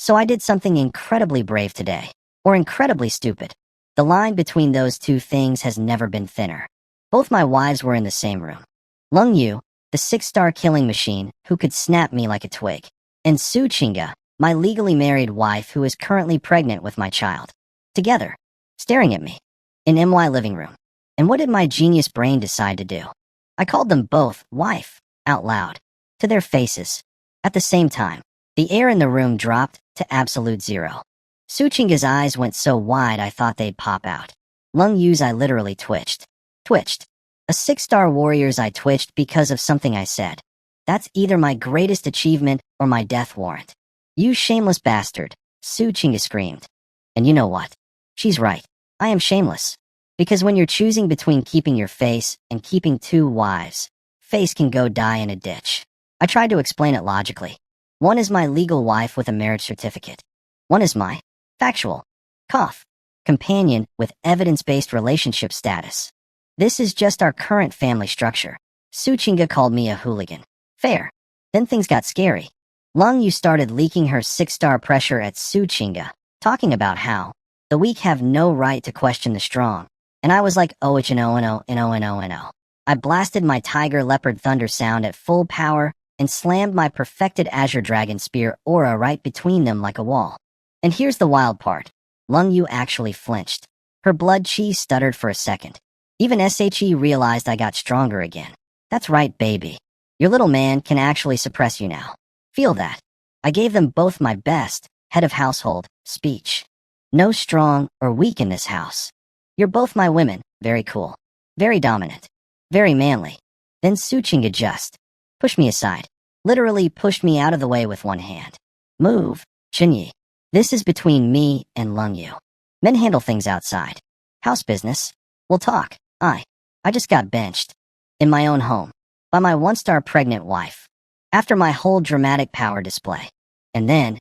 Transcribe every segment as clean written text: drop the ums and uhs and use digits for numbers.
So I did something incredibly brave today. Or incredibly stupid. The line between those two things has never been thinner. Both my wives were in the same room. Lung Yu, the 6-star killing machine who could snap me like a twig. And Su Chinga, my legally married wife who is currently pregnant with my child. Together, staring at me. In my living room. And what did my genius brain decide to do? I called them both wife, out loud. To their faces. At the same time, the air in the room dropped to absolute zero. Su Chinga's eyes went so wide I thought they'd pop out. Lung Yu's eye literally twitched. Twitched. A 6-star warrior's eye twitched because of something I said. That's either my greatest achievement or my death warrant. You shameless bastard, Su Chinga screamed. And you know what? She's right. I am shameless. Because when you're choosing between keeping your face and keeping 2 wives, face can go die in a ditch. I tried to explain it logically. One is my legal wife with a marriage certificate. One is my factual companion with evidence-based relationship status. This is just our current family structure. Su Chinga called me a hooligan. Fair. Then things got scary. Lung Yu started leaking her 6-star pressure at Su Chinga, talking about how the weak have no right to question the strong. And I was like, oh, it's an oh. I blasted my tiger leopard thunder sound at full power and slammed my perfected Azure Dragon Spear aura right between them like a wall. And here's the wild part. Lung Yu actually flinched. Her blood chi stuttered for a second. Even SHE realized I got stronger again. That's right, baby. Your little man can actually suppress you now. Feel that. I gave them both my best head of household speech. No strong or weak in this house. You're both my women. Very cool. Very dominant. Very manly. Then Su Chinga just pushed me aside. Literally pushed me out of the way with one hand. Move, Chun Yi. This is between me and Lung Yu. Men handle things outside. House business. We'll talk. I just got benched. In my own home. By my 1-star pregnant wife. After my whole dramatic power display. And then,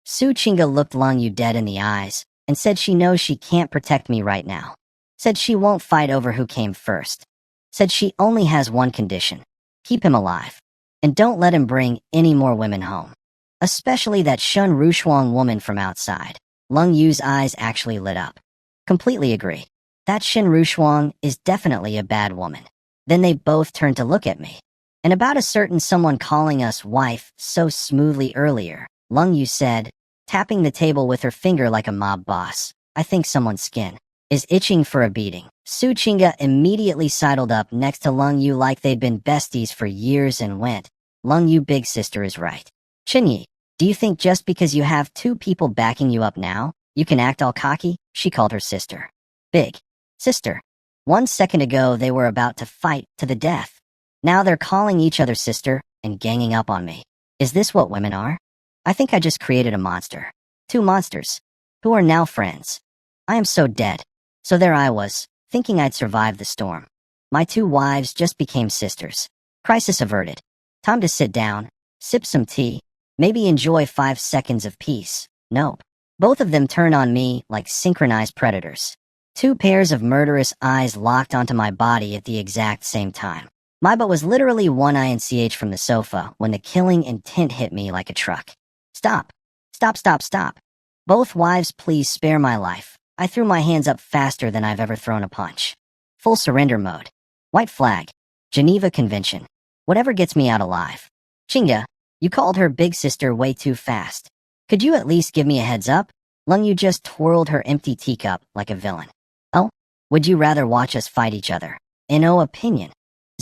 Su Chinga looked Lung Yu dead in the eyes and said she knows she can't protect me right now. Said she won't fight over who came first. Said she only has one condition. Keep him alive. And don't let him bring any more women home. Especially that Shun Rushuang woman from outside. Lung Yu's eyes actually lit up. Completely agree. That Shin Rushuang is definitely a bad woman. Then they both turned to look at me. And about a certain someone calling us wife so smoothly earlier, Lung Yu said, tapping the table with her finger like a mob boss, I think someone's skin is itching for a beating. Su Chinga immediately sidled up next to Lung Yu like they'd been besties for years and went, Lung Yu big sister is right. Chun Yi, do you think just because you have 2 people backing you up now, you can act all cocky? She called her sister. Big sister. 1 second ago they were about to fight to the death. Now they're calling each other sister and ganging up on me. Is this what women are? I think I just created a monster. 2 monsters. Who are now friends. I am so dead. So there I was, thinking I'd survive the storm. My 2 wives just became sisters. Crisis averted. Time to sit down, sip some tea, maybe enjoy 5 seconds of peace. Nope. Both of them turn on me like synchronized predators. 2 pairs of murderous eyes locked onto my body at the exact same time. My butt was literally 1 INCH from the sofa when the killing intent hit me like a truck. Stop. Stop. Both wives, please spare my life. I threw my hands up faster than I've ever thrown a punch. Full surrender mode. White flag. Geneva Convention. Whatever gets me out alive. Chinga, you called her big sister way too fast. Could you at least give me a heads up? Lung Yu just twirled her empty teacup like a villain. Oh? Would you rather watch us fight each other? No opinion.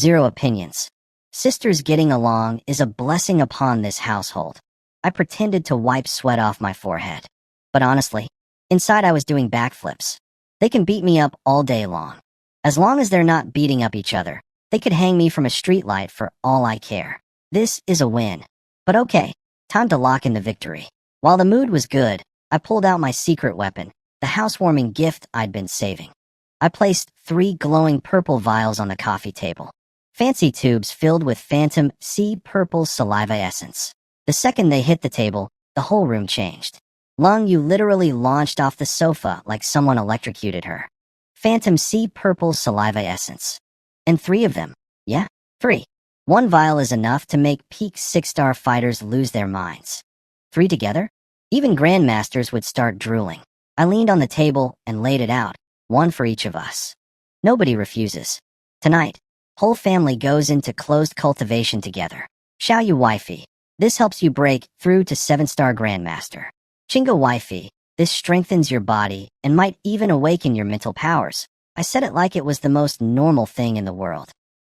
0 opinions. Sisters getting along is a blessing upon this household. I pretended to wipe sweat off my forehead. But honestly, inside I was doing backflips. They can beat me up all day long. As long as they're not beating up each other, they could hang me from a streetlight for all I care. This is a win. But okay, time to lock in the victory. While the mood was good, I pulled out my secret weapon, the housewarming gift I'd been saving. I placed 3 glowing purple vials on the coffee table. Fancy tubes filled with phantom sea purple saliva essence. The second they hit the table, the whole room changed. Lung Yu literally launched off the sofa like someone electrocuted her. Phantom sea purple saliva essence. And 3 of them. Yeah, 3. 1 vial is enough to make peak 6-star fighters lose their minds. 3 together? Even grandmasters would start drooling. I leaned on the table and laid it out, one for each of us. Nobody refuses. Tonight, whole family goes into closed cultivation together. Xiao Yu wifey. This helps you break through to 7-star grandmaster. Chinga wifey. This strengthens your body and might even awaken your mental powers. I said it like it was the most normal thing in the world.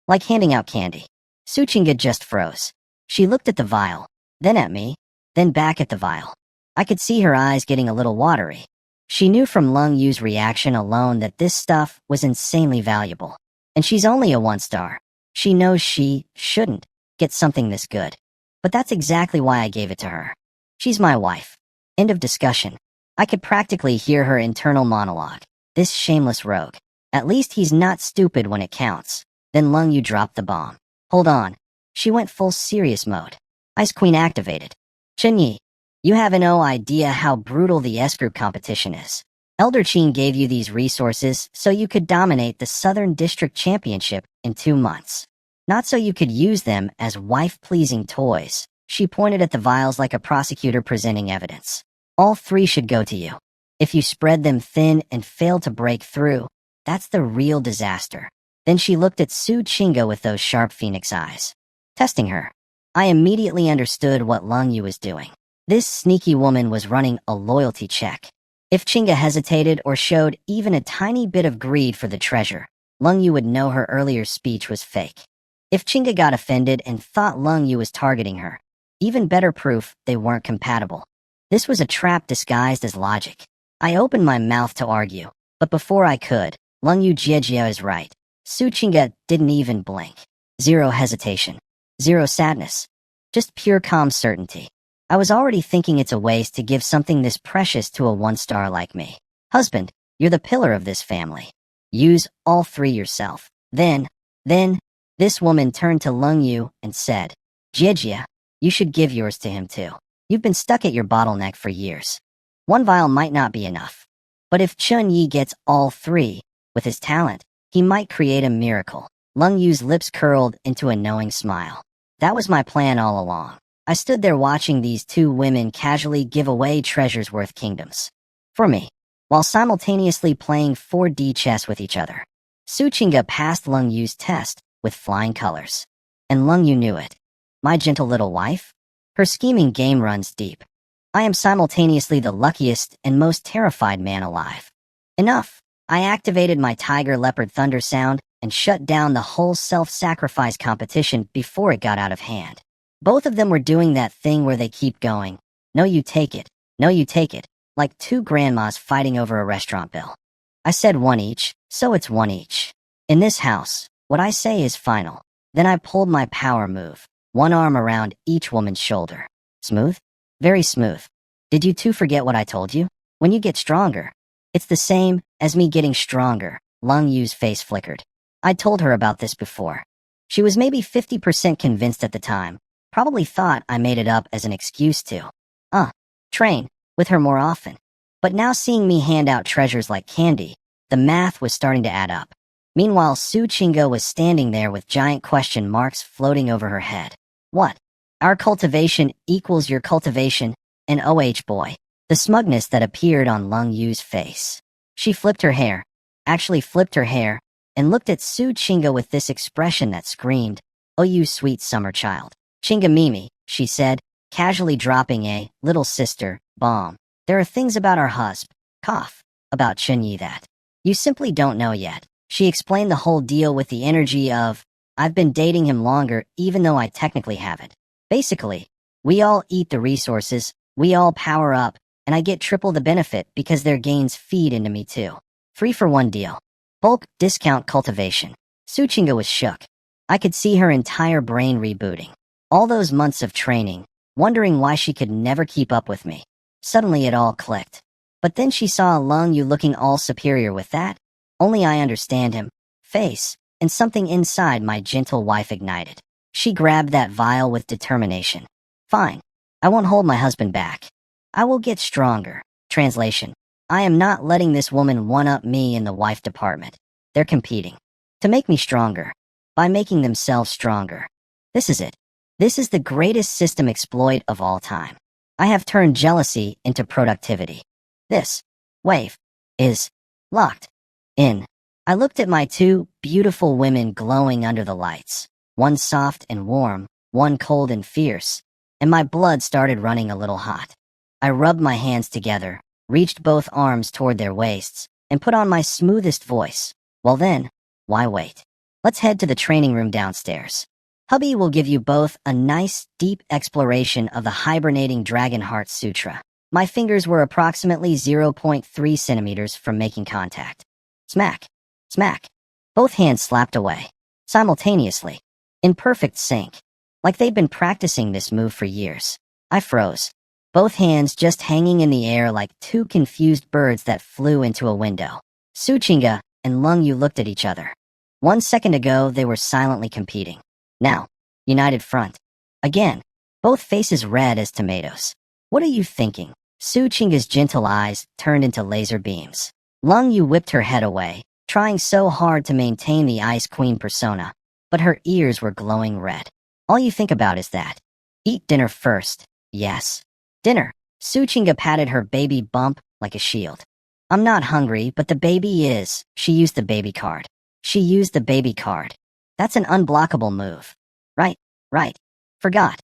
Like handing out candy. Su Chinga just froze. She looked at the vial, then at me, then back at the vial. I could see her eyes getting a little watery. She knew from Lung Yu's reaction alone that this stuff was insanely valuable. And she's only a 1-star. She knows she shouldn't get something this good. But that's exactly why I gave it to her. She's my wife. End of discussion. I could practically hear her internal monologue. This shameless rogue. At least he's not stupid when it counts. Then Lung Yu dropped the bomb. Hold on. She went full serious mode. Ice Queen activated. Chun Yi, you have no idea how brutal the S-Group competition is. Elder Qin gave you these resources so you could dominate the Southern District Championship in 2 months. Not so you could use them as wife-pleasing toys. She pointed at the vials like a prosecutor presenting evidence. All 3 should go to you. If you spread them thin and fail to break through, that's the real disaster. Then she looked at Su Chinga with those sharp phoenix eyes. Testing her. I immediately understood what Lung Yu was doing. This sneaky woman was running a loyalty check. If Chinga hesitated or showed even a tiny bit of greed for the treasure, Lung Yu would know her earlier speech was fake. If Chinga got offended and thought Lung Yu was targeting her, even better proof they weren't compatible. This was a trap disguised as logic. I opened my mouth to argue, but before I could, Lung Yu Jiejia is right. Su Chinga didn't even blink. 0 hesitation. 0 sadness. Just pure calm certainty. I was already thinking it's a waste to give something this precious to a 1-star like me. Husband, you're the pillar of this family. Use all 3 yourself. Then, this woman turned to Lung Yu and said, Jiejia, you should give yours to him too. You've been stuck at your bottleneck for years. 1 vial might not be enough. But if Chun Yi gets all 3, with his talent, he might create a miracle. Lung Yu's lips curled into a knowing smile. That was my plan all along. I stood there watching these 2 women casually give away treasures worth kingdoms. For me, while simultaneously playing 4D chess with each other. Su Chinga passed Lung Yu's test with flying colors. And Lung Yu knew it. My gentle little wife? Her scheming game runs deep. I am simultaneously the luckiest and most terrified man alive. Enough. I activated my tiger leopard thunder sound and shut down the whole self-sacrifice competition before it got out of hand. Both of them were doing that thing where they keep going. No, you take it. No, you take it. Like 2 grandmas fighting over a restaurant bill. I said 1 each, so it's 1 each. In this house, what I say is final. Then I pulled my power move. 1 arm around each woman's shoulder. Smooth? Very smooth. Did you 2 forget what I told you? When you get stronger, it's the same as me getting stronger. Lung Yu's face flickered. I'd told her about this before. She was maybe 50% convinced at the time. Probably thought I made it up as an excuse to train with her more often. But now seeing me hand out treasures like candy, the math was starting to add up. Meanwhile, Su Chinga was standing there with giant question marks floating over her head. What? Our cultivation equals your cultivation, an OH boy. The smugness that appeared on Lung Yu's face. She flipped her hair, and looked at Su Chinga with this expression that screamed, "Oh, you sweet summer child." Chinga Mimi, she said, casually dropping a little sister bomb. There are things about our about Chun Yi that you simply don't know yet. She explained the whole deal with the energy of, I've been dating him longer even though I technically haven't. Basically, we all eat the resources, we all power up, and I get triple the benefit because their gains feed into me too. 3-for-1 deal. Bulk discount cultivation. Su Chinga was shook. I could see her entire brain rebooting. All those months of training, wondering why she could never keep up with me. Suddenly it all clicked. But then she saw Lung Yu looking all superior with that. Only I understand him. Face, and something inside my gentle wife ignited. She grabbed that vial with determination. Fine. I won't hold my husband back. I will get stronger. Translation. I am not letting this woman one-up me in the wife department. They're competing. To make me stronger. By making themselves stronger. This is it. This is the greatest system exploit of all time. I have turned jealousy into productivity. This wave is locked in. I looked at my two beautiful women glowing under the lights, one soft and warm, one cold and fierce, and my blood started running a little hot. I rubbed my hands together, reached both arms toward their waists, and put on my smoothest voice. Well then, why wait? Let's head to the training room downstairs. Hubby will give you both a nice, deep exploration of the hibernating Dragon Heart Sutra. My fingers were approximately 0.3 centimeters from making contact. Smack. Smack. Both hands slapped away, simultaneously, in perfect sync, like they'd been practicing this move for years. I froze, both hands just hanging in the air like two confused birds that flew into a window. Su Chinga and Lung Yu looked at each other. 1 second ago, they were silently competing. Now, united front. Again, both faces red as tomatoes. What are you thinking? Su Chinga's gentle eyes turned into laser beams. Lung Yu whipped her head away, trying so hard to maintain the Ice Queen persona, but her ears were glowing red. All you think about is that. Eat dinner first. Yes. Dinner. Su Chinga patted her baby bump like a shield. I'm not hungry, but the baby is. She used the baby card. She used the baby card. That's an unblockable move. Right. Forgot.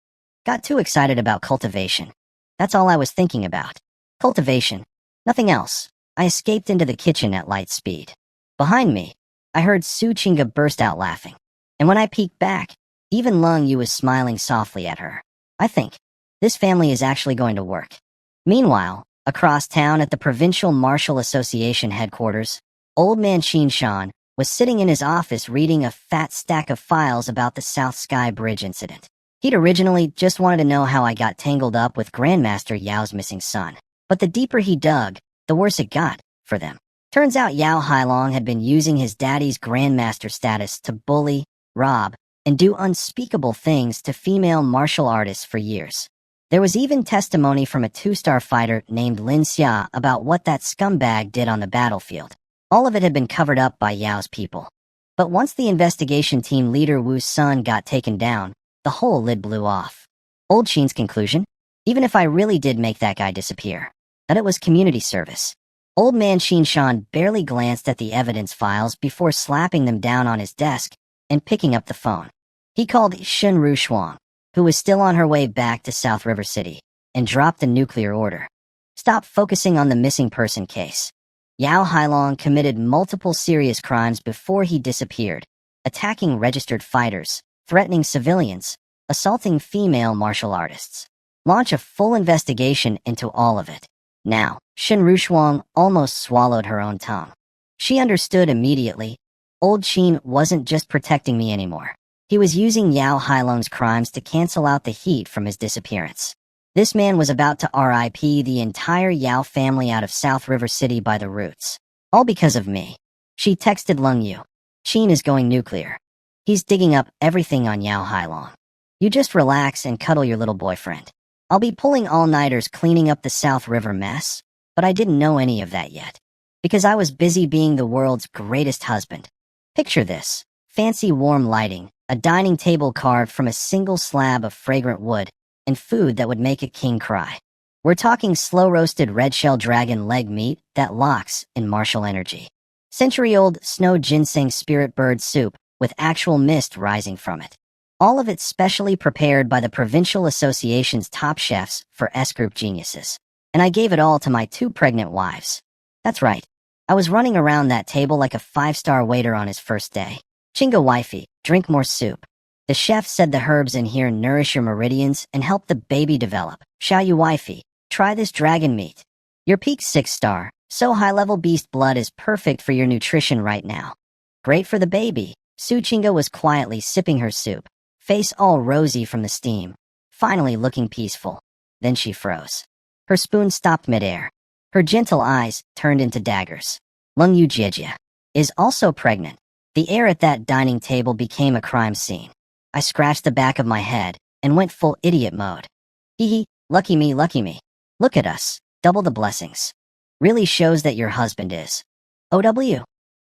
Got too excited about cultivation. That's all I was thinking about. Cultivation. Nothing else. I escaped into the kitchen at light speed. Behind me, I heard Su Chinga burst out laughing. And when I peeked back, even Lung Yu was smiling softly at her. I think this family is actually going to work. Meanwhile, across town at the Provincial Martial Association headquarters, Old Man Shin Shan was sitting in his office reading a fat stack of files about the South Sky Bridge incident. He'd originally just wanted to know how I got tangled up with Grandmaster Yao's missing son. But the deeper he dug, the worse it got for them. Turns out Yao Hailong had been using his daddy's Grandmaster status to bully, rob, and do unspeakable things to female martial artists for years. There was even testimony from a 2-star fighter named Lin Xia about what that scumbag did on the battlefield. All of it had been covered up by Yao's people. But once the investigation team leader Wu's son got taken down, the whole lid blew off. Old Shin's conclusion? Even if I really did make that guy disappear, that it was community service. Old Man Shin Shan barely glanced at the evidence files before slapping them down on his desk and picking up the phone. He called Shun Ru Shuang, who was still on her way back to South River City, and dropped a nuclear order. Stop focusing on the missing person case. Yao Hailong committed multiple serious crimes before he disappeared, attacking registered fighters, threatening civilians, assaulting female martial artists. Launch a full investigation into all of it. Now, Shun Ru Shuang almost swallowed her own tongue. She understood immediately. Old Shin wasn't just protecting me anymore. He was using Yao Hailong's crimes to cancel out the heat from his disappearance. This man was about to RIP the entire Yao family out of South River City by the roots. All because of me. She texted Lung Yu. Shin is going nuclear. He's digging up everything on Yao Hailong. You just relax and cuddle your little boyfriend. I'll be pulling all-nighters cleaning up the South River mess, but I didn't know any of that yet. Because I was busy being the world's greatest husband. Picture this. Fancy warm lighting, a dining table carved from a single slab of fragrant wood, and food that would make a king cry. We're talking slow-roasted red-shell dragon leg meat that locks in martial energy. Century-old snow ginseng spirit bird soup with actual mist rising from it. All of it specially prepared by the Provincial Association's top chefs for S-Group geniuses. And I gave it all to my 2 pregnant wives. That's right. I was running around that table like a 5-star waiter on his first day. Chinga wifey, drink more soup. The chef said the herbs in here nourish your meridians and help the baby develop. Xiao Yu wifey, try this dragon meat. Your peak 6-star, so high-level beast blood is perfect for your nutrition right now. Great for the baby. Su Chinga was quietly sipping her soup, face all rosy from the steam, finally looking peaceful. Then she froze. Her spoon stopped midair. Her gentle eyes turned into daggers. Lung Yu Jijia is also pregnant. The air at that dining table became a crime scene. I scratched the back of my head and went full idiot mode. Hee hee, lucky me, lucky me. Look at us, double the blessings. Really shows that your husband is. OW.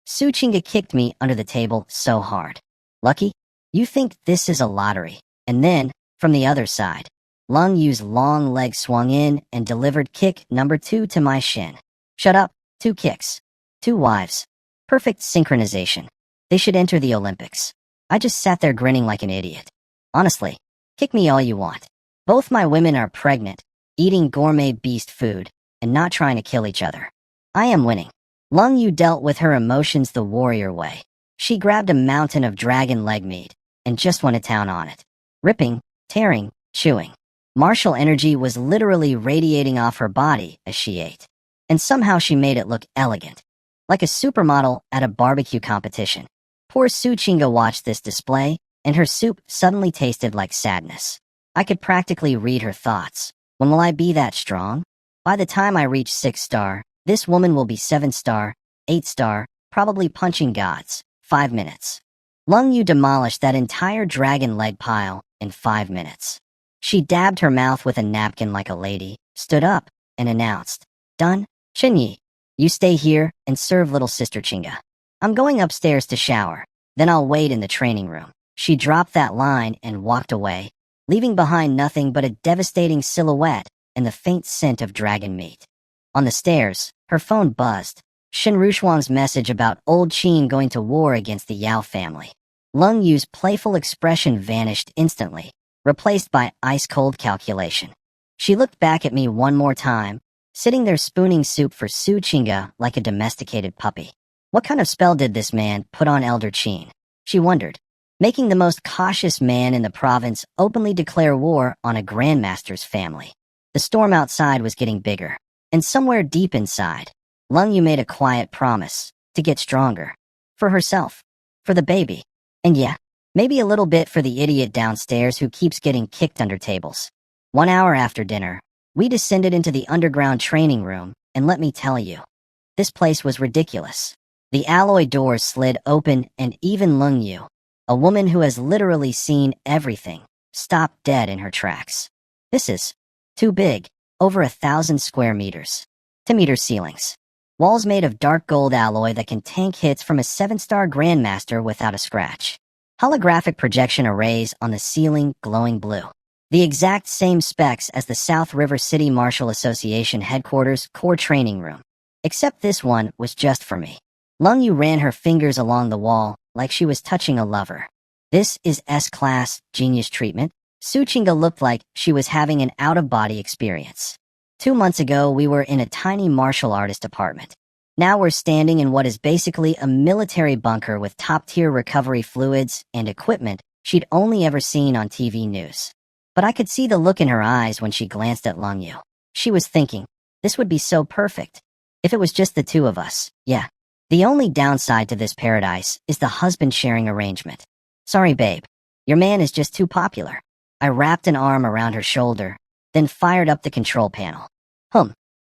Su Chinga kicked me under the table so hard. Lucky? You think this is a lottery. And then, from the other side, Lung Yu's long leg swung in and delivered kick number 2 to my shin. Shut up, 2 kicks. 2 wives. Perfect synchronization. They should enter the Olympics. I just sat there grinning like an idiot. Honestly, kick me all you want. Both my women are pregnant, eating gourmet beast food, and not trying to kill each other. I am winning. Lung Yu dealt with her emotions the warrior way. She grabbed a mountain of dragon leg meat and just went to town on it. Ripping, tearing, chewing. Martial energy was literally radiating off her body as she ate. And somehow she made it look elegant. Like a supermodel at a barbecue competition. Poor Su Chinga watched this display, and her soup suddenly tasted like sadness. I could practically read her thoughts. When will I be that strong? By the time I reach 6-star, this woman will be 7-star, 8-star, probably punching gods. 5 minutes. Lung Yu demolished that entire dragon leg pile in 5 minutes. She dabbed her mouth with a napkin like a lady, stood up, and announced, "Done, Chun Yi. You stay here and serve little sister Chinga. I'm going upstairs to shower, then I'll wait in the training room." She dropped that line and walked away, leaving behind nothing but a devastating silhouette and the faint scent of dragon meat. On the stairs, her phone buzzed. Shen Rushuang's message about old Qin going to war against the Yao family. Lung Yu's playful expression vanished instantly, replaced by ice-cold calculation. She looked back at me one more time, sitting there spooning soup for Su Chinga like a domesticated puppy. What kind of spell did this man put on Elder Qin? She wondered, making the most cautious man in the province openly declare war on a grandmaster's family. The storm outside was getting bigger, and somewhere deep inside, Lung Yu made a quiet promise to get stronger. For herself, for the baby, and yeah, maybe a little bit for the idiot downstairs who keeps getting kicked under tables. 1 hour after dinner, we descended into the underground training room, and let me tell you, this place was ridiculous. The alloy doors slid open and even Lung Yu, a woman who has literally seen everything, stopped dead in her tracks. This is too big, over 1,000 square meters. 10-meter ceilings. Walls made of dark gold alloy that can tank hits from a 7-star grandmaster without a scratch. Holographic projection arrays on the ceiling glowing blue. The exact same specs as the South River City Martial Association headquarters core training room. Except this one was just for me. Lung Yu ran her fingers along the wall like she was touching a lover. This is S-class genius treatment. Su Chinga looked like she was having an out-of-body experience. 2 months ago, we were in a tiny martial artist apartment. Now we're standing in what is basically a military bunker with top-tier recovery fluids and equipment she'd only ever seen on TV news. But I could see the look in her eyes when she glanced at Lung Yu. She was thinking, this would be so perfect. If it was just the two of us, yeah. The only downside to this paradise is the husband-sharing arrangement. Sorry, babe. Your man is just too popular. I wrapped an arm around her shoulder, then fired up the control panel.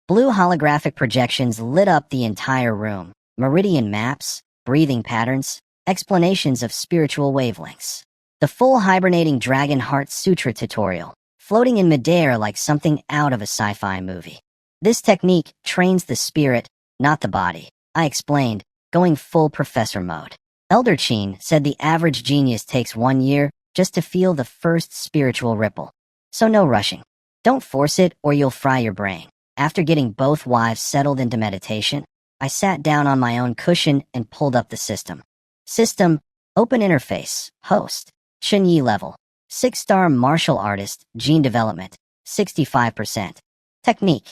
Blue holographic projections lit up the entire room. Meridian maps, breathing patterns, explanations of spiritual wavelengths. The full hibernating Dragon Heart Sutra tutorial, floating in midair like something out of a sci-fi movie. This technique trains the spirit, not the body, I explained, going full professor mode. Elder Qin said the average genius takes 1 year just to feel the first spiritual ripple. So no rushing. Don't force it or you'll fry your brain. After getting both wives settled into meditation, I sat down on my own cushion and pulled up the system. System, open interface, host, Chun Yi level, 6-star martial artist, gene development, 65%. Technique,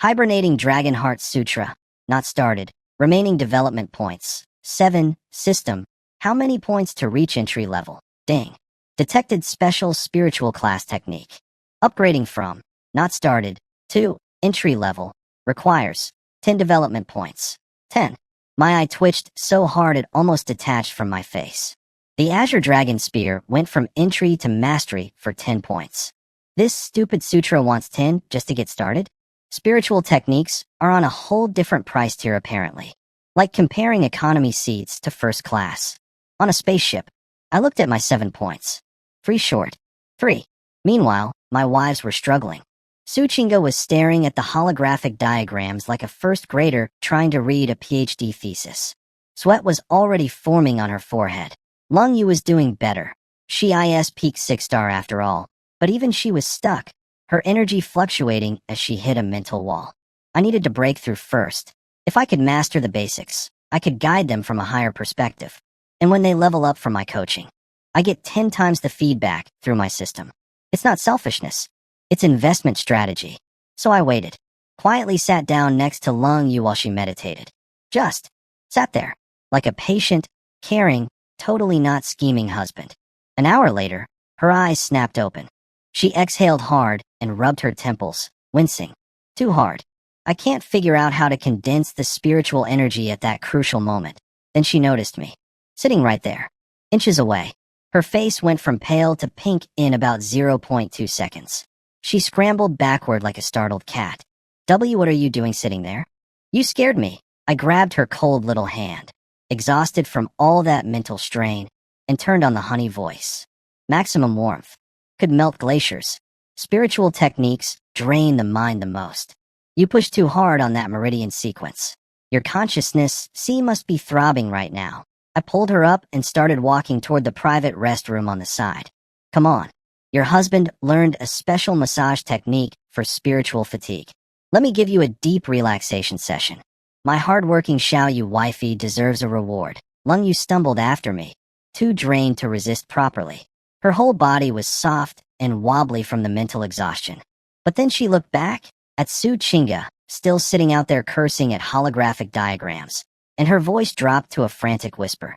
hibernating Dragon Heart Sutra, not started, remaining development points, 7, system, how many points to reach entry level, ding. Detected special spiritual class technique. Upgrading from, not started, to, entry level, requires, 10 development points, 10. My eye twitched so hard it almost detached from my face. The Azure Dragon Spear went from entry to mastery for 10 points. This stupid sutra wants 10 just to get started? Spiritual techniques are on a whole different price tier apparently. Like comparing economy seats to first class. On a spaceship, I looked at my 7 points. Free short. 3. Meanwhile, my wives were struggling. Su Chinga was staring at the holographic diagrams like a first grader trying to read a PhD thesis. Sweat was already forming on her forehead. Lung Yu was doing better. She is peak 6-star after all, but even she was stuck. her energy fluctuating as she hit a mental wall. I needed to break through first. If I could master the basics, I could guide them from a higher perspective. And when they level up from my coaching, I get 10 times the feedback through my system. It's not selfishness. It's investment strategy. So I waited, quietly sat down next to Lung Yu while she meditated. Just sat there, like a patient, caring, totally not scheming husband. An hour later, her eyes snapped open. She exhaled hard and rubbed her temples, wincing. Too hard. I can't figure out how to condense the spiritual energy at that crucial moment. Then she noticed me, sitting right there, inches away. Her face went from pale to pink in about 0.2 seconds. She scrambled backward like a startled cat. What are you doing sitting there? You scared me. I grabbed her cold little hand, exhausted from all that mental strain, and turned on the honey voice. Maximum warmth. Could melt glaciers. Spiritual techniques drain the mind the most. You push too hard on that meridian sequence. Your consciousness, must be throbbing right now. I pulled her up and started walking toward the private restroom on the side. Come on. Your husband learned a special massage technique for spiritual fatigue. Let me give you a deep relaxation session. My hard-working Xiaoyu wifey deserves a reward. Lung Yu stumbled after me, too drained to resist properly. Her whole body was soft and wobbly from the mental exhaustion. But then she looked back at Su Chinga, still sitting out there cursing at holographic diagrams, and her voice dropped to a frantic whisper.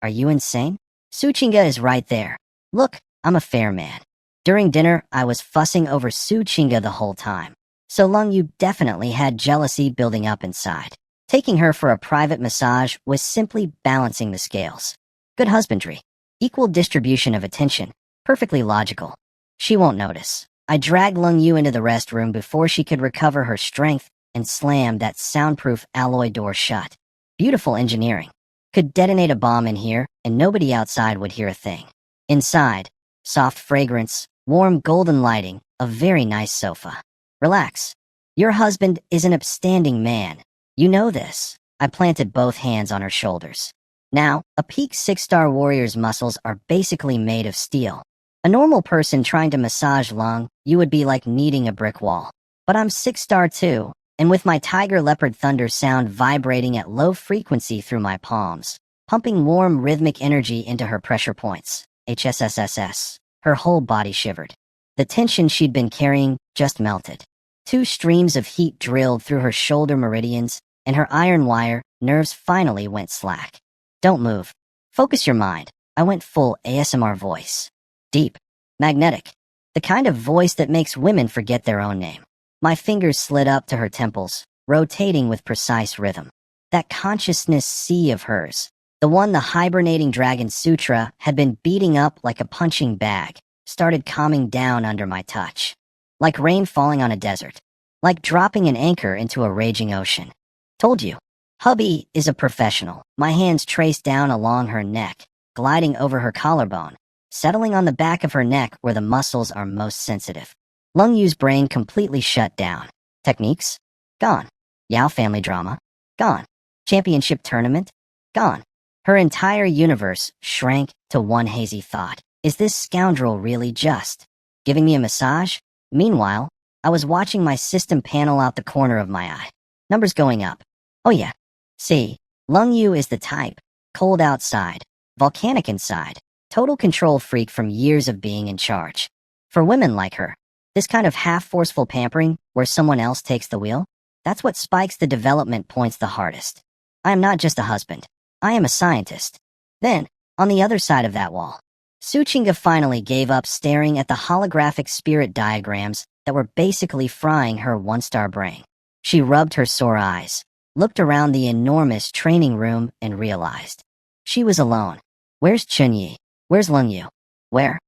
Are you insane? Su Chinga is right there. Look, I'm a fair man. During dinner, I was fussing over Su Chinga the whole time. So Lung Yu definitely had jealousy building up inside. Taking her for a private massage was simply balancing the scales. Good husbandry. Equal distribution of attention. Perfectly logical. She won't notice. I dragged Lung Yu into the restroom before she could recover her strength and slammed that soundproof alloy door shut. Beautiful engineering. Could detonate a bomb in here and nobody outside would hear a thing. Inside, soft fragrance, warm golden lighting, a very nice sofa. Relax. Your husband is an upstanding man. You know this. I planted both hands on her shoulders. Now, a peak 6-star warrior's muscles are basically made of steel. A normal person trying to massage Lung, you would be like kneading a brick wall. But I'm 6-star too, and with my tiger leopard thunder sound vibrating at low frequency through my palms, pumping warm rhythmic energy into her pressure points. HSSSS. Her whole body shivered. The tension she'd been carrying just melted. 2 streams of heat drilled through her shoulder meridians, and her iron wire nerves finally went slack. Don't move. Focus your mind. I went full ASMR voice. Deep. Magnetic. The kind of voice that makes women forget their own name. My fingers slid up to her temples, rotating with precise rhythm. That consciousness sea of hers, the one the hibernating dragon sutra had been beating up like a punching bag, started calming down under my touch. Like rain falling on a desert. Like dropping an anchor into a raging ocean. Told you. Hubby is a professional. My hands traced down along her neck, gliding over her collarbone, settling on the back of her neck where the muscles are most sensitive. Lung Yu's brain completely shut down. Techniques? Gone. Yao family drama? Gone. Championship tournament? Gone. Her entire universe shrank to one hazy thought. Is this scoundrel really just giving me a massage? Meanwhile, I was watching my system panel out the corner of my eye. Numbers going up. Oh yeah. See, Lung Yu is the type. Cold outside. Volcanic inside. Total control freak from years of being in charge. For women like her, this kind of half-forceful pampering, where someone else takes the wheel, that's what spikes the development points the hardest. I am not just a husband. I am a scientist. Then, on the other side of that wall, Su Chinga finally gave up staring at the holographic spirit diagrams that were basically frying her 1-star brain. She rubbed her sore eyes, looked around the enormous training room, and realized she was alone. Where's Chun Yi? Where's Lung Yu? Where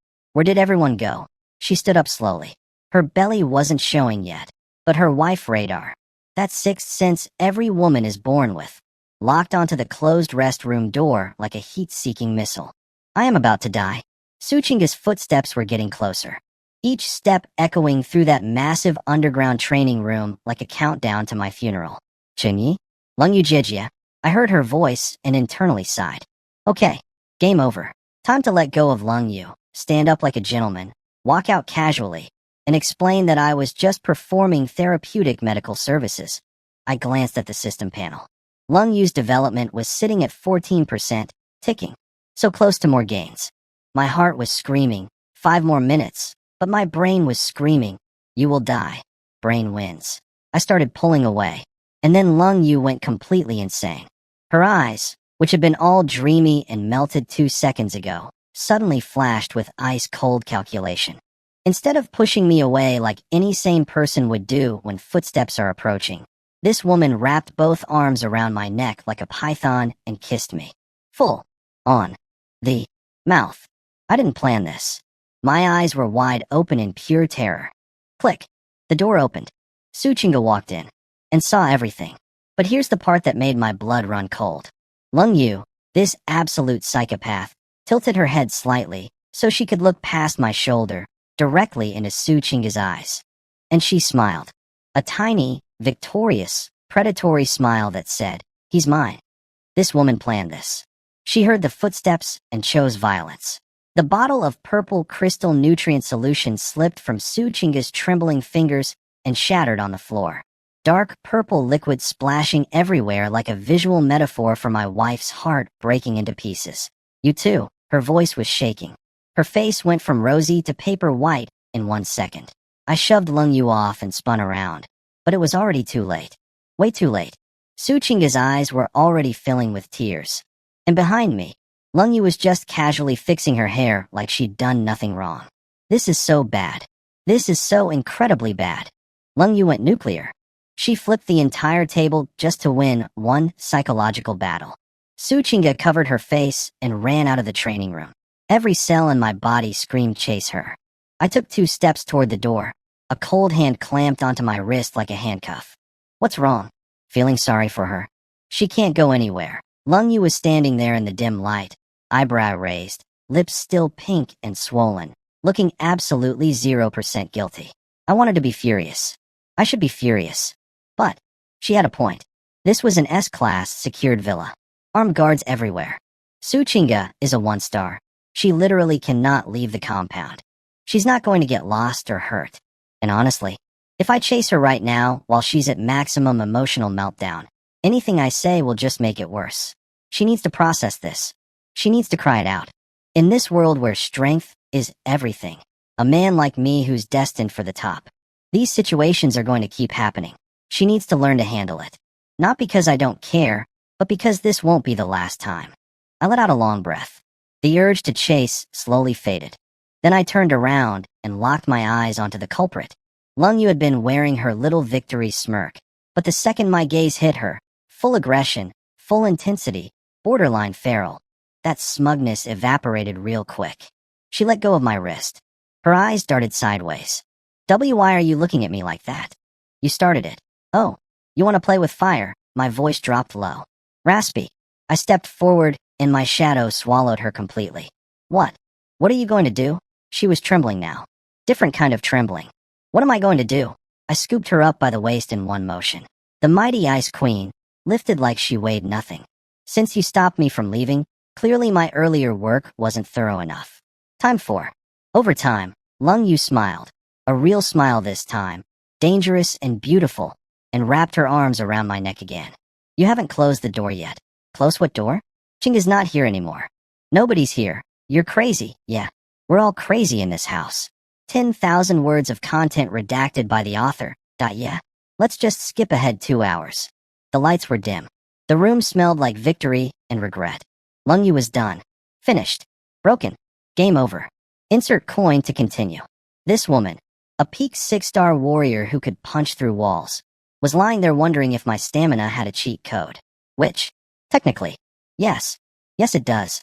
did everyone go? She stood up slowly. Her belly wasn't showing yet, but her wife radar, that sixth sense every woman is born with, locked onto the closed restroom door like a heat-seeking missile. I am about to die. Su Chinga's footsteps were getting closer, each step echoing through that massive underground training room like a countdown to my funeral. Chun Yi? Lung Yu Jijia. I heard her voice and internally sighed. Okay, game over. Time to let go of Lung Yu, stand up like a gentleman, walk out casually, and explained that I was just performing therapeutic medical services. I glanced at the system panel. Lung Yu's development was sitting at 14%, ticking. So close to more gains. My heart was screaming, 5 more minutes, but my brain was screaming, you will die. Brain wins. I started pulling away, and then Lung Yu went completely insane. Her eyes, which had been all dreamy and melted 2 seconds ago, suddenly flashed with ice-cold calculation. Instead of pushing me away like any sane person would do when footsteps are approaching, this woman wrapped both arms around my neck like a python and kissed me. Full on the mouth. I didn't plan this. My eyes were wide open in pure terror. Click. The door opened. Su Chinga walked in and saw everything. But here's the part that made my blood run cold. Lung Yu, this absolute psychopath, tilted her head slightly so she could look past my shoulder directly into Su Chinga's eyes. And she smiled. A tiny, victorious, predatory smile that said, he's mine. This woman planned this. She heard the footsteps and chose violence. The bottle of purple crystal nutrient solution slipped from Su Chinga's trembling fingers and shattered on the floor. Dark purple liquid splashing everywhere like a visual metaphor for my wife's heart breaking into pieces. You too. Her voice was shaking. Her face went from rosy to paper white in 1 second. I shoved Lung Yu off and spun around, but it was already too late. Way too late. Su Chinga's eyes were already filling with tears. And behind me, Lung Yu was just casually fixing her hair like she'd done nothing wrong. This is so bad. This is so incredibly bad. Lung Yu went nuclear. She flipped the entire table just to win one psychological battle. Su Chinga covered her face and ran out of the training room. Every cell in my body screamed chase her. I took 2 steps toward the door. A cold hand clamped onto my wrist like a handcuff. What's wrong? Feeling sorry for her. She can't go anywhere. Lung Yu was standing there in the dim light, eyebrow raised, lips still pink and swollen, looking absolutely 0% guilty. I wanted to be furious. I should be furious. But she had a point. This was an S-class secured villa. Armed guards everywhere. Su Chinga is a 1-star. She literally cannot leave the compound. She's not going to get lost or hurt. And honestly, if I chase her right now while she's at maximum emotional meltdown, anything I say will just make it worse. She needs to process this. She needs to cry it out. In this world where strength is everything, a man like me who's destined for the top, these situations are going to keep happening. She needs to learn to handle it. Not because I don't care, but because this won't be the last time. I let out a long breath. The urge to chase slowly faded. Then I turned around and locked my eyes onto the culprit. Lung Yu had been wearing her little victory smirk, but the second my gaze hit her, full aggression, full intensity, borderline feral, that smugness evaporated real quick. She let go of my wrist. Her eyes darted sideways. Why are you looking at me like that? You started it. Oh, you want to play with fire? My voice dropped low. Raspy. I stepped forward, and my shadow swallowed her completely. What? What are you going to do? She was trembling now. Different kind of trembling. What am I going to do? I scooped her up by the waist in one motion. The mighty Ice Queen lifted like she weighed nothing. Since you stopped me from leaving, clearly my earlier work wasn't thorough enough. Time for overtime. Lung Yu smiled. A real smile this time. Dangerous and beautiful. And wrapped her arms around my neck again. You haven't closed the door yet. Close what door? Chinga's not here anymore. Nobody's here. You're crazy. Yeah. We're all crazy in this house. 10,000 words of content redacted by the author. Yeah. Let's just skip ahead 2 hours. The lights were dim. The room smelled like victory and regret. Lung Yu was done. Finished. Broken. Game over. Insert coin to continue. This woman, a peak 6-star warrior who could punch through walls, was lying there wondering if my stamina had a cheat code. Which, technically, yes. Yes it does.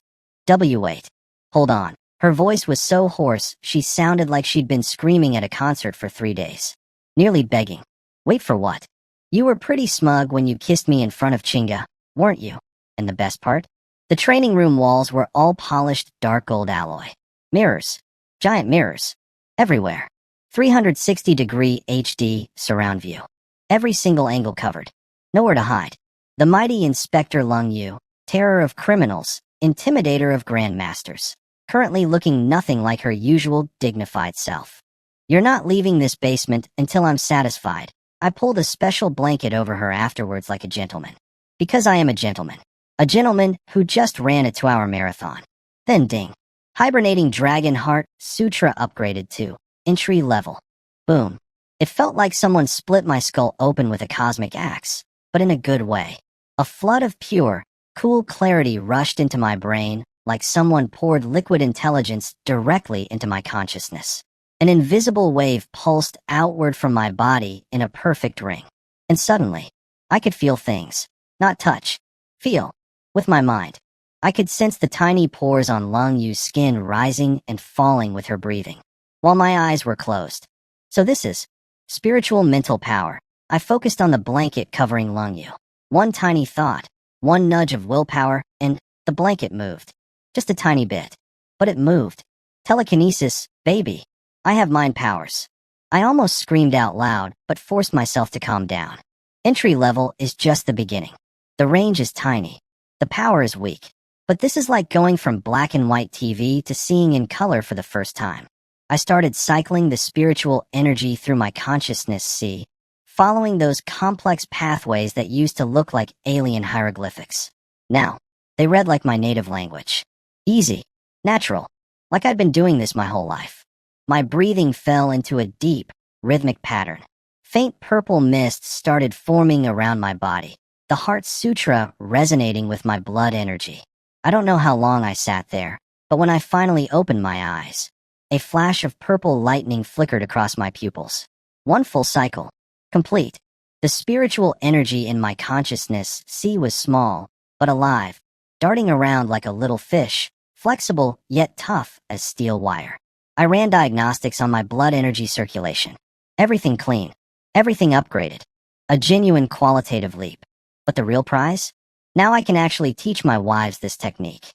Wait. Hold on. Her voice was so hoarse, she sounded like she'd been screaming at a concert for 3 days. Nearly begging. Wait for what? You were pretty smug when you kissed me in front of Chinga, weren't you? And the best part? The training room walls were all polished dark gold alloy. Mirrors. Giant mirrors. Everywhere. 360-degree HD surround view. Every single angle covered. Nowhere to hide. The mighty Inspector Lung Yu, terror of criminals, intimidator of grandmasters, currently looking nothing like her usual dignified self. You're not leaving this basement until I'm satisfied. I pulled a special blanket over her afterwards like a gentleman. Because I am a gentleman. A gentleman who just ran a 2-hour marathon. Then ding. Hibernating Dragon Heart Sutra upgraded to entry level. Boom. It felt like someone split my skull open with a cosmic axe, but in a good way. A flood of pure, cool clarity rushed into my brain, like someone poured liquid intelligence directly into my consciousness. An invisible wave pulsed outward from my body in a perfect ring. And suddenly, I could feel things. Not touch. Feel. With my mind. I could sense the tiny pores on Lung Yu's skin rising and falling with her breathing, while my eyes were closed. So this is spiritual mental power. I focused on the blanket covering Lung Yu. One tiny thought, one nudge of willpower, and the blanket moved. Just a tiny bit. But it moved. Telekinesis, baby. I have mind powers. I almost screamed out loud, but forced myself to calm down. Entry level is just the beginning. The range is tiny. The power is weak. But this is like going from black and white TV to seeing in color for the first time. I started cycling the spiritual energy through my consciousness, following those complex pathways that used to look like alien hieroglyphics. Now, they read like my native language. Easy. Natural. Like I'd been doing this my whole life. My breathing fell into a deep, rhythmic pattern. Faint purple mist started forming around my body, the Heart Sutra resonating with my blood energy. I don't know how long I sat there, but when I finally opened my eyes, a flash of purple lightning flickered across my pupils. One full cycle. Complete. The spiritual energy in my consciousness, was small, but alive, darting around like a little fish, flexible yet tough as steel wire. I ran diagnostics on my blood energy circulation. Everything clean. Everything upgraded. A genuine qualitative leap. But the real prize? Now I can actually teach my wives this technique.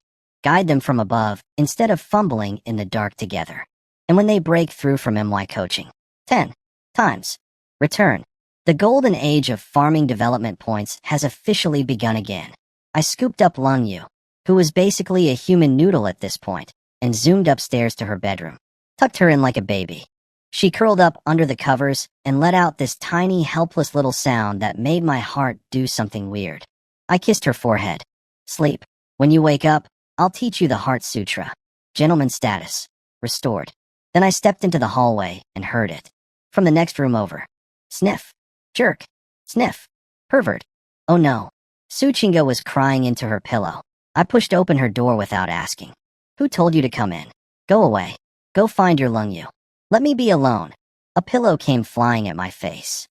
Guide them from above instead of fumbling in the dark together. And when they break through from MY coaching, 10 times. Return. The golden age of farming development points has officially begun again. I scooped up Lung Yu, who was basically a human noodle at this point, and zoomed upstairs to her bedroom. Tucked her in like a baby. She curled up under the covers and let out this tiny, helpless little sound that made my heart do something weird. I kissed her forehead. Sleep. When you wake up, I'll teach you the Heart Sutra. Gentleman status. Restored. Then I stepped into the hallway and heard it. From the next room over. Sniff. Jerk. Sniff. Pervert. Oh no. Su Chinga was crying into her pillow. I pushed open her door without asking. Who told you to come in? Go away. Go find your Lung Yu. Let me be alone. A pillow came flying at my face.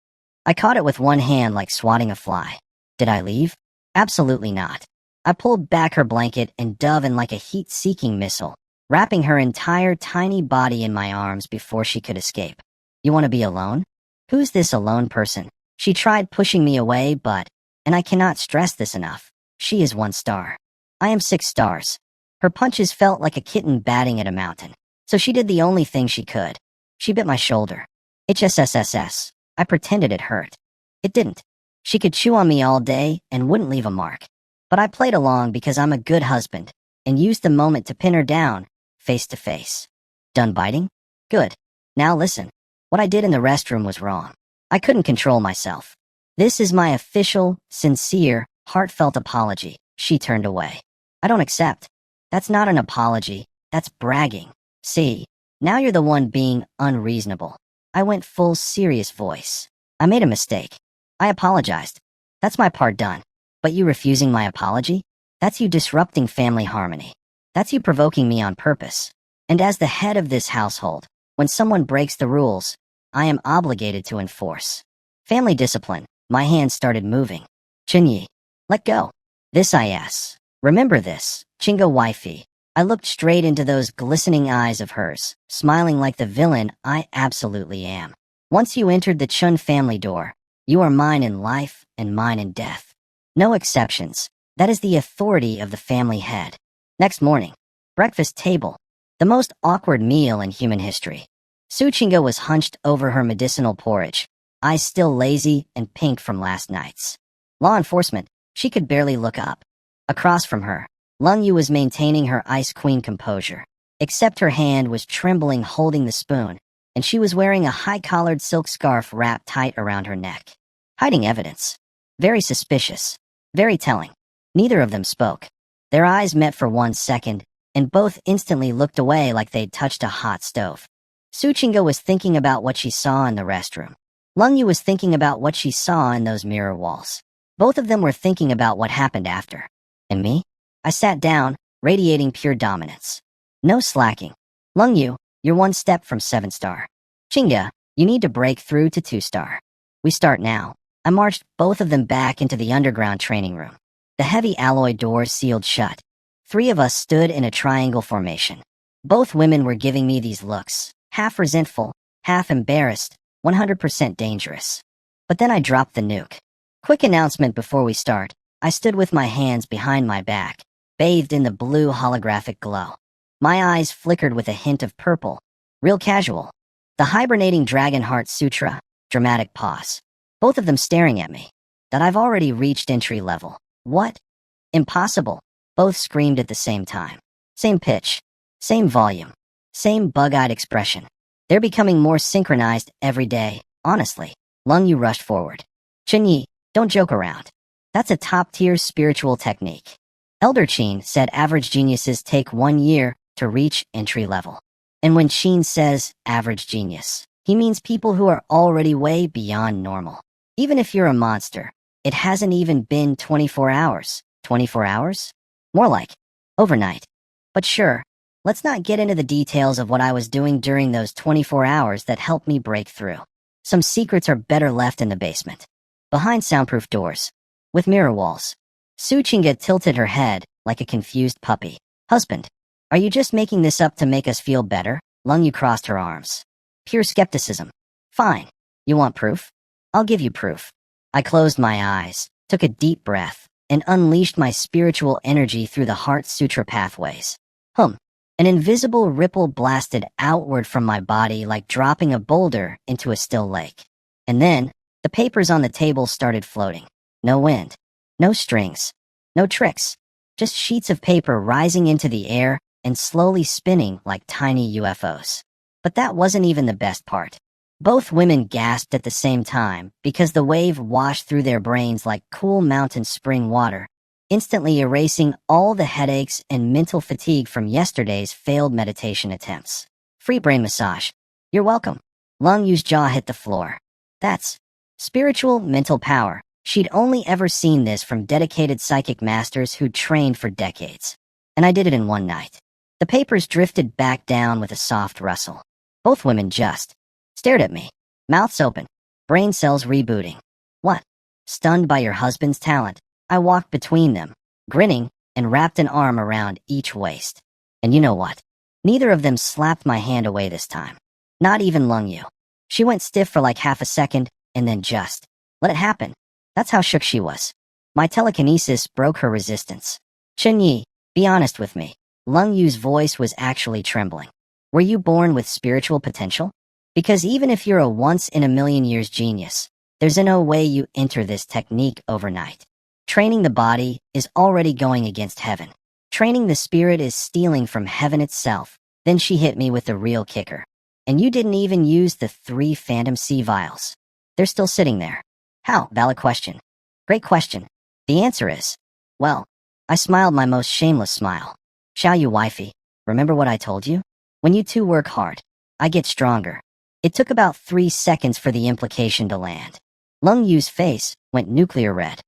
I caught it with one hand like swatting a fly. Did I leave? Absolutely not. I pulled back her blanket and dove in like a heat-seeking missile, wrapping her entire tiny body in my arms before she could escape. You want to be alone? Who's this alone person? She tried pushing me away, and I cannot stress this enough, she is 1 star. I am 6 stars. Her punches felt like a kitten batting at a mountain, so she did the only thing she could. She bit my shoulder. HSSSS. I pretended it hurt. It didn't. She could chew on me all day and wouldn't leave a mark. But I played along because I'm a good husband, and used the moment to pin her down, face to face. Done biting? Good. Now listen. What I did in the restroom was wrong. I couldn't control myself. This is my official, sincere, heartfelt apology. She turned away. I don't accept. That's not an apology. That's bragging. See, now you're the one being unreasonable. I went full serious voice. I made a mistake. I apologized. That's my part done. But you refusing my apology? That's you disrupting family harmony. That's you provoking me on purpose. And as the head of this household, when someone breaks the rules, I am obligated to enforce. Family discipline. My hands started moving. Chun Yi. Let go. This is. Remember this, Chinga wifey. I looked straight into those glistening eyes of hers, smiling like the villain I absolutely am. Once you entered the Chun family door, you are mine in life and mine in death. No exceptions. That is the authority of the family head. Next morning. Breakfast table. The most awkward meal in human history. Su Chinga was hunched over her medicinal porridge, eyes still lazy and pink from last night's. Law enforcement. She could barely look up. Across from her, Lung Yu was maintaining her ice queen composure, except her hand was trembling holding the spoon, and she was wearing a high-collared silk scarf wrapped tight around her neck. Hiding evidence. Very suspicious. Very telling. Neither of them spoke. Their eyes met for 1 second, and both instantly looked away like they'd touched a hot stove. Su Chinga was thinking about what she saw in the restroom. Lung Yu was thinking about what she saw in those mirror walls. Both of them were thinking about what happened after. And me? I sat down, radiating pure dominance. No slacking. Lung Yu, you're 1 step from 7-star. Chinga, you need to break through to 2-star. We start now. I marched both of them back into the underground training room. The heavy alloy doors sealed shut. 3 of us stood in a triangle formation. Both women were giving me these looks, half resentful, half embarrassed, 100% dangerous. But then I dropped the nuke. Quick announcement before we start. I stood with my hands behind my back, bathed in the blue holographic glow. My eyes flickered with a hint of purple. Real casual. The hibernating dragon heart sutra. Dramatic pause. Both of them staring at me. That I've already reached entry level. What? Impossible. Both screamed at the same time. Same pitch. Same volume. Same bug-eyed expression. They're becoming more synchronized every day, honestly. Lung Yu rushed forward. Chun Yi, don't joke around. That's a top-tier spiritual technique. Elder Qin said average geniuses take 1 year to reach entry level. And when Qin says average genius, he means people who are already way beyond normal. Even if you're a monster, it hasn't even been 24 hours. 24 hours? More like overnight. But sure, let's not get into the details of what I was doing during those 24 hours that helped me break through. Some secrets are better left in the basement. Behind soundproof doors. With mirror walls. Su Chinga tilted her head like a confused puppy. Husband, are you just making this up to make us feel better? Lung Yu crossed her arms. Pure skepticism. Fine. You want proof? I'll give you proof. I closed my eyes, took a deep breath, and unleashed my spiritual energy through the Heart Sutra pathways. An invisible ripple blasted outward from my body like dropping a boulder into a still lake. And then, the papers on the table started floating. No wind. No strings. No tricks. Just sheets of paper rising into the air and slowly spinning like tiny UFOs. But that wasn't even the best part. Both women gasped at the same time because the wave washed through their brains like cool mountain spring water, instantly erasing all the headaches and mental fatigue from yesterday's failed meditation attempts. Free brain massage. You're welcome. Lung Yu's jaw hit the floor. That's spiritual mental power. She'd only ever seen this from dedicated psychic masters who'd trained for decades. And I did it in 1 night. The papers drifted back down with a soft rustle. Both women just stared at me, mouths open, brain cells rebooting. What? Stunned by your husband's talent, I walked between them, grinning, and wrapped an arm around each waist. And you know what? Neither of them slapped my hand away this time. Not even Lung Yu. She went stiff for like half a second, and then just let it happen. That's how shook she was. My telekinesis broke her resistance. Chun Yi, be honest with me. Lung Yu's voice was actually trembling. Were you born with spiritual potential? Because even if you're a once-in-a-million-years genius, there's no way you enter this technique overnight. Training the body is already going against heaven. Training the spirit is stealing from heaven itself. Then she hit me with the real kicker. And you didn't even use the 3 Phantom Sea vials. They're still sitting there. How? Valid question. Great question. The answer is, well, I smiled my most shameless smile. Xiao Yu wifey, remember what I told you? When you two work hard, I get stronger. It took about 3 seconds for the implication to land. Lung Yu's face went nuclear red.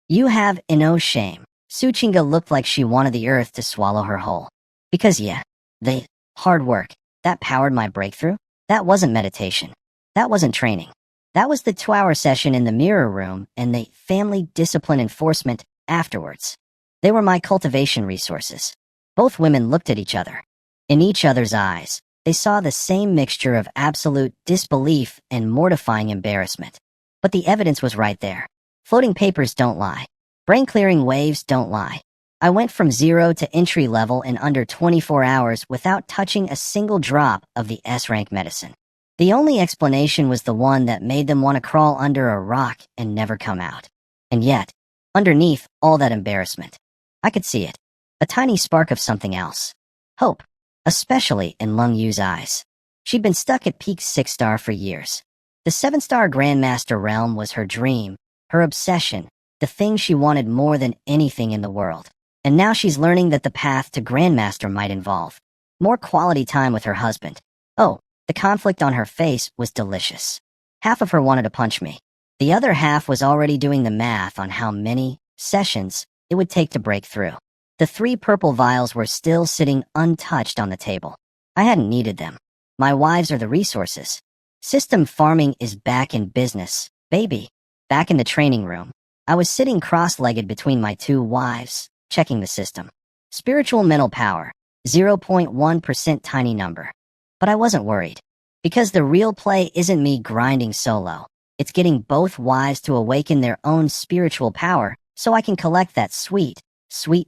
You have no shame. Su Chinga looked like she wanted the earth to swallow her whole. Because yeah, the hard work, that powered my breakthrough. That wasn't meditation. That wasn't training. That was the 2-hour session in the mirror room and the family discipline enforcement afterwards. They were my cultivation resources. Both women looked at each other. In each other's eyes, they saw the same mixture of absolute disbelief and mortifying embarrassment. But the evidence was right there. Floating papers don't lie. Brain-clearing waves don't lie. I went from 0 to entry level in under 24 hours without touching a single drop of the S-rank medicine. The only explanation was the one that made them want to crawl under a rock and never come out. And yet, underneath all that embarrassment, I could see it. A tiny spark of something else. Hope. Especially in Lung Yu's eyes. She'd been stuck at peak 6-star for years. The 7-star Grandmaster realm was her dream, her obsession, the thing she wanted more than anything in the world. And now she's learning that the path to Grandmaster might involve more quality time with her husband. Oh, the conflict on her face was delicious. Half of her wanted to punch me. The other half was already doing the math on how many sessions it would take to break through. The 3 purple vials were still sitting untouched on the table. I hadn't needed them. My wives are the resources. System farming is back in business, baby. Back in the training room, I was sitting cross-legged between my 2 wives, checking the system. Spiritual mental power, 0.1% tiny number. But I wasn't worried. Because the real play isn't me grinding solo. It's getting both wives to awaken their own spiritual power so I can collect that sweet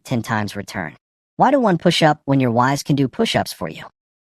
10 times return. Why do one push-up when your wives can do push-ups for you?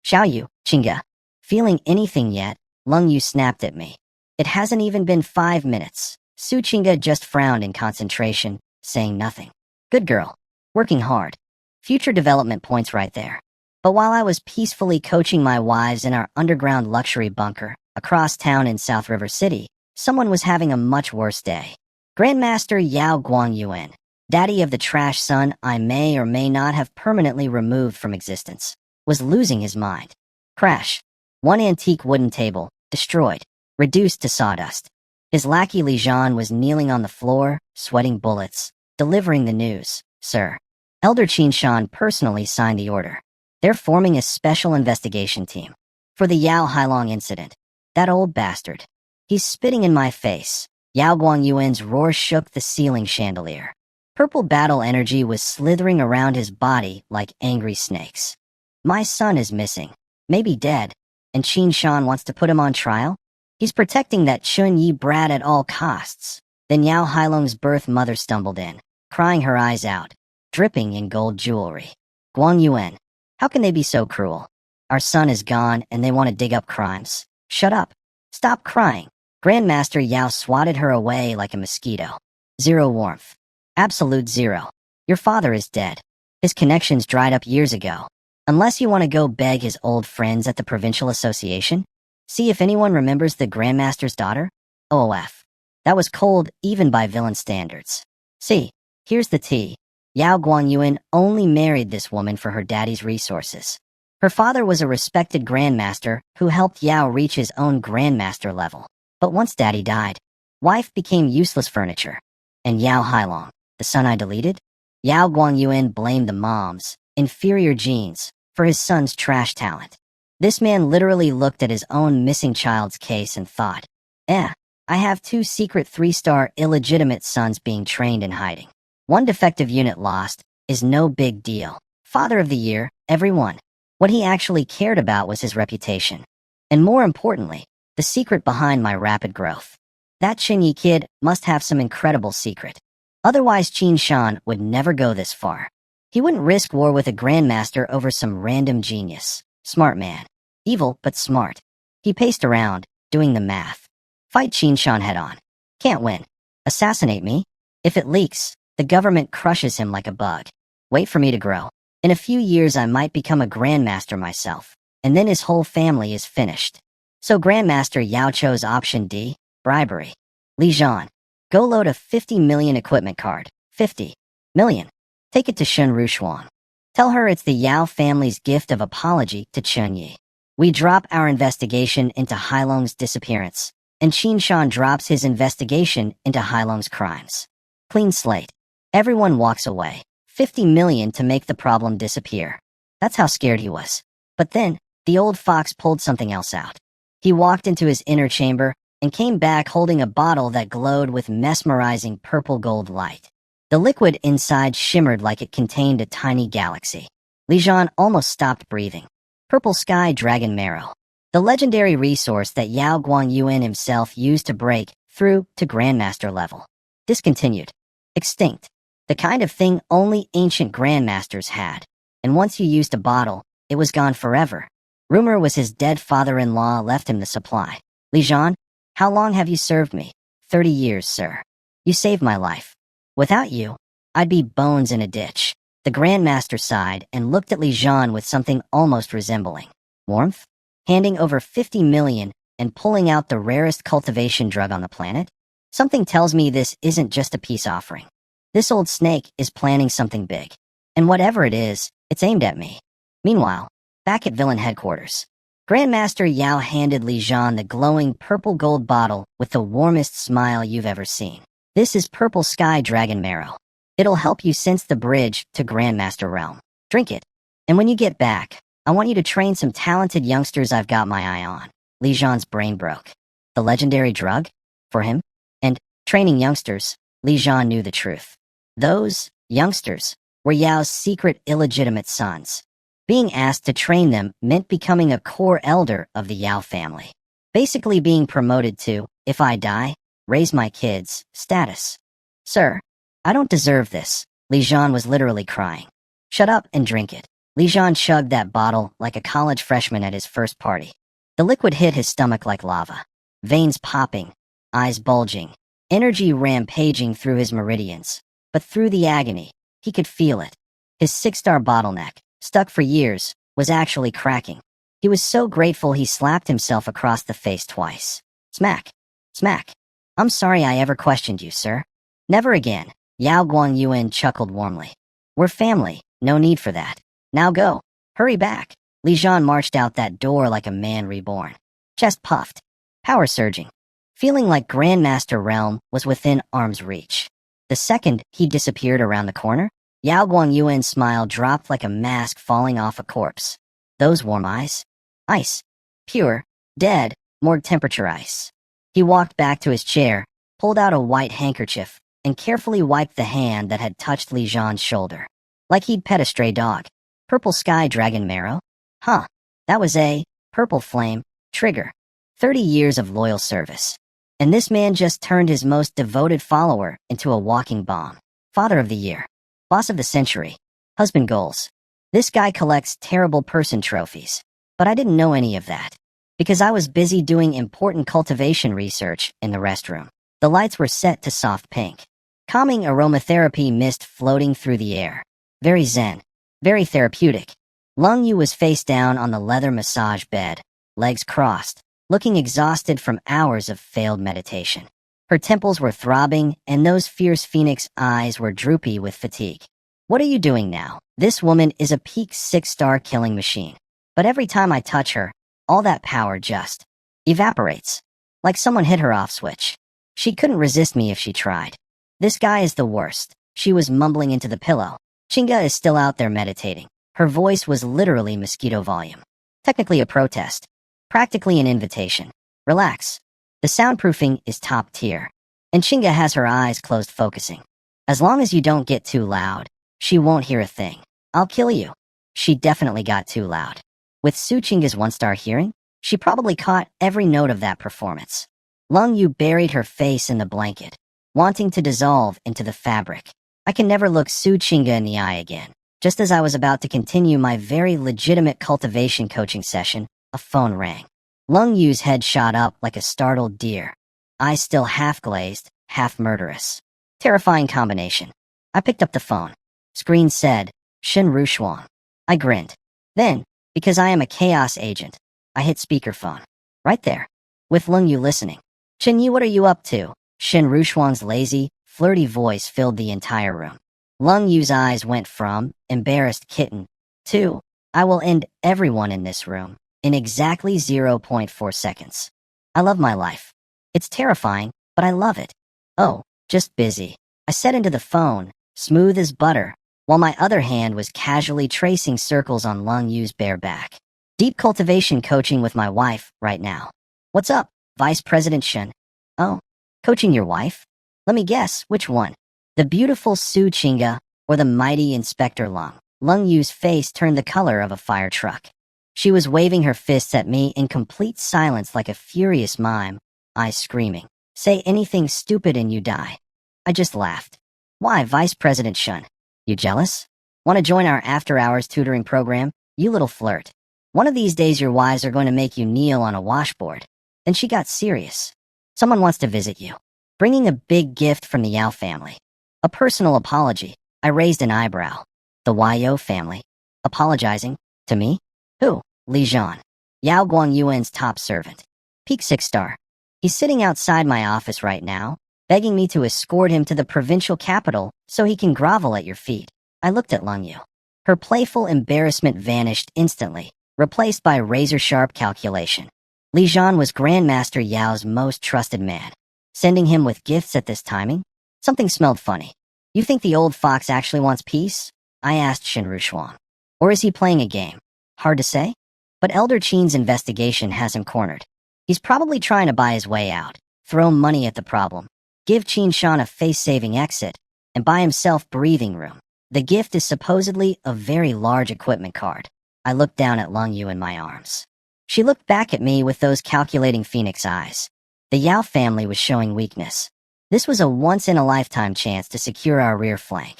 Su Chinga. Feeling anything yet? Lung Yu snapped at me. It hasn't even been 5 minutes. Su Chinga just frowned in concentration, saying nothing. Good girl. Working hard. Future development points right there. But while I was peacefully coaching my wives in our underground luxury bunker, across town in South River City, someone was having a much worse day. Grandmaster Yao Guangyuan, daddy of the trash son I may or may not have permanently removed from existence, was losing his mind. Crash. One antique wooden table, destroyed, reduced to sawdust. His lackey Li Zhan was kneeling on the floor, sweating bullets, delivering the news. Sir. Elder Qin Shan personally signed the order. They're forming a special investigation team for the Yao Hailong incident. That old bastard. He's spitting in my face. Yao Guangyuan's roar shook the ceiling chandelier. Purple battle energy was slithering around his body like angry snakes. My son is missing, maybe dead, and Qin Shan wants to put him on trial? He's protecting that Chun Yi brat at all costs. Then Yao Hailong's birth mother stumbled in, crying her eyes out, dripping in gold jewelry. Guangyuan, how can they be so cruel? Our son is gone and they want to dig up crimes. Shut up. Stop crying. Grandmaster Yao swatted her away like a mosquito. 0 warmth. Absolute 0. Your father is dead. His connections dried up years ago. Unless you want to go beg his old friends at the Provincial Association? See if anyone remembers the Grandmaster's daughter? OOF. That was cold even by villain standards. See, here's the tea. Yao Guangyuan only married this woman for her daddy's resources. Her father was a respected grandmaster who helped Yao reach his own grandmaster level. But once daddy died, wife became useless furniture. And Yao Hailong, the son I deleted? Yao Guangyuan blamed the mom's inferior genes for his son's trash talent. This man literally looked at his own missing child's case and thought, I have 2 secret 3-star illegitimate sons being trained in hiding. 1 defective unit lost is no big deal. Father of the year, everyone. What he actually cared about was his reputation. And more importantly, the secret behind my rapid growth. That Chun Yi kid must have some incredible secret. Otherwise Qin Shan would never go this far. He wouldn't risk war with a grandmaster over some random genius. Smart man. Evil, but smart. He paced around, doing the math. Fight Qin Shan head on. Can't win. Assassinate me? If it leaks, the government crushes him like a bug. Wait for me to grow. In a few years I might become a grandmaster myself, and then his whole family is finished. So Grandmaster Yao chose option D, bribery. Li Zhan, go load a 50 million equipment card. 50 million. Take it to Shun Rushuang. Tell her it's the Yao family's gift of apology to Chun Yi. We drop our investigation into Hailong's disappearance, and Qin Shan drops his investigation into Hailong's crimes. Clean slate. Everyone walks away. 50 million to make the problem disappear. That's how scared he was. But then, the old fox pulled something else out. He walked into his inner chamber and came back holding a bottle that glowed with mesmerizing purple gold light. The liquid inside shimmered like it contained a tiny galaxy. Li Zhan almost stopped breathing. Purple sky dragon marrow. The legendary resource that Yao Guangyuan himself used to break through to grandmaster level. Discontinued. Extinct. The kind of thing only ancient grandmasters had. And once you used a bottle, it was gone forever. Rumor was his dead father-in-law left him the supply. Li Zhan, how long have you served me? 30 years, sir. You saved my life. Without you, I'd be bones in a ditch. The grandmaster sighed and looked at Li Zhan with something almost resembling warmth. handing over 50 million and pulling out the rarest cultivation drug on the planet? Something tells me this isn't just a peace offering. This old snake is planning something big. And whatever it is, it's aimed at me. Meanwhile, back at villain headquarters, Grandmaster Yao handed Li Jian the glowing purple gold bottle with the warmest smile you've ever seen. This is Purple Sky Dragon Marrow. It'll help you sense the bridge to Grandmaster Realm. Drink it. And when you get back, I want you to train some talented youngsters I've got my eye on. Li Jian's brain broke. The legendary drug? For him? And training youngsters, Li Jian knew the truth. Those youngsters were Yao's secret illegitimate sons. Being asked to train them meant becoming a core elder of the Yao family. Basically being promoted to, if I die, raise my kids, status. Sir, I don't deserve this. Li Jian was literally crying. Shut up and drink it. Li Jian chugged that bottle like a college freshman at his first party. The liquid hit his stomach like lava. Veins popping, eyes bulging, energy rampaging through his meridians. But through the agony, he could feel it. His 6-star bottleneck, stuck for years, was actually cracking. He was so grateful he slapped himself across the face twice. Smack. Smack. I'm sorry I ever questioned you, sir. Never again. Yao Guangyuan chuckled warmly. We're family, no need for that. Now go. Hurry back. Li Jian marched out that door like a man reborn. Chest puffed. Power surging. Feeling like Grandmaster Realm was within arm's reach. The second he disappeared around the corner, Yao Guangyuan's smile dropped like a mask falling off a corpse. Those warm eyes? Ice. Pure, dead, morgue temperature ice. He walked back to his chair, pulled out a white handkerchief, and carefully wiped the hand that had touched Li Jian's shoulder. Like he'd pet a stray dog. Purple Sky Dragon Marrow? Huh. That was a purple flame trigger. 30 years of loyal service. And this man just turned his most devoted follower into a walking bomb. Father of the Year. Boss of the Century. Husband goals. This guy collects terrible person trophies. But I didn't know any of that. Because I was busy doing important cultivation research in the restroom. The lights were set to soft pink. Calming aromatherapy mist floating through the air. Very zen. Very therapeutic. Lung Yu was face down on the leather massage bed, legs crossed, looking exhausted from hours of failed meditation. Her temples were throbbing, and those fierce phoenix eyes were droopy with fatigue. What are you doing now? This woman is a peak 6-star killing machine. But every time I touch her, all that power just evaporates. Like someone hit her off switch. She couldn't resist me if she tried. This guy is the worst. She was mumbling into the pillow. Chinga is still out there meditating. Her voice was literally mosquito volume. Technically a protest. Practically an invitation. Relax. The soundproofing is top tier. And Chinga has her eyes closed focusing. As long as you don't get too loud, she won't hear a thing. I'll kill you. She definitely got too loud. With Su Chinga's 1-star hearing, she probably caught every note of that performance. Lung Yu buried her face in the blanket, wanting to dissolve into the fabric. I can never look Su Chinga in the eye again. Just as I was about to continue my very legitimate cultivation coaching session, a phone rang. Lung Yu's head shot up like a startled deer. Eyes still half glazed, half murderous. Terrifying combination. I picked up the phone. Screen said, Shen Rushuang. I grinned. Then, because I am a chaos agent, I hit speakerphone. Right there. With Lung Yu listening. Chun Yi, what are you up to? Shen Rushuang's lazy, flirty voice filled the entire room. Lung Yu's eyes went from embarrassed kitten to I will end everyone in this room in exactly 0.4 seconds. I love my life. It's terrifying, but I love it. Oh, just busy. I said into the phone, smooth as butter, while my other hand was casually tracing circles on Lung Yu's bare back. Deep cultivation coaching with my wife right now. What's up, Vice President Shen? Oh, coaching your wife? Let me guess, which one? The beautiful Su Chinga or the mighty Inspector Lung? Lung Yu's face turned the color of a fire truck. She was waving her fists at me in complete silence like a furious mime, eyes screaming. Say anything stupid and you die. I just laughed. Why, Vice President Shun? You jealous? Want to join our after-hours tutoring program? You little flirt. One of these days your wives are going to make you kneel on a washboard. Then she got serious. Someone wants to visit you. Bringing a big gift from the Yao family. A personal apology. I raised an eyebrow. The Yao family. Apologizing? To me? Who? Li Jian. Yao Guangyuan's top servant. Peak 6-star. He's sitting outside my office right now, begging me to escort him to the provincial capital so he can grovel at your feet. I looked at Lung Yu. Her playful embarrassment vanished instantly, replaced by razor-sharp calculation. Li Zhan was Grandmaster Yao's most trusted man. Sending him with gifts at this timing? Something smelled funny. You think the old fox actually wants peace? I asked Shen Rushuang. Or is he playing a game? Hard to say. But Elder Qin's investigation has him cornered. He's probably trying to buy his way out, throw money at the problem, give Qin Shan a face-saving exit, and buy himself breathing room. The gift is supposedly a very large equipment card. I looked down at Lung Yu in my arms. She looked back at me with those calculating phoenix eyes. The Yao family was showing weakness. This was a once-in-a-lifetime chance to secure our rear flank.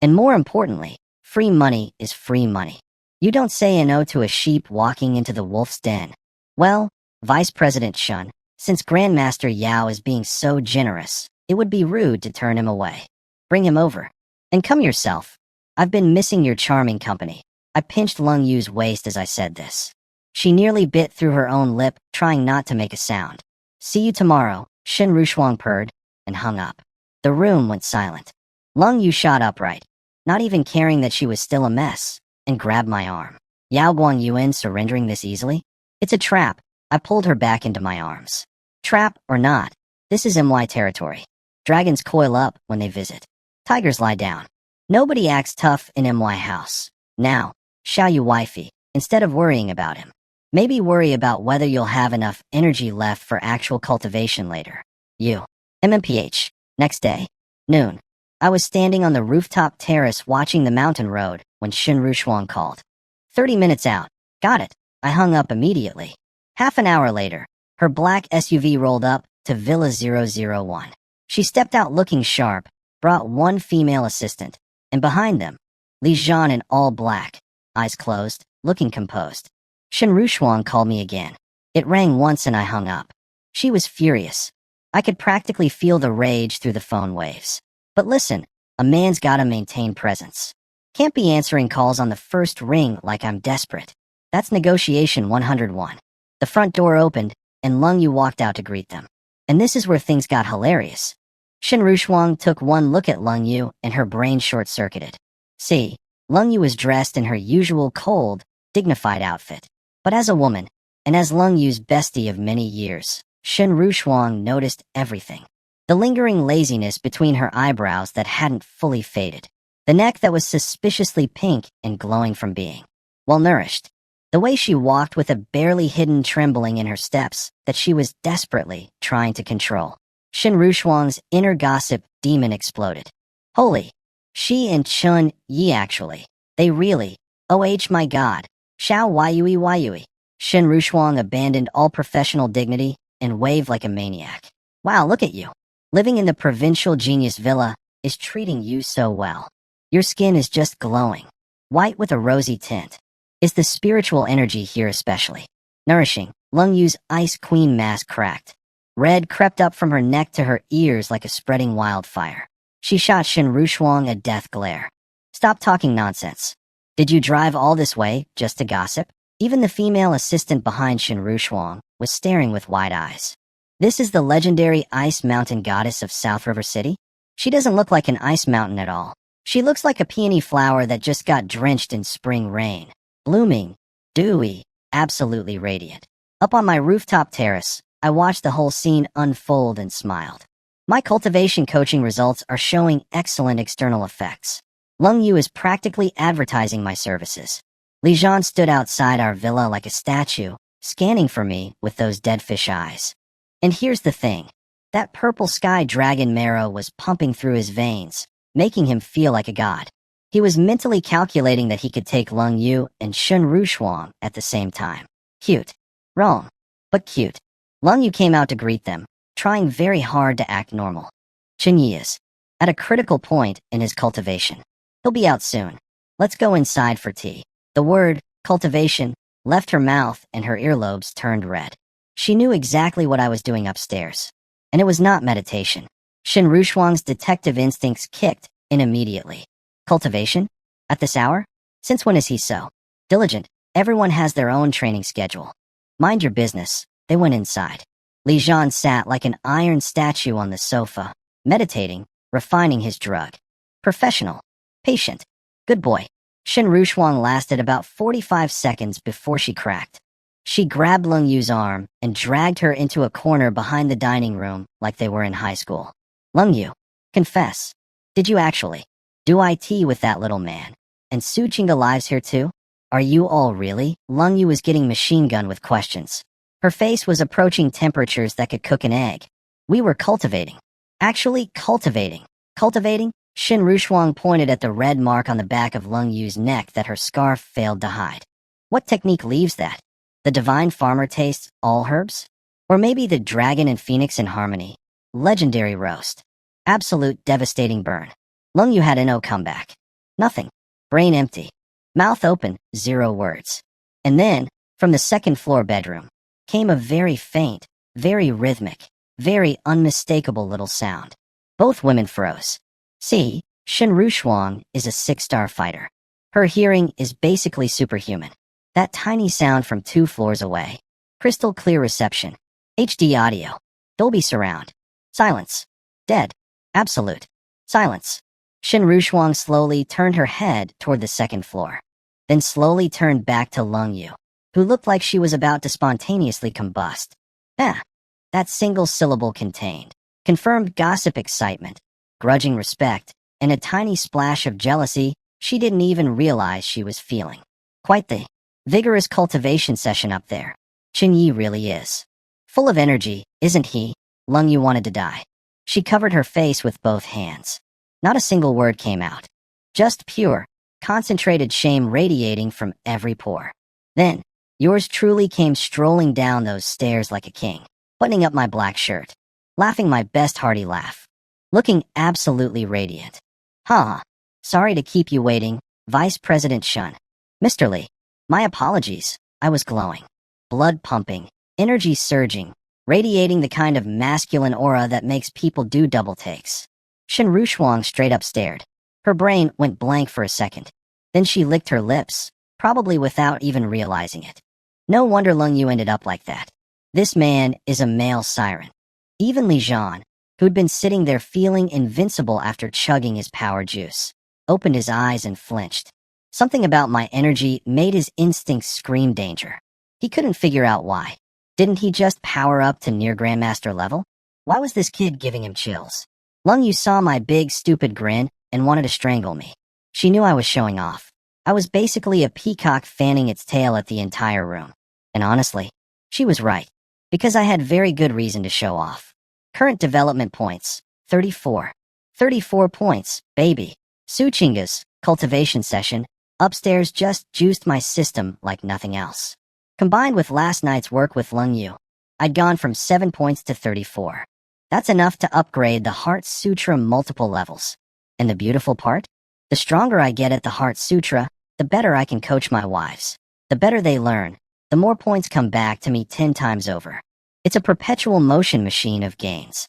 And more importantly, free money is free money. You don't say no to a sheep walking into the wolf's den. Well, Vice President Chun, since Grandmaster Yao is being so generous, it would be rude to turn him away. Bring him over. And come yourself. I've been missing your charming company. I pinched Lung Yu's waist as I said this. She nearly bit through her own lip, trying not to make a sound. See you tomorrow, Shen Rushuang purred, and hung up. The room went silent. Lung Yu shot upright, not even caring that she was still a mess, and grabbed my arm. Yao Guangyuan surrendering this easily? It's a trap. I pulled her back into my arms. Trap or not, this is MY territory. Dragons coil up when they visit. Tigers lie down. Nobody acts tough in MY house. Now, Xiao Yu wifey, instead of worrying about him, maybe worry about whether you'll have enough energy left for actual cultivation later. You. MMPH. Next day. Noon. I was standing on the rooftop terrace watching the mountain road when Shen Rushuang called. 30 minutes out. Got it. I hung up immediately. Half an hour later, her black SUV rolled up to Villa 001. She stepped out looking sharp, brought one female assistant, and behind them, Li Zhan in all black, eyes closed, looking composed. Shen Rushuang called me again. It rang once and I hung up. She was furious. I could practically feel the rage through the phone waves. But listen, a man's gotta maintain presence. Can't be answering calls on the first ring like I'm desperate. That's negotiation 101. The front door opened, and Lung Yu walked out to greet them. And this is where things got hilarious. Shen Rushuang took one look at Lung Yu, and her brain short-circuited. See, Lung Yu was dressed in her usual cold, dignified outfit. But as a woman, and as Lung Yu's bestie of many years, Shen Rushuang noticed everything. The lingering laziness between her eyebrows that hadn't fully faded. The neck that was suspiciously pink and glowing from being well-nourished. The way she walked with a barely hidden trembling in her steps that she was desperately trying to control. Shen Rushuang's inner gossip demon exploded. Holy. She and Chun Yi actually. They really. My god. Xiao Yui. Shen Rushuang abandoned all professional dignity and waved like a maniac. Wow, look at you. Living in the provincial genius villa is treating you so well. Your skin is just glowing. White with a rosy tint. Is the spiritual energy here especially nourishing? Lung Yu's ice queen mask cracked. Red crept up from her neck to her ears like a spreading wildfire. She shot Shen Rushuang a death glare. Stop talking nonsense. Did you drive all this way just to gossip? Even the female assistant behind Shen Rushuang was staring with wide eyes. This is the legendary ice mountain goddess of South River City? She doesn't look like an ice mountain at all. She looks like a peony flower that just got drenched in spring rain. Blooming, dewy, absolutely radiant. Up on my rooftop terrace, I watched the whole scene unfold and smiled. My cultivation coaching results are showing excellent external effects. Lung Yu is practically advertising my services. Li Zhan stood outside our villa like a statue, scanning for me with those dead fish eyes. And here's the thing. That purple sky dragon marrow was pumping through his veins, making him feel like a god. He was mentally calculating that he could take Lung Yu and Shen Rushuang at the same time. Cute. Wrong. But cute. Lung Yu came out to greet them, trying very hard to act normal. Chun Yi is at a critical point in his cultivation. He'll be out soon. Let's go inside for tea. The word, cultivation, left her mouth and her earlobes turned red. She knew exactly what I was doing upstairs. And it was not meditation. Shen Rushuang's detective instincts kicked in immediately. Cultivation? At this hour? Since when is he so diligent? Everyone has their own training schedule. Mind your business. They went inside. Li Zhan sat like an iron statue on the sofa, meditating, refining his drug. Professional. Patient. Good boy. Shen Rushuang lasted about 45 seconds before she cracked. She grabbed Lung Yu's arm and dragged her into a corner behind the dining room like they were in high school. Lung Yu, confess. Did you actually do IT with that little man? And Su Chinga lives here too? Are you all really? Lung Yu was getting machine gunned with questions. Her face was approaching temperatures that could cook an egg. We were cultivating. Actually cultivating. Cultivating? Shen Rushuang pointed at the red mark on the back of Lung Yu's neck that her scarf failed to hide. What technique leaves that? The divine farmer tastes all herbs? Or maybe the dragon and phoenix in harmony? Legendary roast. Absolute devastating burn. Lung Yu had no comeback. Nothing. Brain empty. Mouth open, 0 words. And then, from the second floor bedroom, came a very faint, very rhythmic, very unmistakable little sound. Both women froze. See, Shen Rushuang is a 6-star fighter. Her hearing is basically superhuman. That tiny sound from 2 floors away. Crystal clear reception. HD audio. Dolby surround. Silence. Dead. Absolute. Silence. Shen Rushuang slowly turned her head toward the second floor, then slowly turned back to Lung Yu, who looked like she was about to spontaneously combust. That single syllable contained confirmed gossip excitement, grudging respect, and a tiny splash of jealousy she didn't even realize she was feeling. Quite the vigorous cultivation session up there. Chun Yi really is full of energy, isn't he? Lung Yu wanted to die. She covered her face with both hands. Not a single word came out. Just pure, concentrated shame radiating from every pore. Then, yours truly came strolling down those stairs like a king, buttoning up my black shirt, laughing my best hearty laugh, looking absolutely radiant. Sorry to keep you waiting, Vice President Shun. Mr. Li, my apologies, I was glowing. Blood pumping, energy surging, radiating the kind of masculine aura that makes people do double takes. Shen Rushuang straight up stared. Her brain went blank for a second. Then she licked her lips, probably without even realizing it. No wonder Lung Yu ended up like that. This man is a male siren. Even Li Zhan, who'd been sitting there feeling invincible after chugging his power juice, opened his eyes and flinched. Something about my energy made his instincts scream danger. He couldn't figure out why. Didn't he just power up to near Grandmaster level? Why was this kid giving him chills? Lung Yu saw my big, stupid grin and wanted to strangle me. She knew I was showing off. I was basically a peacock fanning its tail at the entire room. And honestly, she was right. Because I had very good reason to show off. Current development points, 34. 34 points, baby. Su Chinga's cultivation session upstairs just juiced my system like nothing else. Combined with last night's work with Lung Yu, I'd gone from 7 points to 34. That's enough to upgrade the Heart Sutra multiple levels. And the beautiful part? The stronger I get at the Heart Sutra, the better I can coach my wives. The better they learn, the more points come back to me 10 times over. It's a perpetual motion machine of gains.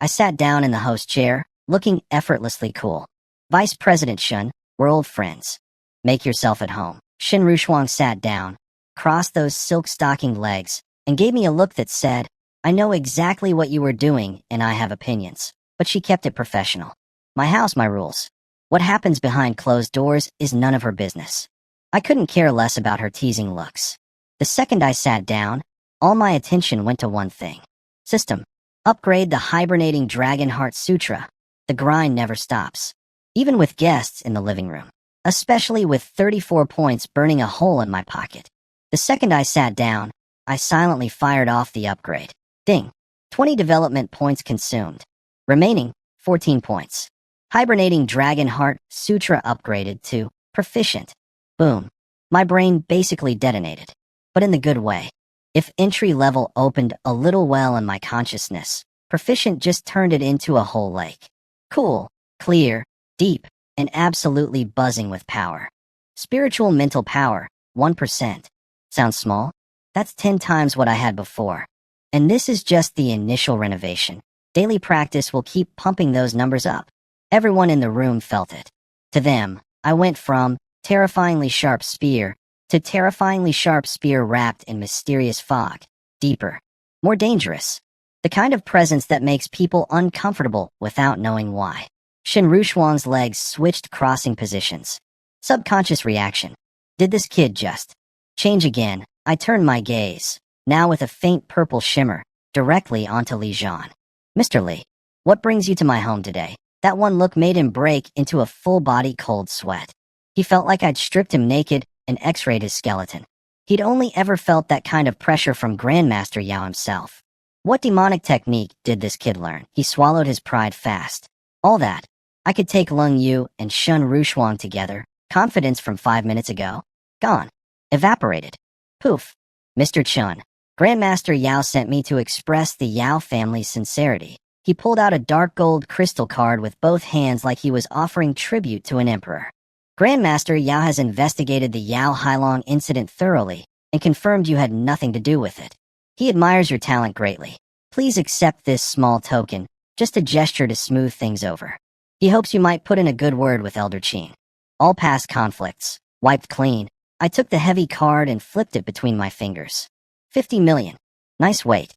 I sat down in the host chair, looking effortlessly cool. Vice President Shun, we're old friends. Make yourself at home. Shen Rushuang sat down, crossed those silk-stockinged legs, and gave me a look that said, I know exactly what you were doing and I have opinions, but she kept it professional. My house, my rules. What happens behind closed doors is none of her business. I couldn't care less about her teasing looks. The second I sat down, all my attention went to one thing. System. Upgrade the hibernating Dragon Heart Sutra. The grind never stops. Even with guests in the living room. Especially with 34 points burning a hole in my pocket. The second I sat down, I silently fired off the upgrade. Ding. 20 development points consumed. Remaining, 14 points. Hibernating Dragon Heart Sutra upgraded to Proficient. Boom. My brain basically detonated. But in the good way. If entry level opened a little well in my consciousness, Proficient just turned it into a whole lake. Cool, clear, deep, and absolutely buzzing with power. Spiritual mental power, 1%. Sounds small? That's 10 times what I had before. And this is just the initial renovation. Daily practice will keep pumping those numbers up. Everyone in the room felt it. To them, I went from terrifyingly sharp spear to terrifyingly sharp spear wrapped in mysterious fog, deeper, more dangerous. The kind of presence that makes people uncomfortable without knowing why. Shen Rushuang's legs switched, crossing positions. Subconscious reaction. Did this kid just change again? I turned my gaze, now with a faint purple shimmer, directly onto Li Zhan. Mr. Li, what brings you to my home today? That one look made him break into a full-body cold sweat. He felt like I'd stripped him naked and x-rayed his skeleton. He'd only ever felt that kind of pressure from Grandmaster Yao himself. What demonic technique did this kid learn? He swallowed his pride fast. All that. I could take Lung Yu and Shun Rushuang together. Confidence from 5 minutes ago. Gone. Evaporated. Poof. Mr. Chun. Grandmaster Yao sent me to express the Yao family's sincerity. He pulled out a dark gold crystal card with both hands like he was offering tribute to an emperor. Grandmaster Yao has investigated the Yao Hailong incident thoroughly and confirmed you had nothing to do with it. He admires your talent greatly. Please accept this small token, just a gesture to smooth things over. He hopes you might put in a good word with Elder Qin. All past conflicts, wiped clean. I took the heavy card and flipped it between my fingers. 50 million. Nice weight.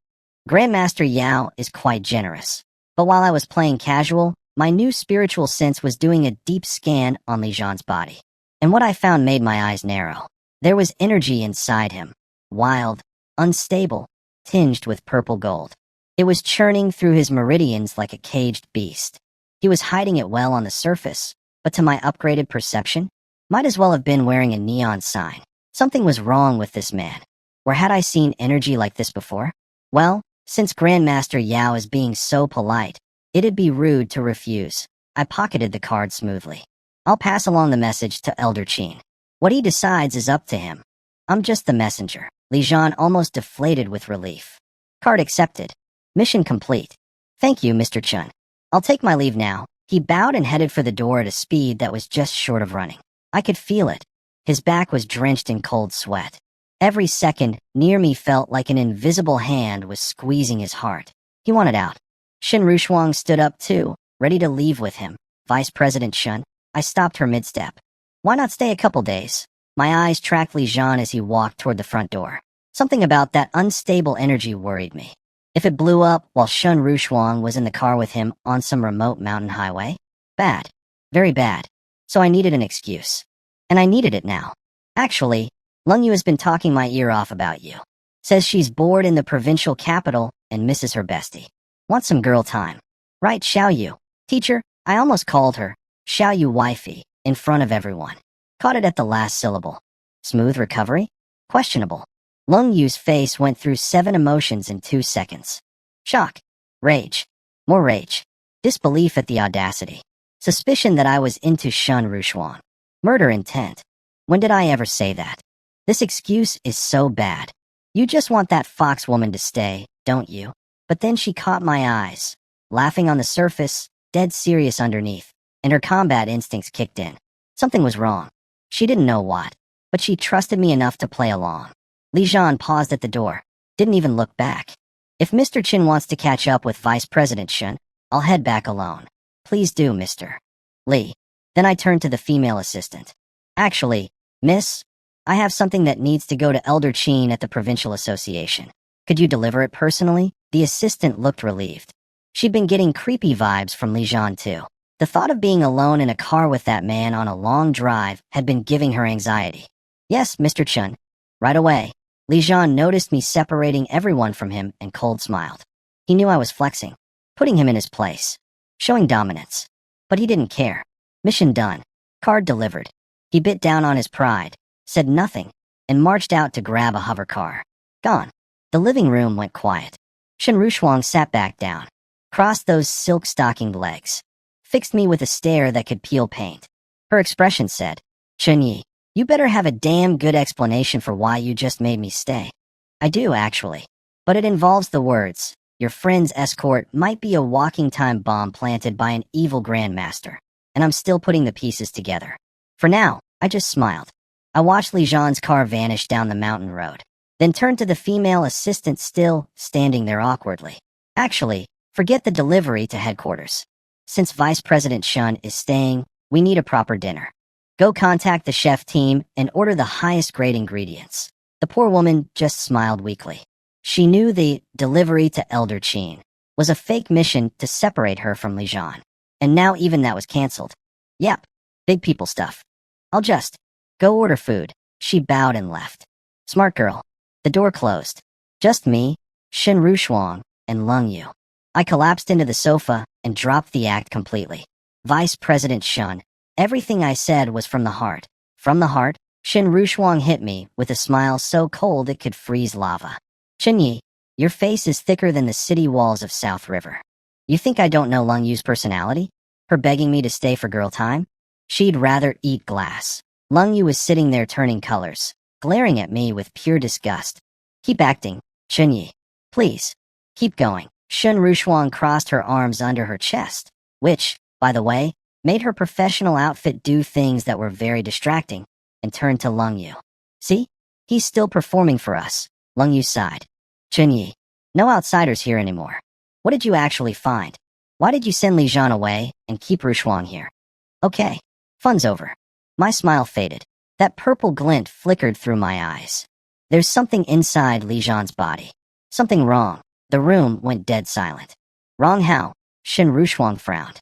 Grandmaster Yao is quite generous. But while I was playing casual, my new spiritual sense was doing a deep scan on Li Zhan's body. And what I found made my eyes narrow. There was energy inside him. Wild, unstable, tinged with purple gold. It was churning through his meridians like a caged beast. He was hiding it well on the surface, but to my upgraded perception, might as well have been wearing a neon sign. Something was wrong with this man. Or had I seen energy like this before? Well, since Grandmaster Yao is being so polite, it'd be rude to refuse. I pocketed the card smoothly. I'll pass along the message to Elder Qin. What he decides is up to him. I'm just the messenger. Li Zhan almost deflated with relief. Card accepted. Mission complete. Thank you, Mr. Chun. I'll take my leave now. He bowed and headed for the door at a speed that was just short of running. I could feel it. His back was drenched in cold sweat. Every second near me felt like an invisible hand was squeezing his heart. He wanted out. Shen Rushuang stood up too, ready to leave with him. Vice President Shun. I stopped her mid-step. Why not stay a couple days? My eyes tracked Li Zhan as he walked toward the front door. Something about that unstable energy worried me. If it blew up while Shun Rushuang was in the car with him on some remote mountain highway? Bad. Very bad. So I needed an excuse. And I needed it now. Actually, Lung Yu has been talking my ear off about you. Says she's bored in the provincial capital and misses her bestie. Want some girl time. Right, Xiao Yu. Teacher, I almost called her Xiao Yu wifey in front of everyone. Caught it at the last syllable. Smooth recovery? Questionable. Lung Yu's face went through 7 emotions in 2 seconds. Shock. Rage. More rage. Disbelief at the audacity. Suspicion that I was into Shun Rushuang. Murder intent. When did I ever say that? This excuse is so bad. You just want that fox woman to stay, don't you? But then she caught my eyes. Laughing on the surface, dead serious underneath, and her combat instincts kicked in. Something was wrong. She didn't know what, but she trusted me enough to play along. Li Zhan paused at the door, didn't even look back. If Mr. Qin wants to catch up with Vice President Shun, I'll head back alone. Please do, Mr. Li. Then I turned to the female assistant. Actually, miss, I have something that needs to go to Elder Qin at the Provincial Association. Could you deliver it personally? The assistant looked relieved. She'd been getting creepy vibes from Li Zhan too. The thought of being alone in a car with that man on a long drive had been giving her anxiety. Yes, Mr. Chun. Right away. Li Zhan noticed me separating everyone from him and cold smiled. He knew I was flexing, putting him in his place, showing dominance. But he didn't care. Mission done. Card delivered. He bit down on his pride, said nothing, and marched out to grab a hover car. Gone. The living room went quiet. Shen Rushuang sat back down, crossed those silk-stockinged legs, fixed me with a stare that could peel paint. Her expression said, Chun Yi, you better have a damn good explanation for why you just made me stay. I do, actually. But it involves the words, your friend's escort might be a walking time bomb planted by an evil grandmaster, and I'm still putting the pieces together. For now, I just smiled. I watched Li Zhan's car vanish down the mountain road, then turned to the female assistant still standing there awkwardly. Actually, forget the delivery to headquarters. Since Vice President Shun is staying, we need a proper dinner. Go contact the chef team and order the highest grade ingredients. The poor woman just smiled weakly. She knew the delivery to Elder Chin was a fake mission to separate her from Lijian. And now even that was canceled. Yep, big people stuff. I'll just go order food. She bowed and left. Smart girl. The door closed. Just me, Shin Rushuang, and Lung Yu. I collapsed into the sofa and dropped the act completely. Vice President Shun, everything I said was from the heart. From the heart, Shin Rushuang hit me with a smile so cold it could freeze lava. Chun Yi, your face is thicker than the city walls of South River. You think I don't know Lung Yu's personality? Her begging me to stay for girl time? She'd rather eat glass. Lung Yu was sitting there turning colors, glaring at me with pure disgust. Keep acting, Chun Yi. Please. Keep going. Shun Rushuang crossed her arms under her chest, which, by the way, made her professional outfit do things that were very distracting, and turned to Lung Yu. See? He's still performing for us. Lung Yu sighed. Chun Yi, no outsiders here anymore. What did you actually find? Why did you send Li Zhan away and keep Rushuang here? Okay, fun's over. My smile faded. That purple glint flickered through my eyes. There's something inside Li Zhan's body. Something wrong. The room went dead silent. Wrong how? Shin Rushuang frowned.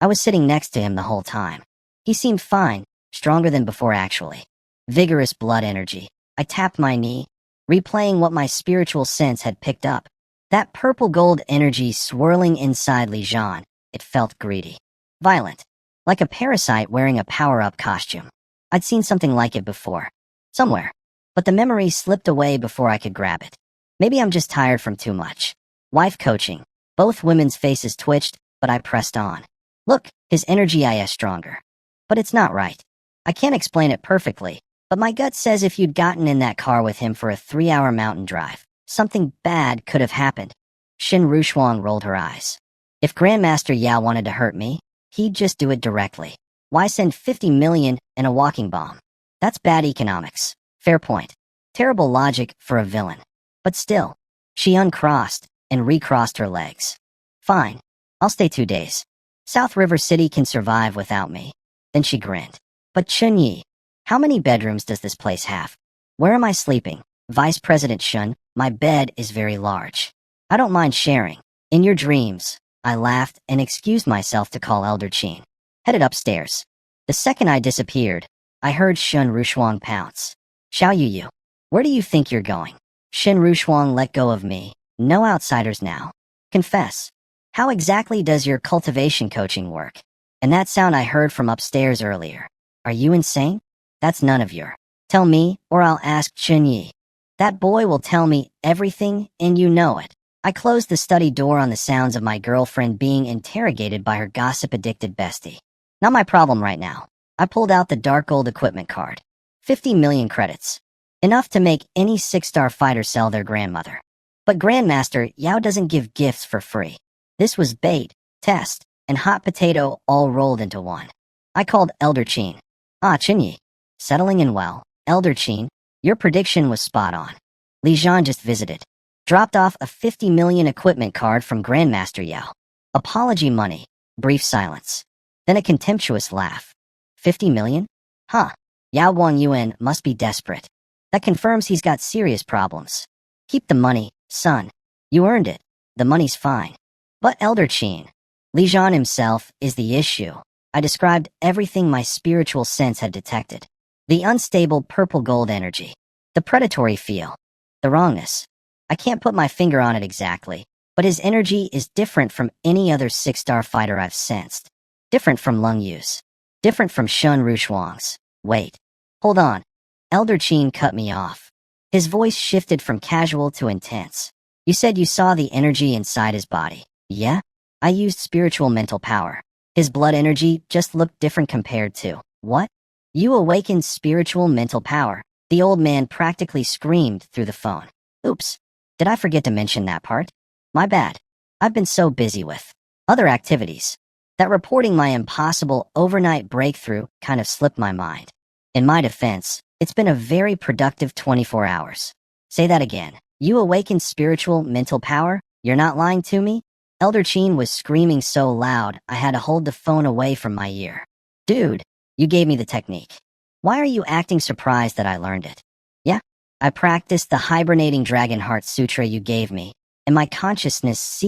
I was sitting next to him the whole time. He seemed fine, stronger than before actually. Vigorous blood energy. I tapped my knee, replaying what my spiritual sense had picked up. That purple gold energy swirling inside Li Zhan. It felt greedy. Violent. Like a parasite wearing a power-up costume. I'd seen something like it before. Somewhere. But the memory slipped away before I could grab it. Maybe I'm just tired from too much. Wife coaching. Both women's faces twitched, but I pressed on. Look, his energy is stronger. But it's not right. I can't explain it perfectly, but my gut says if you'd gotten in that car with him for a 3-hour mountain drive, something bad could have happened. Shin Rushuang rolled her eyes. If Grandmaster Yao wanted to hurt me, he'd just do it directly. Why send 50 million and a walking bomb? That's bad economics. Fair point. Terrible logic for a villain. But still, she uncrossed and recrossed her legs. Fine, I'll stay 2 days. South River City can survive without me. Then she grinned. But Chun Yi, how many bedrooms does this place have? Where am I sleeping? Vice President Shun, my bed is very large. I don't mind sharing. In your dreams, I laughed and excused myself to call Elder Chin. Headed upstairs. The second I disappeared, I heard Shun Rushuang pounce. Xiao Yu, where do you think you're going? Shin Rushuang let go of me. No outsiders now. Confess. How exactly does your cultivation coaching work? And that sound I heard from upstairs earlier. Are you insane? That's none of your. Tell me, or I'll ask Chun Yi. That boy will tell me everything, and you know it. I closed the study door on the sounds of my girlfriend being interrogated by her gossip-addicted bestie. Not my problem right now. I pulled out the dark gold equipment card. 50 million credits. Enough to make any 6-star fighter sell their grandmother. But Grandmaster Yao doesn't give gifts for free. This was bait, test, and hot potato all rolled into one. I called Elder Chin. Ah, Chun Yi. Settling in well. Elder Chin, your prediction was spot on. Li Zhan just visited. Dropped off a 50 million equipment card from Grandmaster Yao. Apology money. Brief silence. Then a contemptuous laugh. 50 million? Huh. Yao Wang Yuan must be desperate. That confirms he's got serious problems. Keep the money, son. You earned it. The money's fine. But Elder Chin, Li Zhan himself is the issue. I described everything my spiritual sense had detected. The unstable purple gold energy. The predatory feel. The wrongness. I can't put my finger on it exactly, but his energy is different from any other 6-star fighter I've sensed. Different from Lung Yu's. Different from Shun Rushuang's. Wait. Hold on. Elder Chin cut me off. His voice shifted from casual to intense. You said you saw the energy inside his body. Yeah? I used spiritual mental power. His blood energy just looked different compared to... What? You awakened spiritual mental power. The old man practically screamed through the phone. Oops. Did I forget to mention that part? My bad. I've been so busy with other activities that reporting my impossible overnight breakthrough kind of slipped my mind. In my defense, it's been a very productive 24 hours. Say that again. You awakened spiritual mental power? You're not lying to me? Elder Chin was screaming so loud I had to hold the phone away from my ear. Dude, You gave me the technique. Why are you acting surprised that I learned it? Yeah, I practiced the hibernating dragon heart sutra you gave me, and my consciousness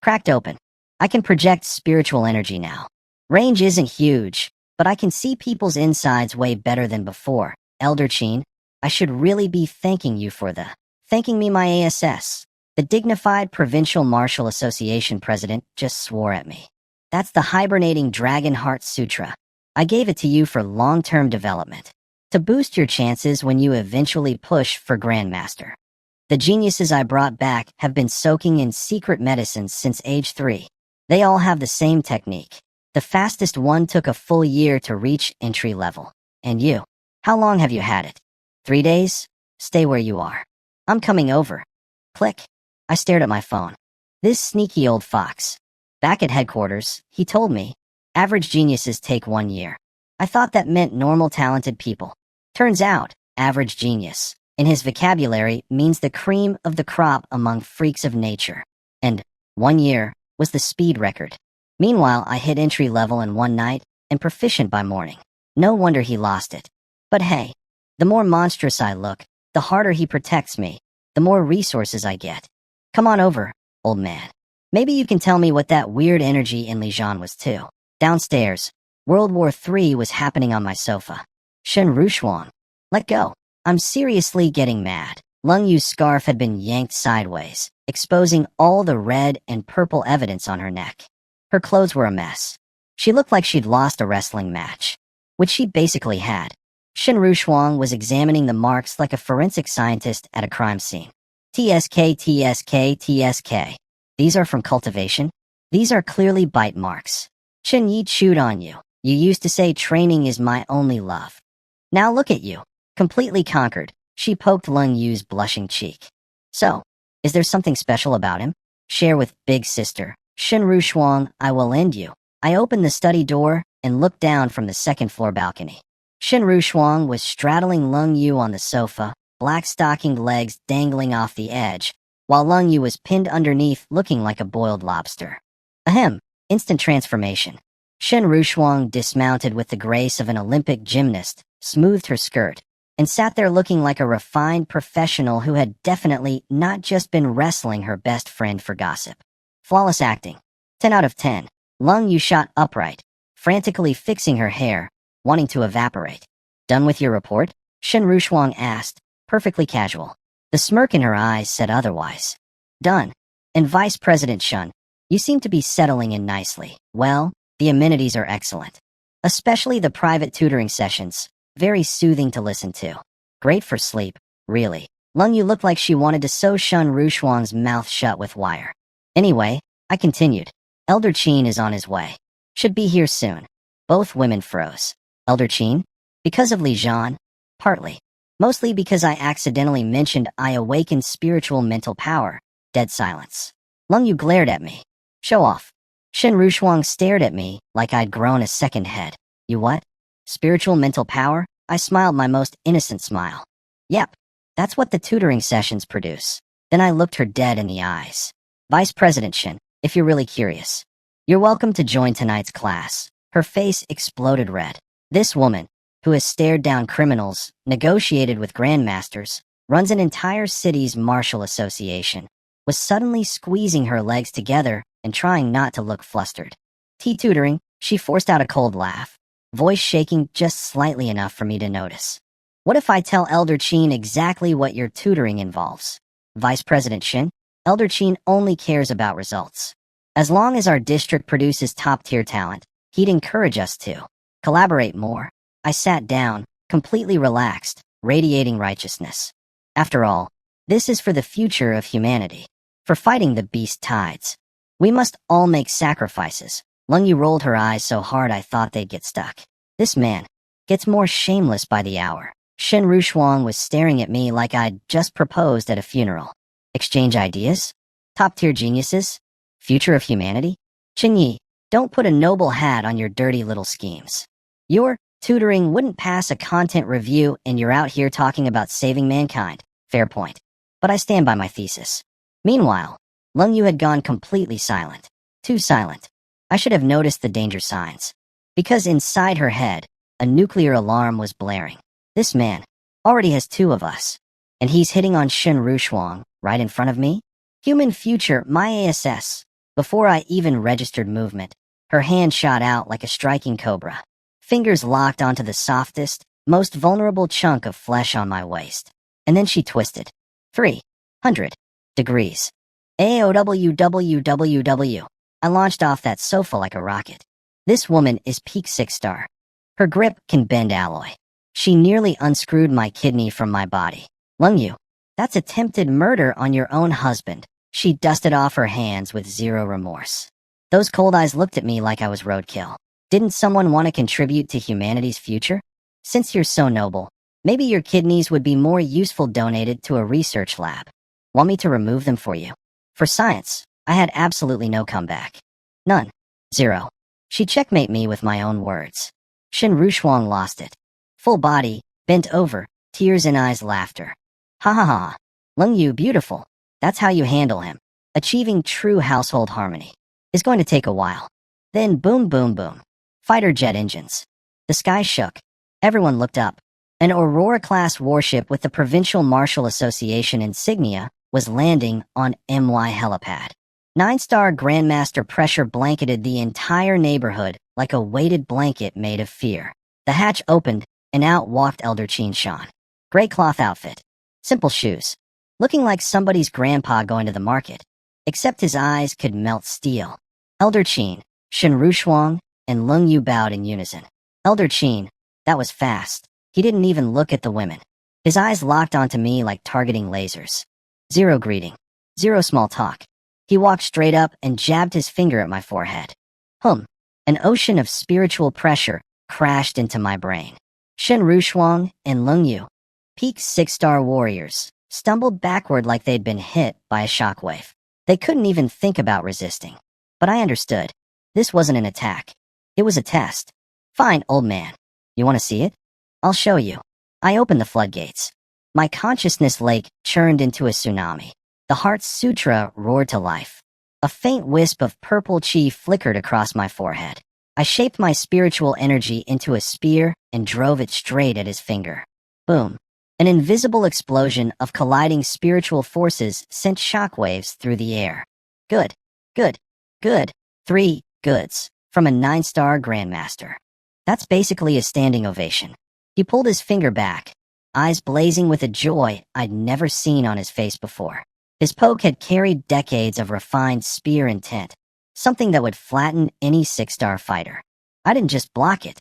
cracked open. I can project spiritual energy now. Range isn't huge, but I can see people's insides way better than before. Elder Chin, I should really be thanking you for thanking me my ASS. The dignified Provincial Martial Association president just swore at me. That's the hibernating dragon heart sutra. I gave it to you for long-term development, to boost your chances when you eventually push for Grandmaster. The geniuses I brought back have been soaking in secret medicines since age 3. They all have the same technique. The fastest one took a full year to reach entry level. And you? How long have you had it? 3 days? Stay where you are. I'm coming over. Click. I stared at my phone. This sneaky old fox. Back at headquarters, he told me, average geniuses take 1 year. I thought that meant normal talented people. Turns out, average genius, in his vocabulary, means the cream of the crop among freaks of nature. And 1 year was the speed record. Meanwhile, I hit entry level in 1 night and proficient by morning. No wonder he lost it. But hey, the more monstrous I look, the harder he protects me, the more resources I get. Come on over, old man. Maybe you can tell me what that weird energy in Lijian was too. Downstairs, World War III was happening on my sofa. Shen Rushuang. Let go. I'm seriously getting mad. Lung Yu's scarf had been yanked sideways, exposing all the red and purple evidence on her neck. Her clothes were a mess. She looked like she'd lost a wrestling match, which she basically had. Shen Rushuang was examining the marks like a forensic scientist at a crime scene. TSK, TSK, TSK. These are from cultivation? These are clearly bite marks. Chun Yi chewed on you. You used to say training is my only love. Now look at you. Completely conquered. She poked Lung Yu's blushing cheek. So, is there something special about him? Share with big sister. Shen Rushuang, I will end you. I opened the study door and looked down from the second-floor balcony. Shen Rushuang was straddling Lung Yu on the sofa, black-stockinged legs dangling off the edge, while Lung Yu was pinned underneath looking like a boiled lobster. Ahem, instant transformation. Shen Rushuang dismounted with the grace of an Olympic gymnast, smoothed her skirt, and sat there looking like a refined professional who had definitely not just been wrestling her best friend for gossip. Flawless acting. 10 out of 10. Lung Yu shot upright, frantically fixing her hair, wanting to evaporate. Done with your report? Shen Rushuang asked, perfectly casual. The smirk in her eyes said otherwise. Done. And Vice President Shun, you seem to be settling in nicely. Well, the amenities are excellent. Especially the private tutoring sessions. Very soothing to listen to. Great for sleep, really. Lung Yu looked like she wanted to sew Shen Rushuang's mouth shut with wire. Anyway, I continued. Elder Chin is on his way. Should be here soon. Both women froze. Elder Chin? Because of Lijian? Partly. Mostly because I accidentally mentioned I awakened spiritual mental power. Dead silence. Lung Yu glared at me. Show off. Shen Rushuang stared at me like I'd grown a second head. You what? Spiritual mental power? I smiled my most innocent smile. Yep, that's what the tutoring sessions produce. Then I looked her dead in the eyes. Vice President Shen, if you're really curious, you're welcome to join tonight's class. Her face exploded red. This woman, who has stared down criminals, negotiated with grandmasters, runs an entire city's martial association, was suddenly squeezing her legs together and trying not to look flustered. Tutoring, she forced out a cold laugh, voice shaking just slightly enough for me to notice. What if I tell Elder Chin exactly what your tutoring involves? Vice President Shin, Elder Chin only cares about results. As long as our district produces top-tier talent, he'd encourage us to collaborate more. I sat down, completely relaxed, radiating righteousness. After all, this is for the future of humanity. For fighting the beast tides. We must all make sacrifices. Lung Yu rolled her eyes so hard I thought they'd get stuck. This man gets more shameless by the hour. Shen Rushuang was staring at me like I'd just proposed at a funeral. Exchange ideas? Top-tier geniuses? Future of humanity? Chun Yi, don't put a noble hat on your dirty little schemes. Your tutoring wouldn't pass a content review and you're out here talking about saving mankind. Fair point. But I stand by my thesis. Meanwhile, Lung Yu had gone completely silent. Too silent. I should have noticed the danger signs. Because inside her head, a nuclear alarm was blaring. This man already has two of us, and he's hitting on Shen Rushuang right in front of me? Human future, my ass. Before I even registered movement, her hand shot out like a striking cobra. Fingers locked onto the softest, most vulnerable chunk of flesh on my waist. And then she twisted. 300 degrees. AOWWWW. I launched off that sofa like a rocket. This woman is peak 6-star. Her grip can bend alloy. She nearly unscrewed my kidney from my body. Lung Yu, that's attempted murder on your own husband. She dusted off her hands with zero remorse. Those cold eyes looked at me like I was roadkill. Didn't someone want to contribute to humanity's future? Since you're so noble, maybe your kidneys would be more useful donated to a research lab. Want me to remove them for you? For science, I had absolutely no comeback. None. Zero. She checkmate me with my own words. Shen Rushuang lost it. Full body, bent over, tears in eyes, laughter. Ha ha ha. Lung Yu, beautiful. That's how you handle him. Achieving true household harmony is going to take a while. Then boom boom boom. Fighter jet engines. The sky shook. Everyone looked up. An Aurora-class warship with the Provincial Martial Association insignia was landing on MY helipad. 9-star Grandmaster pressure blanketed the entire neighborhood like a weighted blanket made of fear. The hatch opened, and out walked Elder Qin Shan. Gray cloth outfit. Simple shoes. Looking like somebody's grandpa going to the market. Except his eyes could melt steel. Elder Qin, Shen Rushuang, and Lung Yu bowed in unison. Elder Qin, that was fast. He didn't even look at the women. His eyes locked onto me like targeting lasers. Zero greeting. Zero small talk. He walked straight up and jabbed his finger at my forehead. An ocean of spiritual pressure crashed into my brain. Shen Rushuang and Lung Yu, peak 6-star warriors, stumbled backward like they'd been hit by a shockwave. They couldn't even think about resisting. But I understood. This wasn't an attack. It was a test. Fine, old man. You want to see it? I'll show you. I opened the floodgates. My consciousness lake churned into a tsunami. The Heart Sutra roared to life. A faint wisp of purple chi flickered across my forehead. I shaped my spiritual energy into a spear and drove it straight at his finger. Boom. An invisible explosion of colliding spiritual forces sent shockwaves through the air. Good. Good. Good. 3 goods. From a 9-star Grandmaster. That's basically a standing ovation. He pulled his finger back, eyes blazing with a joy I'd never seen on his face before. His poke had carried decades of refined spear intent, something that would flatten any 6-star fighter. I didn't just block it.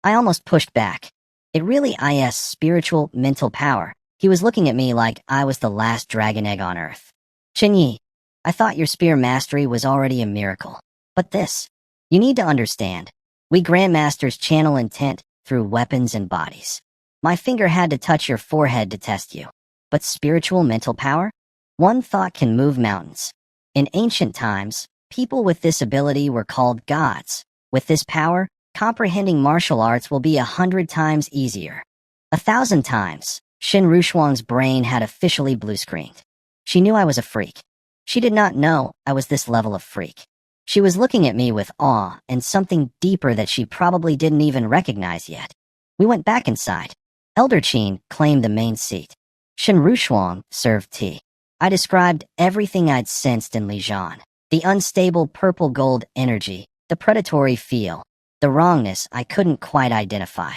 I almost pushed back. It really is spiritual, mental power. He was looking at me like I was the last dragon egg on Earth. Chun Yi, I thought your spear mastery was already a miracle. But this, you need to understand. We Grandmasters channel intent through weapons and bodies. My finger had to touch your forehead to test you. But spiritual mental power? One thought can move mountains. In ancient times, people with this ability were called gods. With this power, comprehending martial arts will be 100 times easier. 1,000 times. Shen Rushuang's brain had officially blue-screened. She knew I was a freak. She did not know I was this level of freak. She was looking at me with awe and something deeper that she probably didn't even recognize yet. We went back inside. Elder Qin claimed the main seat. Shen Rushuang served tea. I described everything I'd sensed in Lijian. The unstable purple-gold energy, the predatory feel, the wrongness I couldn't quite identify.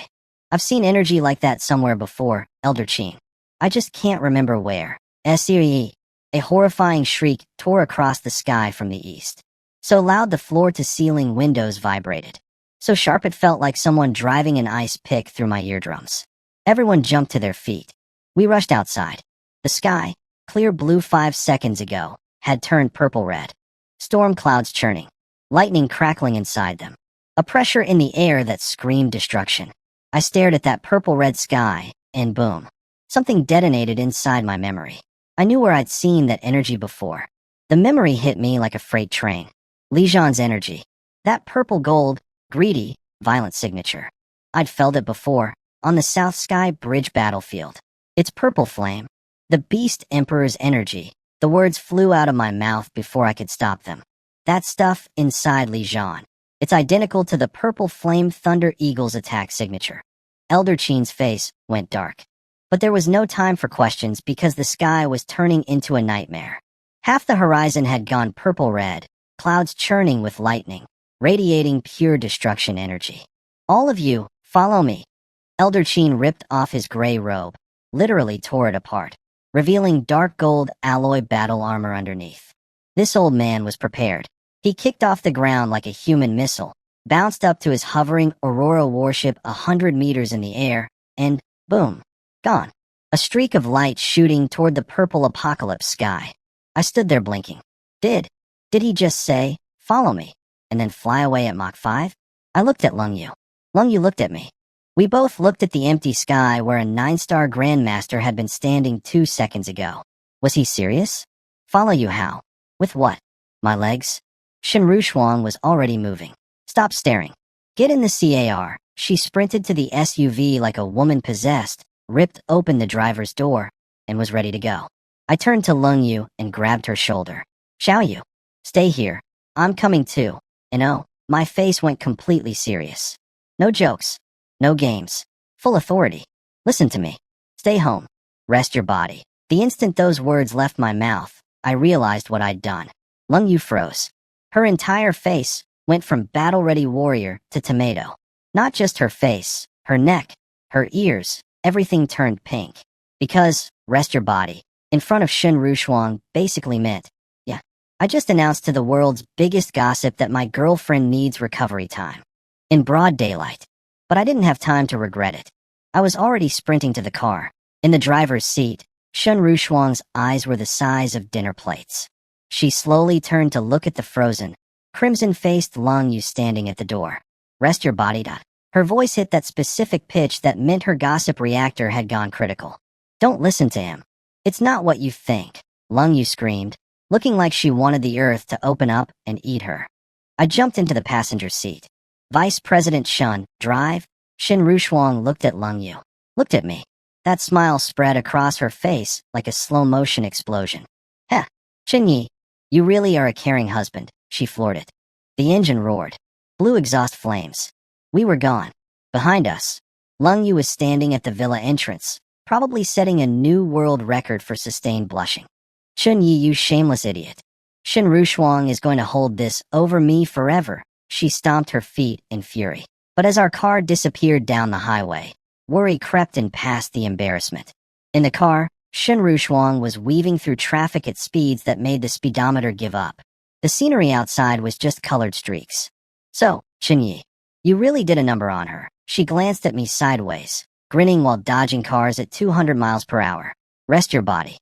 I've seen energy like that somewhere before, Elder Qin. I just can't remember where. SEE. A horrifying shriek tore across the sky from the east. So loud the floor-to-ceiling windows vibrated. So sharp it felt like someone driving an ice pick through my eardrums. Everyone jumped to their feet. We rushed outside. The sky, clear blue 5 seconds ago, had turned purple-red. Storm clouds churning. Lightning crackling inside them. A pressure in the air that screamed destruction. I stared at that purple-red sky, and boom. Something detonated inside my memory. I knew where I'd seen that energy before. The memory hit me like a freight train. Lijian's energy. That purple-gold, greedy, violent signature. I'd felt it before, on the South Sky Bridge battlefield. Its purple flame. The Beast Emperor's energy. The words flew out of my mouth before I could stop them. That stuff inside Lijian. It's identical to the purple flame thunder eagle's attack signature. Elder Qin's face went dark. But there was no time for questions because the sky was turning into a nightmare. Half the horizon had gone purple-red, clouds churning with lightning, radiating pure destruction energy. All of you, follow me. Elder Qin ripped off his gray robe, literally tore it apart, revealing dark gold alloy battle armor underneath. This old man was prepared. He kicked off the ground like a human missile, bounced up to his hovering Aurora warship 100 meters in the air, and, boom, gone. A streak of light shooting toward the purple apocalypse sky. I stood there blinking. Did he just say, follow me, and then fly away at Mach 5? I looked at Lung Yu. Lung Yu looked at me. We both looked at the empty sky where a 9-star Grandmaster had been standing 2 seconds ago. Was he serious? Follow you how? With what? My legs? Shen Rushuang was already moving. Stop staring. Get in the car. She sprinted to the SUV like a woman possessed, ripped open the driver's door, and was ready to go. I turned to Lung Yu and grabbed her shoulder. Xiao Yu, stay here. I'm coming too. And oh, my face went completely serious. No jokes. No games. Full authority. Listen to me. Stay home. Rest your body. The instant those words left my mouth, I realized what I'd done. Lung Yu froze. Her entire face went from battle-ready warrior to tomato. Not just her face, her neck, her ears, everything turned pink. Because, rest your body, in front of Shen Rushuang basically meant, yeah, I just announced to the world's biggest gossip that my girlfriend needs recovery time. In broad daylight. But I didn't have time to regret it. I was already sprinting to the car. In the driver's seat, Shen Rushuang's eyes were the size of dinner plates. She slowly turned to look at the frozen, crimson-faced Lung Yu standing at the door. Rest your body. Her voice hit that specific pitch that meant her gossip reactor had gone critical. Don't listen to him. It's not what you think, Lung Yu screamed, looking like she wanted the earth to open up and eat her. I jumped into the passenger seat. Vice President Shun, drive? Shen Rushuang looked at Lung Yu. Looked at me. That smile spread across her face like a slow-motion explosion. Heh, Chun Yi, you really are a caring husband, she flirted. The engine roared. Blue exhaust flames. We were gone. Behind us, Lung Yu was standing at the villa entrance, probably setting a new world record for sustained blushing. Chun Yi, you shameless idiot. Shen Rushuang is going to hold this over me forever. She stomped her feet in fury. But as our car disappeared down the highway, worry crept in past the embarrassment. In the car, Shen Rushuang was weaving through traffic at speeds that made the speedometer give up. The scenery outside was just colored streaks. So, Chun Yi, you really did a number on her. She glanced at me sideways, grinning while dodging cars at 200 miles per hour. Rest your body.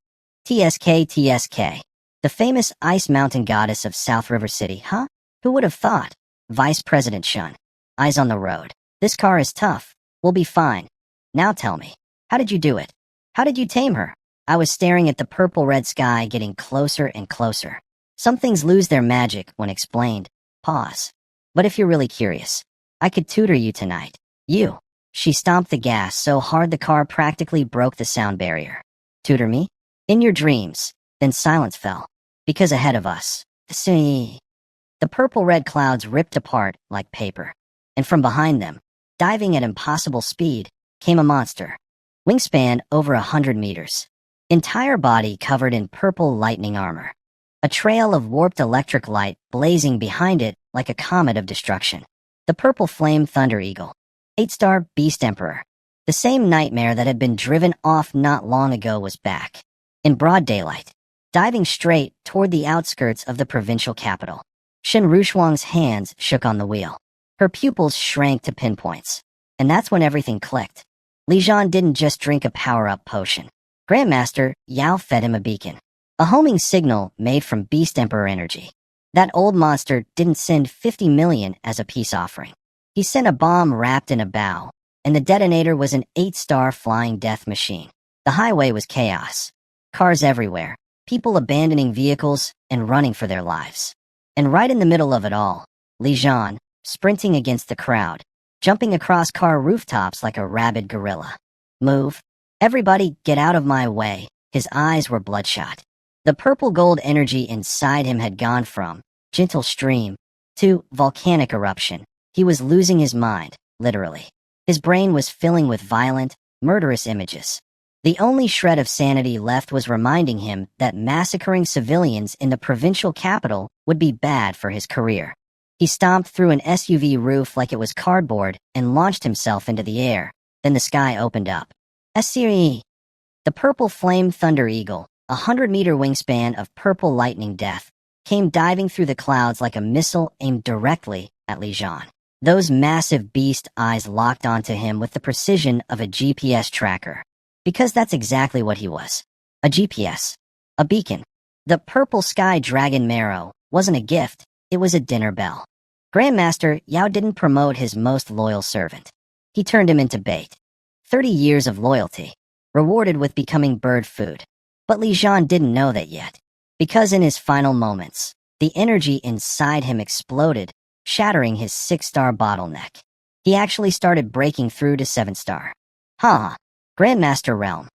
TSK TSK. The famous ice mountain goddess of South River City, huh? Who would have thought? Vice President Shun. Eyes on the road. This car is tough. We'll be fine. Now tell me, how did you do it? How did you tame her? I was staring at the purple-red sky getting closer and closer. Some things lose their magic when explained. Pause. But if you're really curious, I could tutor you tonight. You. She stomped the gas so hard the car practically broke the sound barrier. Tutor me? In your dreams. Then silence fell. Because ahead of us, the purple-red clouds ripped apart like paper. And from behind them, diving at impossible speed, came a monster. Wingspan over 100 meters. Entire body covered in purple lightning armor. A trail of warped electric light blazing behind it like a comet of destruction. The purple flame thunder eagle. 8-star beast emperor. The same nightmare that had been driven off not long ago was back. In broad daylight. Diving straight toward the outskirts of the provincial capital. Shen Rushuang's hands shook on the wheel. Her pupils shrank to pinpoints. And that's when everything clicked. Li Zhan didn't just drink a power-up potion. Grandmaster Yao fed him a beacon. A homing signal made from Beast Emperor energy. That old monster didn't send 50 million as a peace offering. He sent a bomb wrapped in a bow, and the detonator was an 8-star flying death machine. The highway was chaos. Cars everywhere, people abandoning vehicles and running for their lives. And right in the middle of it all, Li Zhan, sprinting against the crowd, jumping across car rooftops like a rabid gorilla. Move. Everybody, get out of my way. His eyes were bloodshot. The purple gold energy inside him had gone from gentle stream 2. Volcanic eruption. He was losing his mind, literally. His brain was filling with violent, murderous images. The only shred of sanity left was reminding him that massacring civilians in the provincial capital would be bad for his career. He stomped through an SUV roof like it was cardboard and launched himself into the air. Then the sky opened up. Asiri. The purple flame thunder eagle, 100-meter wingspan of purple lightning death, came diving through the clouds like a missile aimed directly at Li Jian. Those massive beast eyes locked onto him with the precision of a GPS tracker. Because that's exactly what he was. A GPS. A beacon. The purple sky dragon marrow wasn't a gift, it was a dinner bell. Grandmaster Yao didn't promote his most loyal servant. He turned him into bait. 30 years of loyalty, rewarded with becoming bird food. But Li Jian didn't know that yet. Because in his final moments, the energy inside him exploded, shattering his 6-star bottleneck. He actually started breaking through to 7-star. Ha! Grandmaster Realm.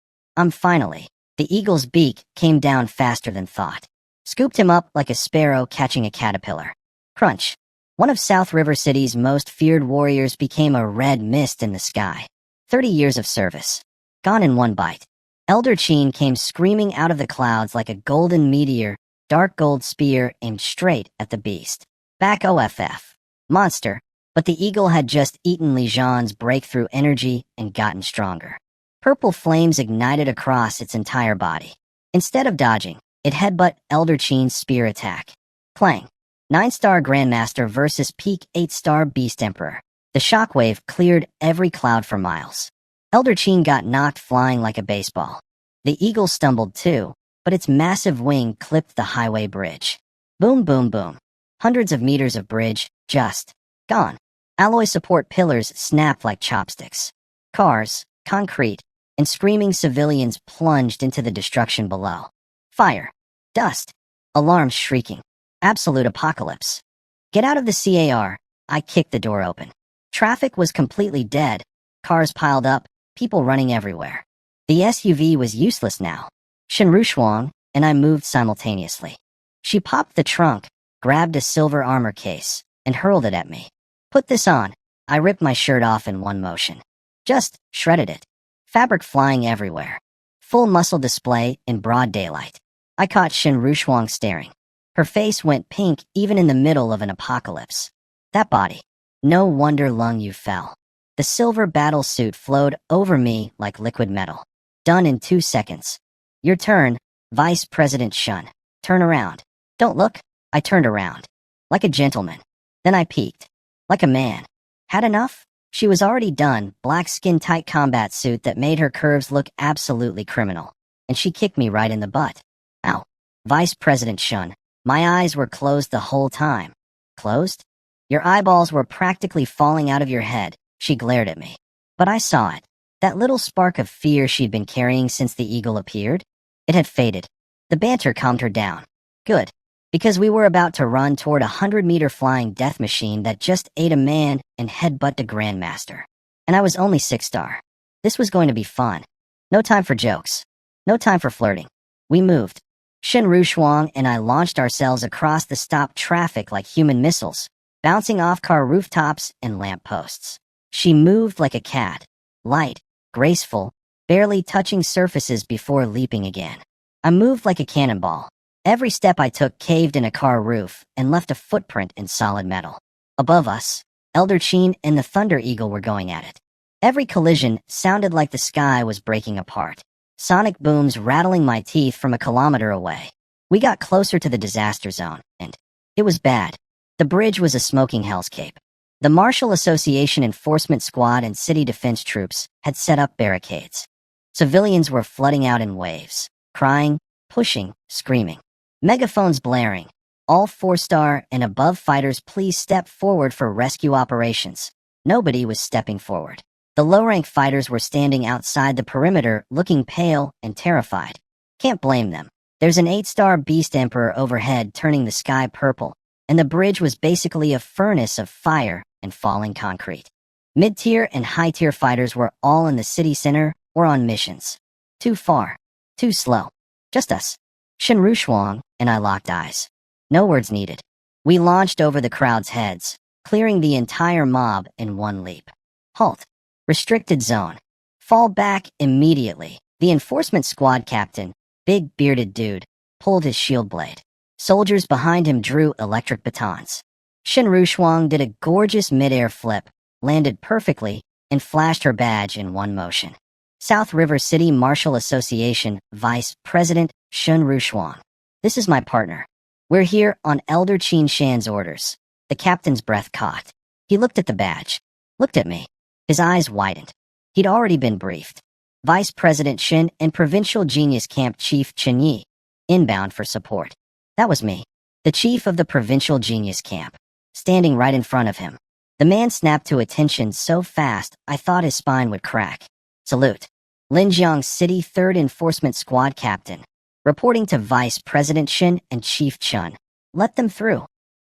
Finally. The eagle's beak came down faster than thought. Scooped him up like a sparrow catching a caterpillar. Crunch. One of South River City's most feared warriors became a red mist in the sky. 30 years of service. Gone in one bite. Elder Qin came screaming out of the clouds like a golden meteor, dark gold spear aimed straight at the beast. Back OFF. Monster. But the eagle had just eaten Li Jian's breakthrough energy and gotten stronger. Purple flames ignited across its entire body. Instead of dodging, it headbutt Elder Qin's spear attack. Clang. 9-star Grandmaster versus peak 8-star Beast Emperor. The shockwave cleared every cloud for miles. Elder Qin got knocked flying like a baseball. The eagle stumbled too, but its massive wing clipped the highway bridge. Boom, boom, boom. Hundreds of meters of bridge, just gone. Alloy support pillars snapped like chopsticks. Cars, concrete, and screaming civilians plunged into the destruction below. Fire. Dust. Alarms shrieking. Absolute apocalypse. Get out of the CAR. I kicked the door open. Traffic was completely dead. Cars piled up, people running everywhere. The SUV was useless now. Shenru Shuang and I moved simultaneously. She popped the trunk, grabbed a silver armor case, and hurled it at me. Put this on. I ripped my shirt off in one motion. Just shredded it. Fabric flying everywhere. Full muscle display in broad daylight. I caught Shenru Shuang staring. Her face went pink even in the middle of an apocalypse. That body. No wonder Lung Yu fell. The silver battle suit flowed over me like liquid metal. Done in 2 seconds. Your turn, Vice President Shun. Turn around. Don't look. I turned around. Like a gentleman. Then I peeked. Like a man. Had enough? She was already done, black skin-tight combat suit that made her curves look absolutely criminal. And she kicked me right in the butt. Ow. Vice President Shun. My eyes were closed the whole time. Closed? Your eyeballs were practically falling out of your head. She glared at me. But I saw it. That little spark of fear she'd been carrying since the eagle appeared. It had faded. The banter calmed her down. Good. Because we were about to run toward a 100-meter flying death machine that just ate a man and headbutt the Grandmaster. And I was only 6-star. This was going to be fun. No time for jokes. No time for flirting. We moved. Shenru Shuang and I launched ourselves across the stopped traffic like human missiles, bouncing off car rooftops and lampposts. She moved like a cat. Light, graceful, barely touching surfaces before leaping again. I moved like a cannonball. Every step I took caved in a car roof and left a footprint in solid metal. Above us, Elder Qin and the Thunder Eagle were going at it. Every collision sounded like the sky was breaking apart. Sonic booms rattling my teeth from a kilometer away. We got closer to the disaster zone, and it was bad. The bridge was a smoking hellscape. The Marshal Association Enforcement Squad and city defense troops had set up barricades. Civilians were flooding out in waves, crying, pushing, screaming. Megaphones blaring. All 4-star and above fighters, please step forward for rescue operations. Nobody was stepping forward. The low-rank fighters were standing outside the perimeter looking pale and terrified. Can't blame them. There's an 8-star Beast Emperor overhead turning the sky purple, and the bridge was basically a furnace of fire and falling concrete. Mid-tier and high-tier fighters were all in the city center or on missions. Too far. Too slow. Just us. Shenru Shuang and I locked eyes. No words needed. We launched over the crowd's heads, clearing the entire mob in one leap. Halt. Restricted zone. Fall back immediately. The enforcement squad captain, big bearded dude, pulled his shield blade. Soldiers behind him drew electric batons. Shin Rushuang did a gorgeous mid-air flip, landed perfectly, and flashed her badge in one motion. South River City Martial Association Vice President Shun Rushuang. This is my partner. We're here on Elder Qin Shan's orders. The captain's breath caught. He looked at the badge. Looked at me. His eyes widened. He'd already been briefed. Vice President Shin and Provincial Genius Camp Chief Chun Yi, inbound for support. That was me, the chief of the Provincial Genius Camp, standing right in front of him. The man snapped to attention so fast I thought his spine would crack. Salute. Linjiang City 3rd Enforcement Squad Captain, reporting to Vice President Shin and Chief Chun. Let them through.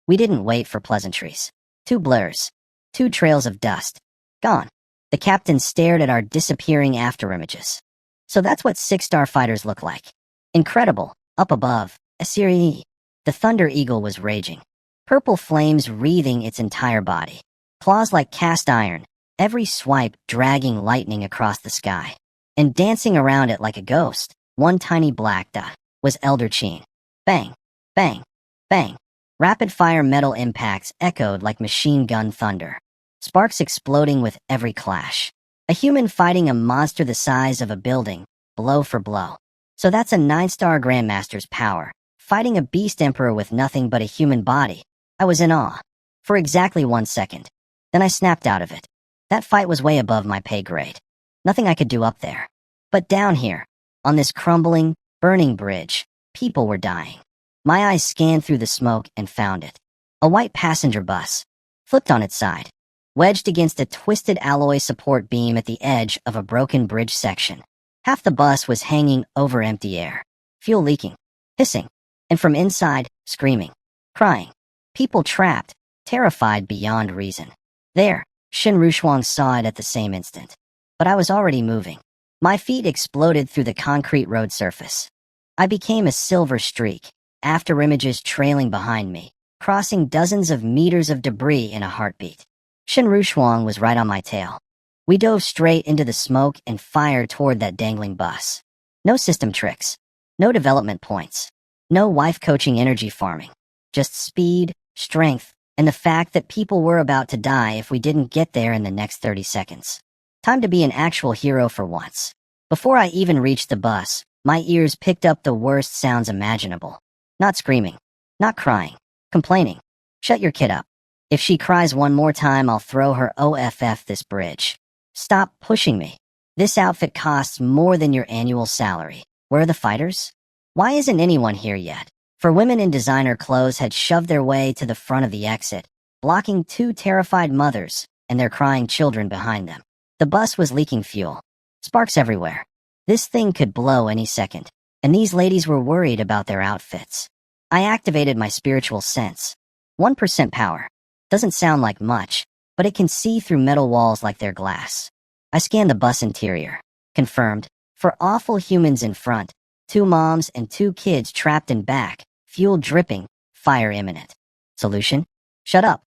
We didn't wait for pleasantries. 2 blurs. 2 trails of dust. Gone. The captain stared at our disappearing afterimages. So that's what 6-star fighters look like. Incredible. Up above, Assyria. The Thunder Eagle was raging. Purple flames wreathing its entire body. Claws like cast iron, every swipe dragging lightning across the sky. And dancing around it like a ghost, one tiny black dot, was Elder Qin. Bang, bang, bang. Rapid-fire metal impacts echoed like machine gun thunder. Sparks exploding with every clash. A human fighting a monster the size of a building, blow for blow. So that's a 9-star Grandmaster's power, fighting a beast emperor with nothing but a human body. I was in awe. For exactly 1 second. Then I snapped out of it. That fight was way above my pay grade. Nothing I could do up there. But down here, on this crumbling, burning bridge, people were dying. My eyes scanned through the smoke and found it. A white passenger bus, flipped on its side, wedged against a twisted alloy support beam at the edge of a broken bridge section. Half the bus was hanging over empty air, fuel leaking, hissing, and from inside, screaming, crying. People trapped, terrified beyond reason. There, Shin Rushuang saw it at the same instant. But I was already moving. My feet exploded through the concrete road surface. I became a silver streak, afterimages trailing behind me, crossing dozens of meters of debris in a heartbeat. Shin Rushuang was right on my tail. We dove straight into the smoke and fired toward that dangling bus. No system tricks. No development points. No wife coaching energy farming. Just speed, strength, and the fact that people were about to die if we didn't get there in the next 30 seconds. Time to be an actual hero for once. Before I even reached the bus, my ears picked up the worst sounds imaginable. Not screaming. Not crying. Complaining. Shut your kid up. If she cries one more time, I'll throw her off this bridge. Stop pushing me. This outfit costs more than your annual salary. Where are the fighters? Why isn't anyone here yet? For women in designer clothes had shoved their way to the front of the exit, blocking 2 terrified mothers and their crying children behind them. The bus was leaking fuel. Sparks everywhere. This thing could blow any second, and these ladies were worried about their outfits. I activated my spiritual sense. 1% power. Doesn't sound like much, but it can see through metal walls like they're glass. I scanned the bus interior. Confirmed. For awful humans in front, 2 moms and 2 kids trapped in back, fuel dripping, fire imminent. Solution? Shut up.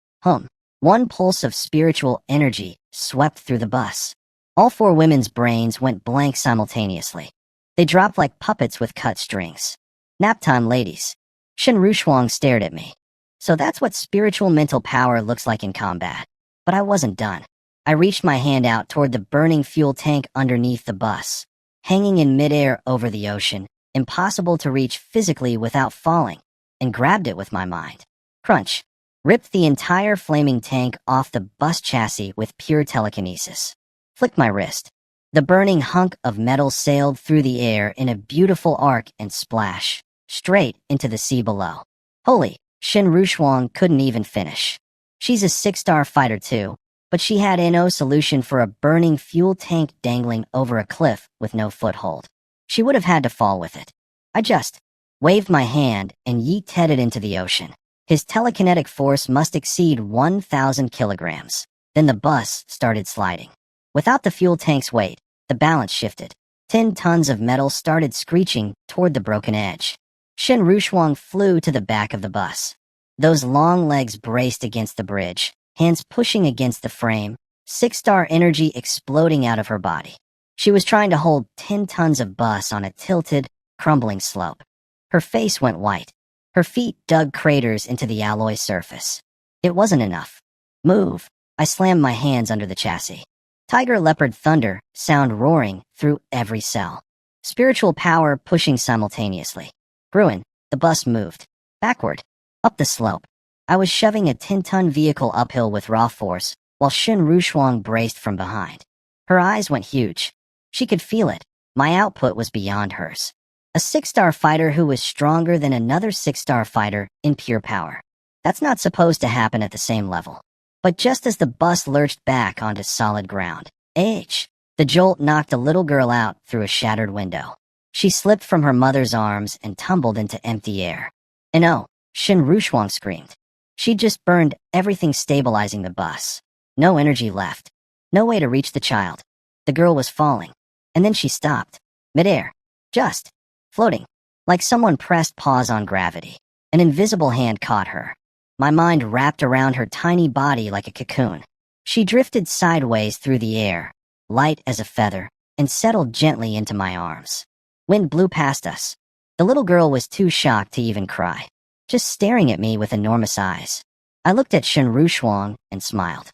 One pulse of spiritual energy swept through the bus. All 4 women's brains went blank simultaneously. They dropped like puppets with cut strings. Nap time, ladies. Shin Rushuang stared at me. So that's what spiritual mental power looks like in combat. But I wasn't done. I reached my hand out toward the burning fuel tank underneath the bus, hanging in midair over the ocean, impossible to reach physically without falling, and grabbed it with my mind. Crunch. Ripped the entire flaming tank off the bus chassis with pure telekinesis. Flicked my wrist. The burning hunk of metal sailed through the air in a beautiful arc and splash, straight into the sea below. Holy, Shin Rushuang couldn't even finish. She's a 6-star fighter too, but she had no solution for a burning fuel tank dangling over a cliff with no foothold. She would have had to fall with it. I just waved my hand and yeeted it into the ocean. His telekinetic force must exceed 1,000 kilograms. Then the bus started sliding. Without the fuel tank's weight, the balance shifted. 10 tons of metal started screeching toward the broken edge. Shin Rushuang flew to the back of the bus. Those long legs braced against the bridge, hands pushing against the frame, 6-star energy exploding out of her body. She was trying to hold 10 tons of bus on a tilted, crumbling slope. Her face went white. Her feet dug craters into the alloy surface. It wasn't enough. Move. I slammed my hands under the chassis. Tiger leopard thunder, sound roaring through every cell. Spiritual power pushing simultaneously. Bruin, the bus moved. Backward. Up the slope. I was shoving a 10-ton vehicle uphill with raw force, while Shin Rushuang braced from behind. Her eyes went huge. She could feel it. My output was beyond hers. A 6-star fighter who was stronger than another 6-star fighter in pure power. That's not supposed to happen at the same level. But just as the bus lurched back onto solid ground, the jolt knocked a little girl out through a shattered window. She slipped from her mother's arms and tumbled into empty air. And oh, Shin Rushuang screamed. She'd just burned everything stabilizing the bus. No energy left. No way to reach the child. The girl was falling. And then she stopped. Midair. Just. Floating. Like someone pressed pause on gravity. An invisible hand caught her. My mind wrapped around her tiny body like a cocoon. She drifted sideways through the air, light as a feather, and settled gently into my arms. Wind blew past us. The little girl was too shocked to even cry, just staring at me with enormous eyes. I looked at Shin Rushuang and smiled.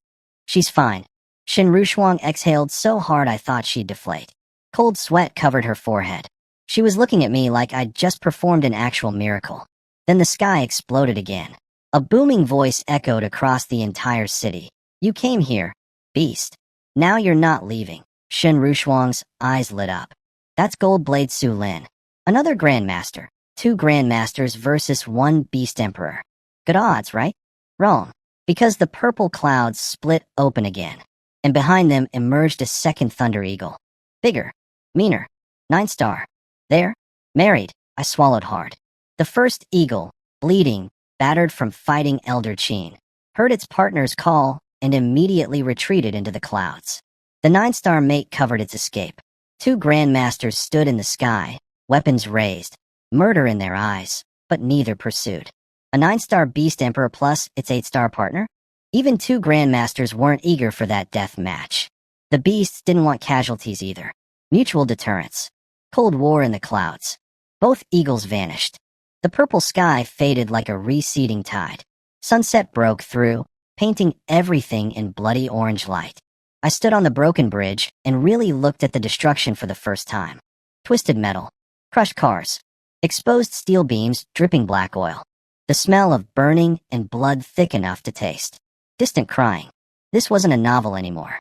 She's fine. Shin Rushuang exhaled so hard I thought she'd deflate. Cold sweat covered her forehead. She was looking at me like I'd just performed an actual miracle. Then the sky exploded again. A booming voice echoed across the entire city. You came here, beast. Now you're not leaving. Shin Rushuang's eyes lit up. That's Gold Blade Su Lin. Another Grandmaster. 2 Grandmasters versus 1 Beast Emperor. Good odds, right? Wrong. Because the purple clouds split open again. And behind them emerged a second Thunder Eagle. Bigger. Meaner. 9-star. There. Married. I swallowed hard. The first eagle, bleeding, battered from fighting Elder Qin, heard its partner's call and immediately retreated into the clouds. The 9-star mate covered its escape. 2 Grandmasters stood in the sky, weapons raised, murder in their eyes, but neither pursued. A 9-star Beast Emperor plus its 8-star partner? Even 2 Grandmasters weren't eager for that death match. The beasts didn't want casualties either. Mutual deterrence. Cold war in the clouds. Both eagles vanished. The purple sky faded like a receding tide. Sunset broke through, painting everything in bloody orange light. I stood on the broken bridge and really looked at the destruction for the first time. Twisted metal, crushed cars, exposed steel beams dripping black oil. The smell of burning and blood thick enough to taste. Distant crying. This wasn't a novel anymore.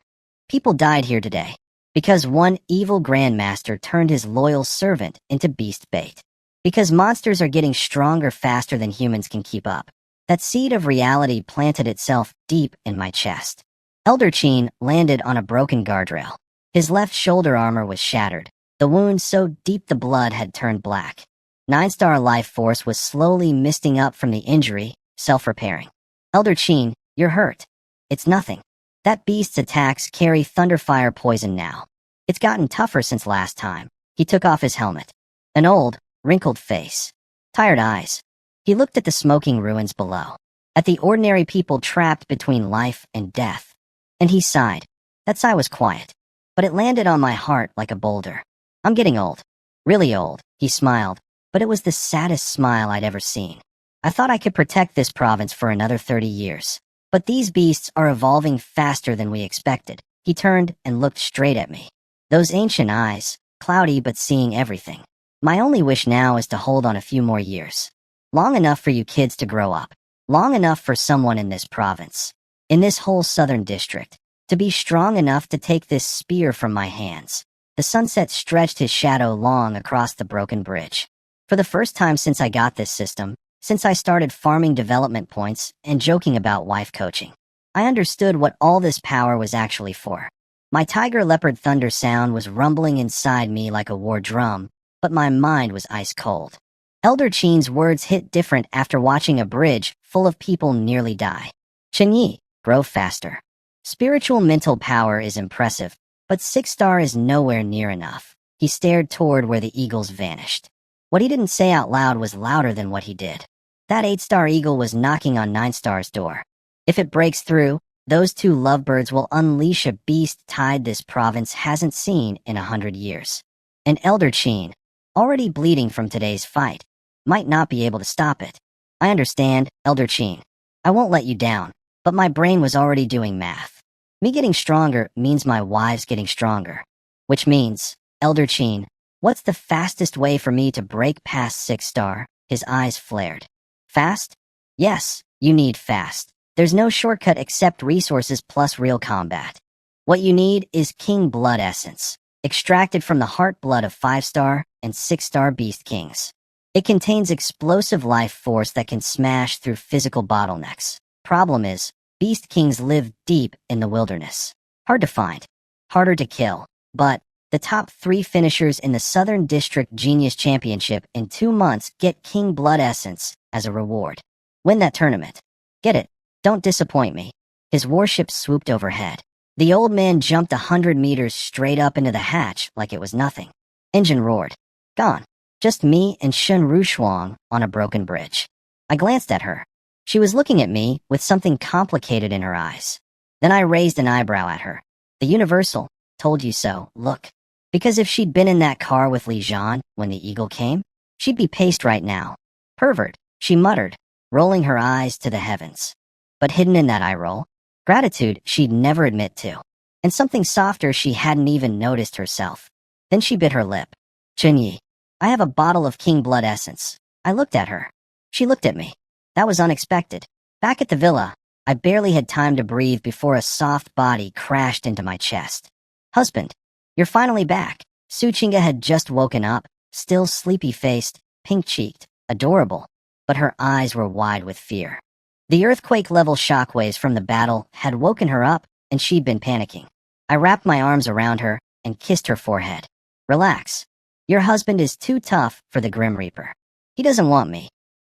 People died here today because one evil Grandmaster turned his loyal servant into beast bait. Because monsters are getting stronger faster than humans can keep up. That seed of reality planted itself deep in my chest. Elder Qin landed on a broken guardrail. His left shoulder armor was shattered, the wound so deep the blood had turned black. 9-star life force was slowly misting up from the injury, self-repairing. Elder Qin, you're hurt. It's nothing. That beast's attacks carry thunderfire poison now. It's gotten tougher since last time. He took off his helmet. An old, wrinkled face. Tired eyes. He looked at the smoking ruins below. At the ordinary people trapped between life and death. And he sighed. That sigh was quiet. But it landed on my heart like a boulder. I'm getting old. Really old, he smiled. But it was the saddest smile I'd ever seen. I thought I could protect this province for another 30 years. But these beasts are evolving faster than we expected. He turned and looked straight at me. Those ancient eyes, cloudy but seeing everything. My only wish now is to hold on a few more years. Long enough for you kids to grow up. Long enough for someone in this province, in this whole southern district, to be strong enough to take this spear from my hands. The sunset stretched his shadow long across the broken bridge. For the first time since I got this system, since I started farming development points and joking about wife coaching, I understood what all this power was actually for. My tiger leopard thunder sound was rumbling inside me like a war drum, but my mind was ice cold. Elder Qin's words hit different after watching a bridge full of people nearly die. Chun Yi, grow faster. Spiritual mental power is impressive, but 6-star is nowhere near enough. He stared toward where the eagles vanished. What he didn't say out loud was louder than what he did. That 8-star eagle was knocking on 9-star's door. If it breaks through, those two lovebirds will unleash a beast tide this province hasn't seen in 100 years. And Elder Chin, already bleeding from today's fight, might not be able to stop it. I understand, Elder Chin. I won't let you down, but my brain was already doing math. Me getting stronger means my wives getting stronger. Which means, Elder Chin, what's the fastest way for me to break past 6-star? His eyes flared. Fast? Yes, you need fast. There's no shortcut except resources plus real combat. What you need is King Blood Essence, extracted from the heart blood of 5-star and 6-star Beast Kings. It contains explosive life force that can smash through physical bottlenecks. Problem is, Beast Kings live deep in the wilderness. Hard to find, harder to kill, but the top 3 finishers in the Southern District Genius Championship in 2 months get King Blood Essence as a reward. Win that tournament. Get it. Don't disappoint me. His warship swooped overhead. The old man jumped 100 meters straight up into the hatch like it was nothing. Engine roared. Gone. Just me and Shun Rushuang on a broken bridge. I glanced at her. She was looking at me with something complicated in her eyes. Then I raised an eyebrow at her. The universal, told you so, look. Because if she'd been in that car with Li Zhan when the eagle came, she'd be paced right now. Pervert, she muttered, rolling her eyes to the heavens. But hidden in that eye roll, gratitude she'd never admit to, and something softer she hadn't even noticed herself. Then she bit her lip. Chun Yi, I have a bottle of King Blood Essence. I looked at her. She looked at me. That was unexpected. Back at the villa, I barely had time to breathe before a soft body crashed into my chest. Husband, you're finally back. Su Chinga had just woken up, still sleepy-faced, pink-cheeked, adorable, but her eyes were wide with fear. The earthquake-level shockwaves from the battle had woken her up, and she'd been panicking. I wrapped my arms around her and kissed her forehead. Relax. Your husband is too tough for the Grim Reaper. He doesn't want me.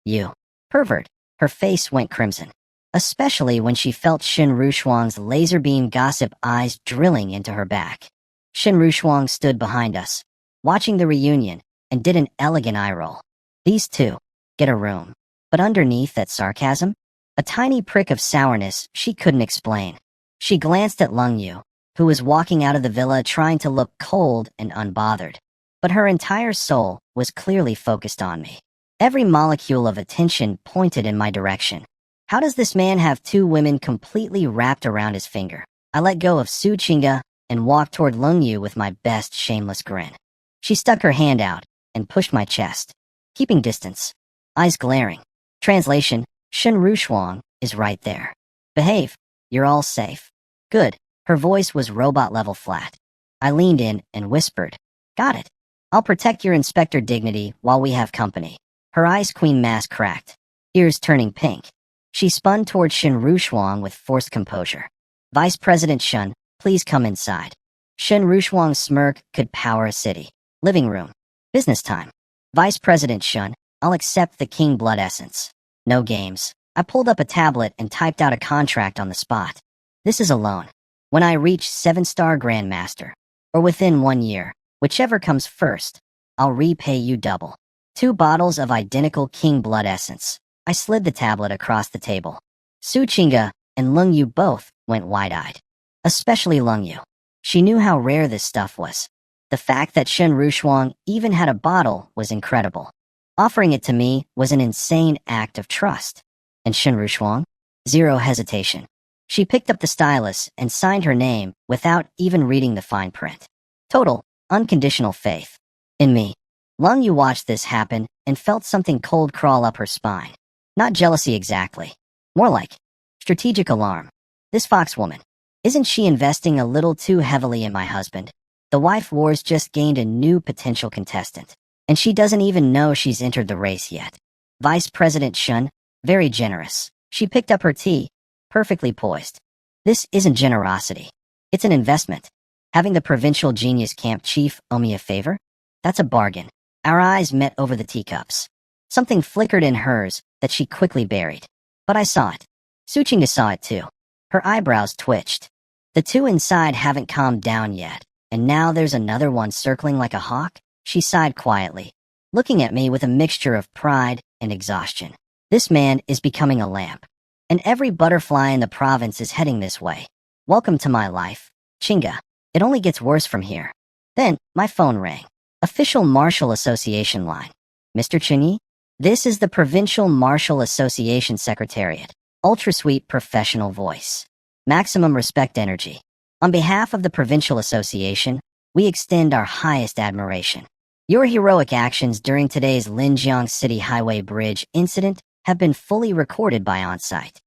You. Pervert. Her face went crimson, especially when she felt Shin Rushuang's laser beam gossip eyes drilling into her back. Shin Rushuang stood behind us, watching the reunion, and did an elegant eye roll. These two. Get a room. But underneath that sarcasm, a tiny prick of sourness she couldn't explain. She glanced at Lung Yu, who was walking out of the villa trying to look cold and unbothered. But her entire soul was clearly focused on me. Every molecule of attention pointed in my direction. How does this man have 2 women completely wrapped around his finger? I let go of Su Chinga and walked toward Lung Yu with my best shameless grin. She stuck her hand out and pushed my chest, keeping distance, eyes glaring. Translation, Shun Rushuang is right there. Behave. You're all safe. Good. Her voice was robot-level flat. I leaned in and whispered, Got it. I'll protect your inspector dignity while we have company. Her ice queen mask cracked, ears turning pink. She spun toward Shin Rushuang with forced composure. Vice President Shun, please come inside. Shin Rushuang's smirk could power a city. Living room. Business time. Vice President Shun, I'll accept the King Blood Essence. No games. I pulled up a tablet and typed out a contract on the spot. This is a loan. When I reach 7-star Grandmaster, or within 1 year, whichever comes first, I'll repay you double. 2 bottles of identical King Blood Essence. I slid the tablet across the table. Su Chinga and Lung Yu both went wide-eyed. Especially Lung Yu. She knew how rare this stuff was. The fact that Shin Rushuang even had a bottle was incredible. Offering it to me was an insane act of trust. And Shin Rushuang? Zero hesitation. She picked up the stylus and signed her name without even reading the fine print. Total, unconditional faith. In me. Lung Yu watched this happen and felt something cold crawl up her spine. Not jealousy exactly. More like strategic alarm. This fox woman. Isn't she investing a little too heavily in my husband? The wife wars just gained a new potential contestant. And she doesn't even know she's entered the race yet. Vice President Shun, very generous. She picked up her tea, perfectly poised. This isn't generosity. It's an investment. Having the provincial genius camp chief owe me a favor? That's a bargain. Our eyes met over the teacups. Something flickered in hers that she quickly buried. But I saw it. Su Chinga saw it too. Her eyebrows twitched. The 2 inside haven't calmed down yet, and now there's another one circling like a hawk? She sighed quietly, looking at me with a mixture of pride and exhaustion. This man is becoming a lamp. And every butterfly in the province is heading this way. Welcome to my life, Chinga. It only gets worse from here. Then, my phone rang. Official Martial Association line. Mr. Chun Yi? This is the Provincial Martial Association Secretariat. Ultra-sweet professional voice. Maximum respect energy. On behalf of the Provincial Association, we extend our highest admiration. Your heroic actions during today's Linjiang City Highway Bridge incident have been fully recorded by on-site.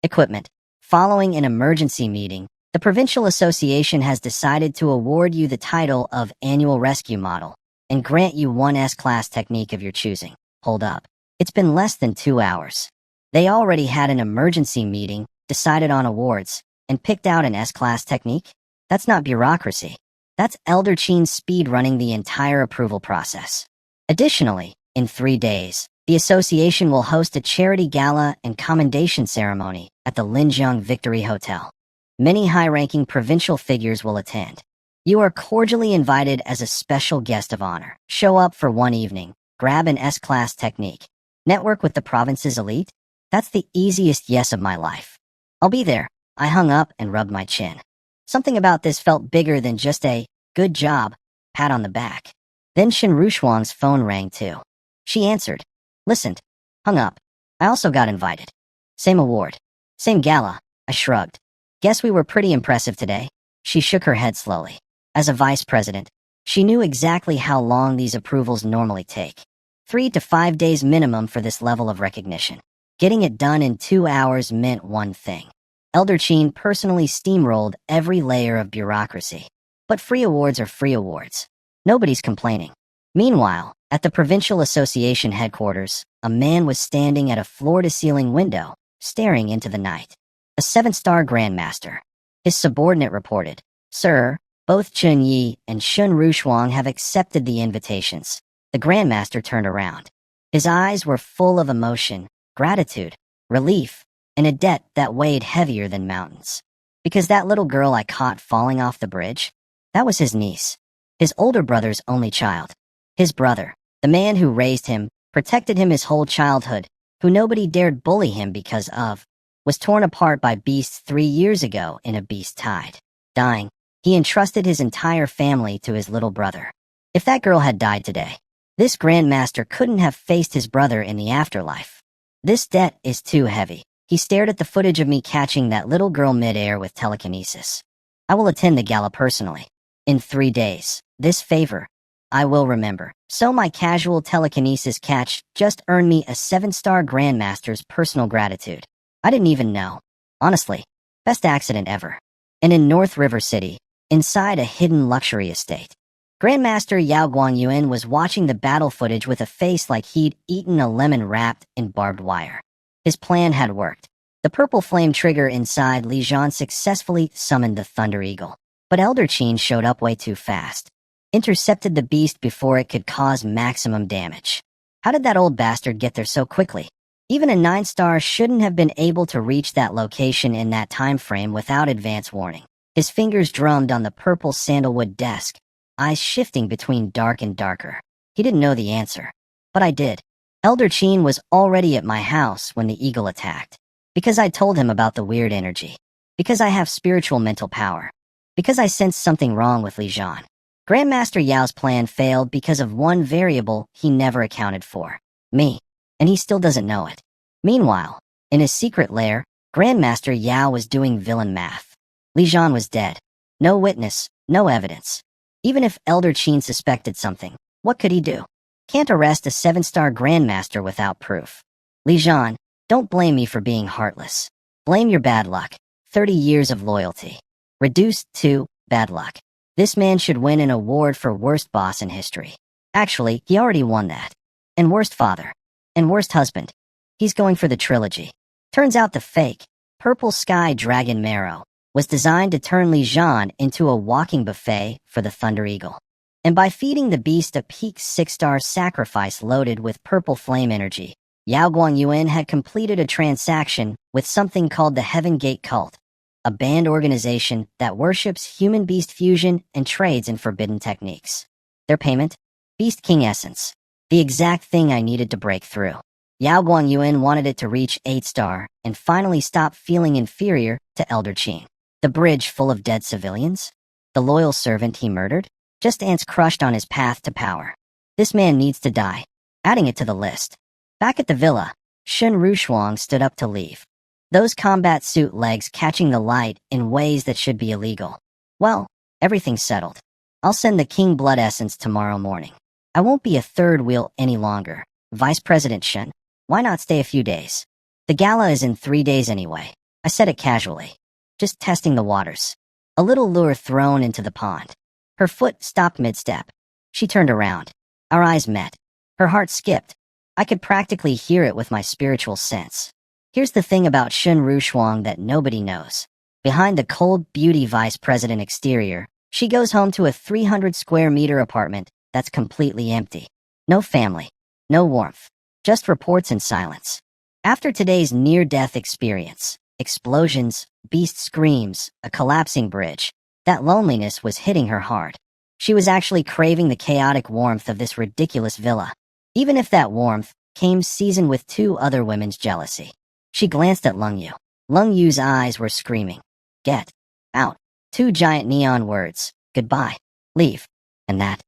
Equipment. Following an emergency meeting, the Provincial Association has decided to award you the title of Annual Rescue Model and grant you one S-Class technique of your choosing. Hold up. It's been less than 2 hours. They already had an emergency meeting, decided on awards, and picked out an S-Class technique? That's not bureaucracy. That's Elder Chin speed-running the entire approval process. Additionally, in 3 days, the association will host a charity gala and commendation ceremony at the Linjiang Victory Hotel. Many high-ranking provincial figures will attend. You are cordially invited as a special guest of honor. Show up for one evening, grab an S-Class technique, network with the province's elite. That's the easiest yes of my life. I'll be there. I hung up and rubbed my chin. Something about this felt bigger than just a good job pat on the back. Then Shin Rushuang's phone rang too. She answered, listened, hung up. I also got invited. Same award. Same gala. I shrugged. Guess we were pretty impressive today. She shook her head slowly. As a vice president, she knew exactly how long these approvals normally take. 3 to 5 days minimum for this level of recognition. Getting it done in 2 hours meant one thing. Elder Chin personally steamrolled every layer of bureaucracy. But free awards are free awards. Nobody's complaining. Meanwhile, at the Provincial Association headquarters, a man was standing at a floor-to-ceiling window, staring into the night. A 7-star grandmaster. His subordinate reported, Sir, both Chun Yi and Shun Rushuang have accepted the invitations. The grandmaster turned around. His eyes were full of emotion, gratitude, relief, and a debt that weighed heavier than mountains. Because that little girl I caught falling off the bridge, that was his niece. His older brother's only child. His brother, the man who raised him, protected him his whole childhood, who nobody dared bully him because of, was torn apart by beasts 3 years ago in a beast tide. Dying, he entrusted his entire family to his little brother. If that girl had died today, this grandmaster couldn't have faced his brother in the afterlife. This debt is too heavy. He stared at the footage of me catching that little girl mid-air with telekinesis. I will attend the gala personally. In 3 days, this favor, I will remember. So my casual telekinesis catch just earned me a 7-star grandmaster's personal gratitude. I didn't even know. Honestly, best accident ever. And in North River City, inside a hidden luxury estate, Grandmaster Yao Guangyuan was watching the battle footage with a face like he'd eaten a lemon wrapped in barbed wire. His plan had worked. The purple flame trigger inside Li Zhan successfully summoned the Thunder Eagle. But Elder Chin showed up way too fast. Intercepted the beast before it could cause maximum damage. How did that old bastard get there so quickly? Even a 9-star shouldn't have been able to reach that location in that time frame without advance warning. His fingers drummed on the purple sandalwood desk, eyes shifting between dark and darker. He didn't know the answer. But I did. Elder Chin was already at my house when the eagle attacked. Because I told him about the weird energy. Because I have spiritual mental power. Because I sensed something wrong with Li Zhan. Grandmaster Yao's plan failed because of one variable he never accounted for. Me. And he still doesn't know it. Meanwhile, in his secret lair, Grandmaster Yao was doing villain math. Li Zhan was dead. No witness, no evidence. Even if Elder Chin suspected something, what could he do? Can't arrest a 7-star Grandmaster without proof. Li Zhan, don't blame me for being heartless. Blame your bad luck. 30 years of loyalty. Reduced to bad luck. This man should win an award for worst boss in history. Actually, he already won that. And worst father. And worst husband. He's going for the trilogy. Turns out the fake, purple sky dragon marrow was designed to turn Li Zhan into a walking buffet for the Thunder Eagle. And by feeding the beast a peak 6-star sacrifice loaded with purple flame energy, Yao Guangyuan had completed a transaction with something called the Heaven Gate Cult, a banned organization that worships human-beast fusion and trades in forbidden techniques. Their payment? Beast King Essence. The exact thing I needed to break through. Yao Guangyuan wanted it to reach 8-star and finally stop feeling inferior to Elder Qin. The bridge full of dead civilians? The loyal servant he murdered? Just ants crushed on his path to power. This man needs to die. Adding it to the list. Back at the villa, Shun Rushuang stood up to leave. Those combat suit legs catching the light in ways that should be illegal. Well, everything's settled. I'll send the King Blood Essence tomorrow morning. I won't be a third wheel any longer. Vice President Shun, why not stay a few days? The gala is in 3 days anyway. I said it casually. Just testing the waters. A little lure thrown into the pond. Her foot stopped mid-step. She turned around. Our eyes met. Her heart skipped. I could practically hear it with my spiritual sense. Here's the thing about Shun Rushuang that nobody knows. Behind the cold beauty vice president exterior, she goes home to a 300 square meter apartment that's completely empty. No family. No warmth. Just reports and silence. After today's near-death experience, explosions, beast screams, a collapsing bridge, that loneliness was hitting her hard. She was actually craving the chaotic warmth of this ridiculous villa. Even if that warmth came seasoned with 2 other women's jealousy. She glanced at Lung Yu. Lung Yu's eyes were screaming. Get out. 2 giant neon words. Goodbye. Leave. And that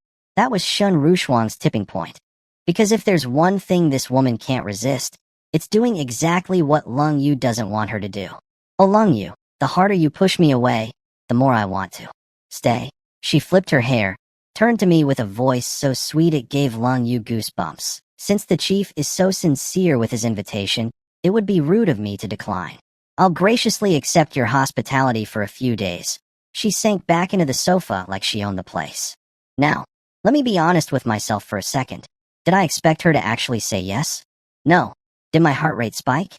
was Shun Rushuang's tipping point. Because if there's one thing this woman can't resist, it's doing exactly what Lung Yu doesn't want her to do. Oh Lung Yu, the harder you push me away, the more I want to. Stay. She flipped her hair, turned to me with a voice so sweet it gave Lung Yu goosebumps. Since the chief is so sincere with his invitation, it would be rude of me to decline. I'll graciously accept your hospitality for a few days. She sank back into the sofa like she owned the place. Now, let me be honest with myself for a second. Did I expect her to actually say yes? No. Did my heart rate spike?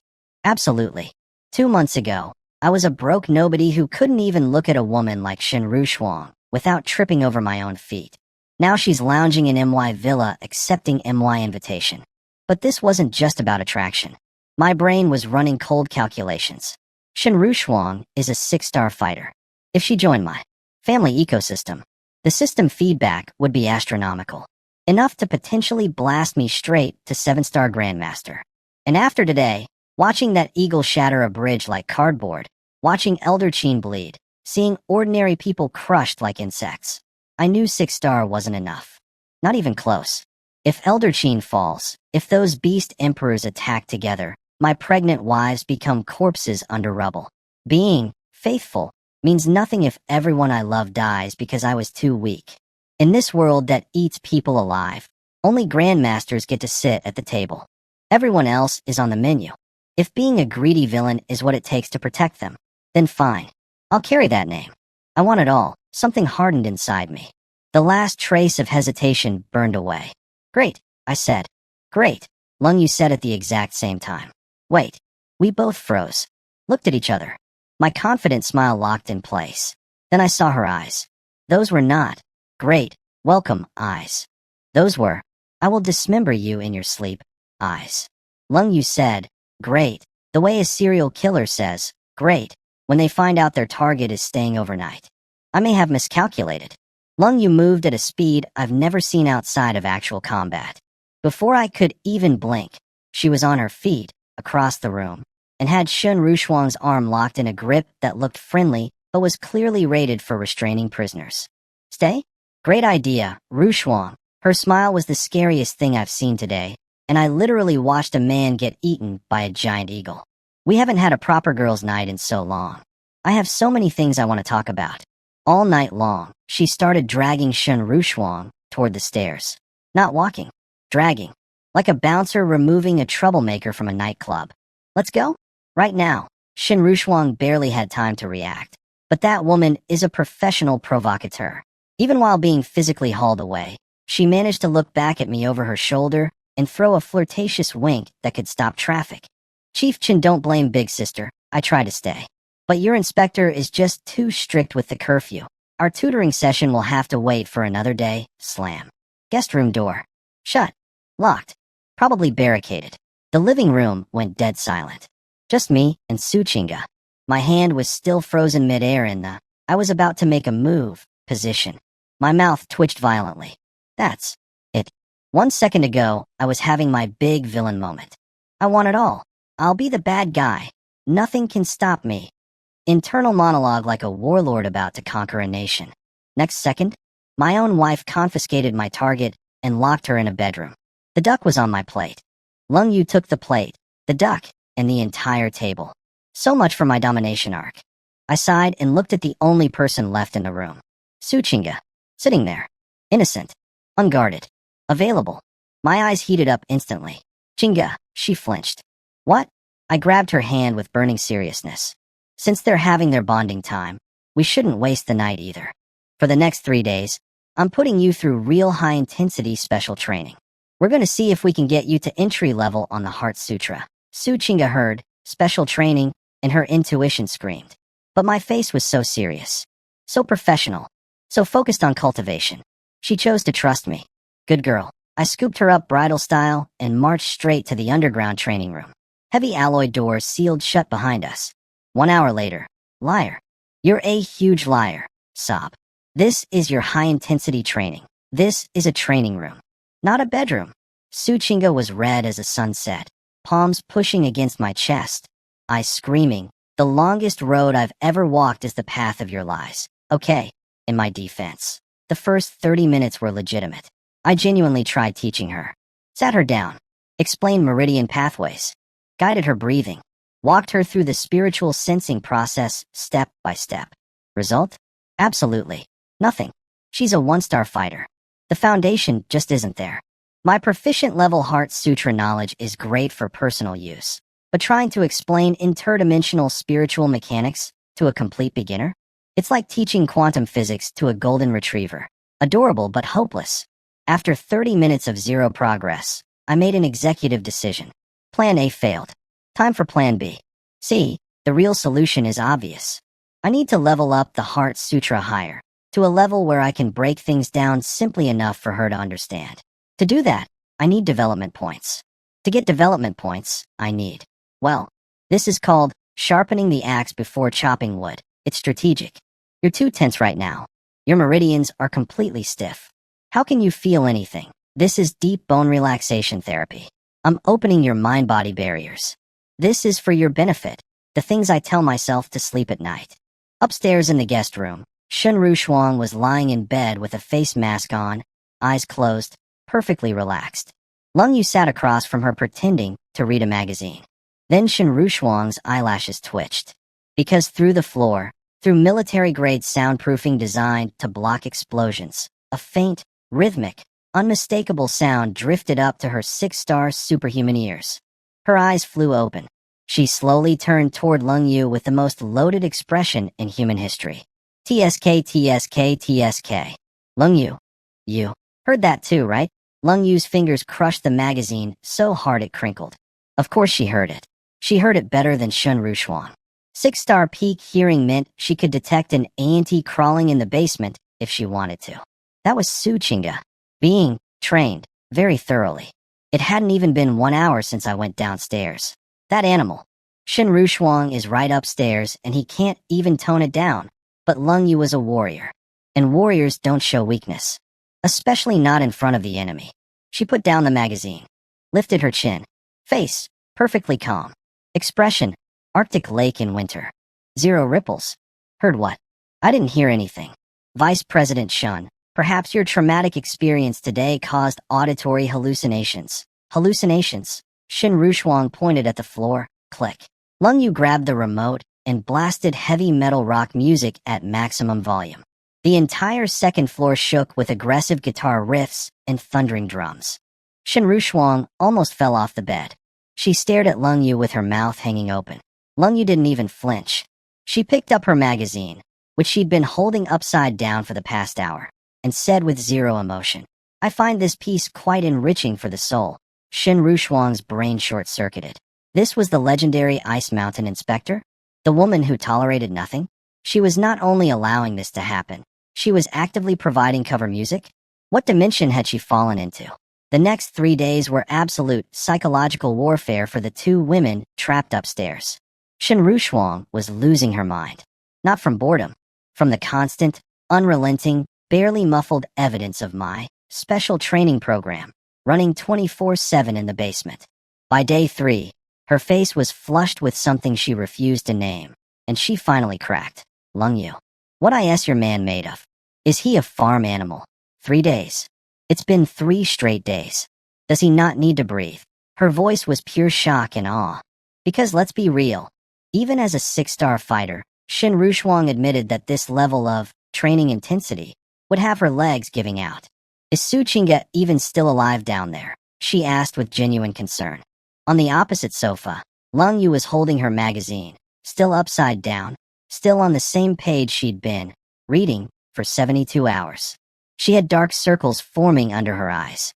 Absolutely. 2 months ago, I was a broke nobody who couldn't even look at a woman like Shun Rushuang without tripping over my own feet. Now she's lounging in MY Villa accepting MY invitation. But this wasn't just about attraction. My brain was running cold calculations. Shun Rushuang is a 6-star fighter. If she joined my family ecosystem, the system feedback would be astronomical. Enough to potentially blast me straight to 7-star Grandmaster. And after today, watching that eagle shatter a bridge like cardboard, watching Elder Qin bleed, seeing ordinary people crushed like insects, I knew 6-star wasn't enough. Not even close. If Elder Qin falls, if those beast emperors attack together, my pregnant wives become corpses under rubble. Being faithful means nothing if everyone I love dies because I was too weak. In this world that eats people alive, only grandmasters get to sit at the table. Everyone else is on the menu. If being a greedy villain is what it takes to protect them, then fine. I'll carry that name. I want it all. Something hardened inside me. The last trace of hesitation burned away. Great, I said. Great, Lung Yu said at the exact same time. Wait. We both froze. Looked at each other. My confident smile locked in place. Then I saw her eyes. Those were not great, welcome eyes. Those were, I will dismember you in your sleep, eyes. Lung Yu said, great, the way a serial killer says, great, when they find out their target is staying overnight. I may have miscalculated. Lung Yu moved at a speed I've never seen outside of actual combat. Before I could even blink, she was on her feet, across the room, and had Shun Rushuang's arm locked in a grip that looked friendly but was clearly rated for restraining prisoners. Stay? Great idea, Rushuang. Her smile was the scariest thing I've seen today, and I literally watched a man get eaten by a giant eagle. We haven't had a proper girls' night in so long. I have so many things I want to talk about. All night long, she started dragging Shun Rushuang toward the stairs. Not walking, dragging. Like a bouncer removing a troublemaker from a nightclub. Let's go? Right now. Shun Rushuang barely had time to react. But that woman is a professional provocateur. Even while being physically hauled away, she managed to look back at me over her shoulder and throw a flirtatious wink that could stop traffic. Chief Chin, don't blame Big Sister. I try to stay. But your inspector is just too strict with the curfew. Our tutoring session will have to wait for another day. Slam. Guest room door. Shut. Locked. Probably barricaded. The living room went dead silent. Just me and Su Chinga. My hand was still frozen midair in the I was about to make a move position. My mouth twitched violently. That's it. 1 second ago, I was having my big villain moment. I want it all. I'll be the bad guy. Nothing can stop me. Internal monologue like a warlord about to conquer a nation. Next second, my own wife confiscated my target and locked her in a bedroom. The duck was on my plate. Lung Yu took the plate, the duck, and the entire table. So much for my domination arc. I sighed and looked at the only person left in the room. Su Chinga, sitting there. Innocent. Unguarded. Available. My eyes heated up instantly. Chinga, she flinched. What? I grabbed her hand with burning seriousness. Since they're having their bonding time, we shouldn't waste the night either. For the next 3 days, I'm putting you through real high-intensity special training. We're gonna see if we can get you to entry level on the Heart Sutra. Su Chinga heard, special training, and her intuition screamed. But my face was so serious. So professional. So focused on cultivation. She chose to trust me. Good girl. I scooped her up bridal style and marched straight to the underground training room. Heavy alloy doors sealed shut behind us. 1 hour later. Liar. You're a huge liar. Sob. This is your high-intensity training. This is a training room. Not a bedroom. Su Chinga was red as a sunset, palms pushing against my chest. Eyes screaming, the longest road I've ever walked is the path of your lies. Okay, in my defense. The first 30 minutes were legitimate. I genuinely tried teaching her. Sat her down. Explained meridian pathways. Guided her breathing. Walked her through the spiritual sensing process step by step. Result? Absolutely. Nothing. She's a 1-star fighter. The foundation just isn't there. My proficient level Heart Sutra knowledge is great for personal use, but trying to explain interdimensional spiritual mechanics to a complete beginner? It's like teaching quantum physics to a golden retriever. Adorable but hopeless. After 30 minutes of zero progress, I made an executive decision. Plan A failed. Time for Plan B. See, the real solution is obvious. I need to level up the Heart Sutra higher, to a level where I can break things down simply enough for her to understand. To do that, I need development points. To get development points, I need, well, this is called sharpening the axe before chopping wood. It's strategic. You're too tense right now. Your meridians are completely stiff. How can you feel anything? This is deep bone relaxation therapy. I'm opening your mind-body barriers. This is for your benefit, the things I tell myself to sleep at night. Upstairs in the guest room, Shun Rushuang was lying in bed with a face mask on, eyes closed, perfectly relaxed. Lung Yu sat across from her pretending to read a magazine. Then Shun Rushuang's eyelashes twitched. Because through the floor, through military-grade soundproofing designed to block explosions, a faint, rhythmic, unmistakable sound drifted up to her 6-star superhuman ears. Her eyes flew open. She slowly turned toward Lung Yu with the most loaded expression in human history. TSK, TSK, TSK. Lung Yu. You. Heard that too, right? Lung Yu's fingers crushed the magazine so hard it crinkled. Of course she heard it. She heard it better than Shun Rushuang. 6-star peak hearing meant she could detect an ant crawling in the basement if she wanted to. That was Su Chinga, being trained very thoroughly. It hadn't even been 1 hour since I went downstairs. That animal. Shun Rushuang is right upstairs and he can't even tone it down. But Lung Yu was a warrior. And warriors don't show weakness. Especially not in front of the enemy. She put down the magazine. Lifted her chin. Face, perfectly calm. Expression, Arctic lake in winter. 0 ripples. Heard what? I didn't hear anything. Vice President Shun, perhaps your traumatic experience today caused auditory hallucinations. Hallucinations. Shun Rushuang pointed at the floor. Click. Lung Yu grabbed the remote and blasted heavy metal rock music at maximum volume. The entire second floor shook with aggressive guitar riffs and thundering drums. Shun Rushuang almost fell off the bed. She stared at Lung Yu with her mouth hanging open. Lung Yu didn't even flinch. She picked up her magazine, which she'd been holding upside down for the past hour, and said with zero emotion, I find this piece quite enriching for the soul. Shun Rushuang's brain short-circuited. This was the legendary Ice Mountain Inspector? The woman who tolerated nothing? She was not only allowing this to happen, she was actively providing cover music? What dimension had she fallen into? The next 3 days were absolute psychological warfare for the 2 women trapped upstairs. Shun Rushuang was losing her mind. Not from boredom, from the constant, unrelenting, barely muffled evidence of my special training program, running 24/7 in the basement. By day 3, her face was flushed with something she refused to name, and she finally cracked. Lung Yu. What is your man made of? Is he a farm animal? 3 days. It's been 3 straight days. Does he not need to breathe? Her voice was pure shock and awe. Because let's be real, even as a 6-star fighter, Shin Rushuang admitted that this level of training intensity would have her legs giving out. Is Su Chinga even still alive down there? She asked with genuine concern. On the opposite sofa, Lung Yu was holding her magazine, still upside down, still on the same page she'd been reading for 72 hours. She had dark circles forming under her eyes.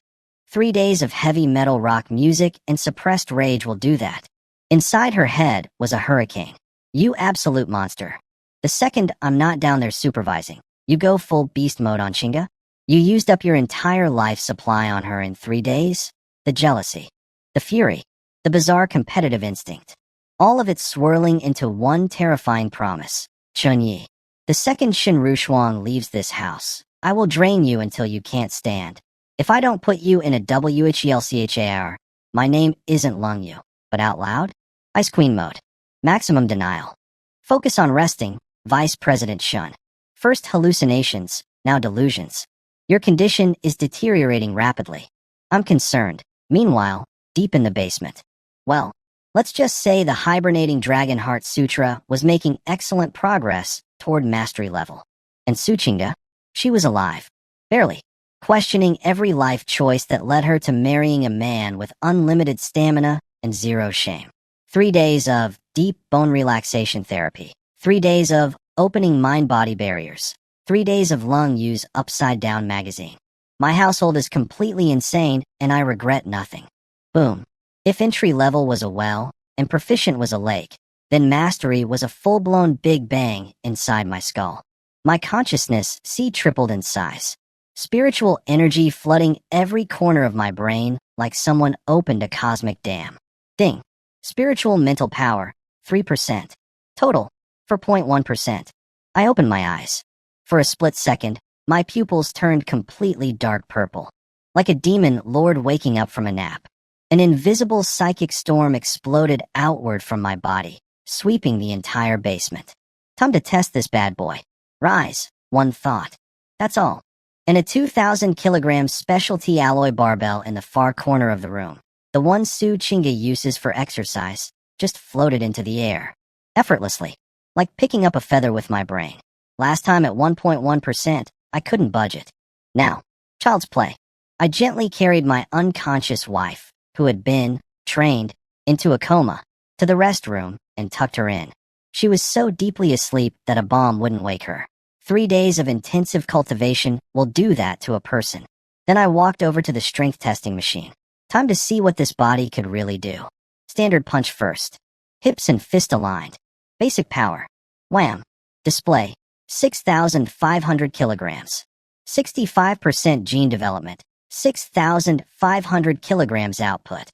3 days of heavy metal rock music and suppressed rage will do that. Inside her head was a hurricane. You absolute monster. The second I'm not down there supervising, you go full beast mode on Chinga? You used up your entire life supply on her in 3 days? The jealousy, the fury, the bizarre competitive instinct. All of it swirling into one terrifying promise. Chun Yi. The second Shin Rushuang leaves this house, I will drain you until you can't stand. If I don't put you in a WHELCHAR, my name isn't Lung Yu, but out loud? Ice Queen mode. Maximum denial. Focus on resting, Vice President Shun. First hallucinations, now delusions. Your condition is deteriorating rapidly. I'm concerned. Meanwhile, deep in the basement. Well, let's just say the hibernating Dragon Heart Sutra was making excellent progress toward mastery level. And Su Chinga? She was alive. Barely. Questioning every life choice that led her to marrying a man with unlimited stamina and zero shame. 3 days of deep bone relaxation therapy. 3 days of opening mind-body barriers. 3 days of Lung Yu's upside-down magazine. My household is completely insane, and I regret nothing. Boom. If entry level was a well, and proficient was a lake, then mastery was a full-blown Big Bang inside my skull. My consciousness tripled in size. Spiritual energy flooding every corner of my brain like someone opened a cosmic dam. Ding. Spiritual mental power, 3%. Total, 4.1%. I opened my eyes. For a split second, my pupils turned completely dark purple. Like a demon lord waking up from a nap. An invisible psychic storm exploded outward from my body, sweeping the entire basement. Time to test this bad boy. Rise, one thought. That's all. And a 2,000-kilogram specialty alloy barbell in the far corner of the room. The one Su Chinga uses for exercise, just floated into the air. Effortlessly. Like picking up a feather with my brain. Last time at 1.1%, I couldn't budge it. Now, child's play. I gently carried my unconscious wife, who had been trained into a coma, to the restroom and tucked her in. She was so deeply asleep that a bomb wouldn't wake her. 3 days of intensive cultivation will do that to a person. Then I walked over to the strength testing machine. Time to see what this body could really do. Standard punch first. Hips and fist aligned. Basic power. Wham. Display. 6,500 kilograms. 65% gene development. 6,500 kilograms output.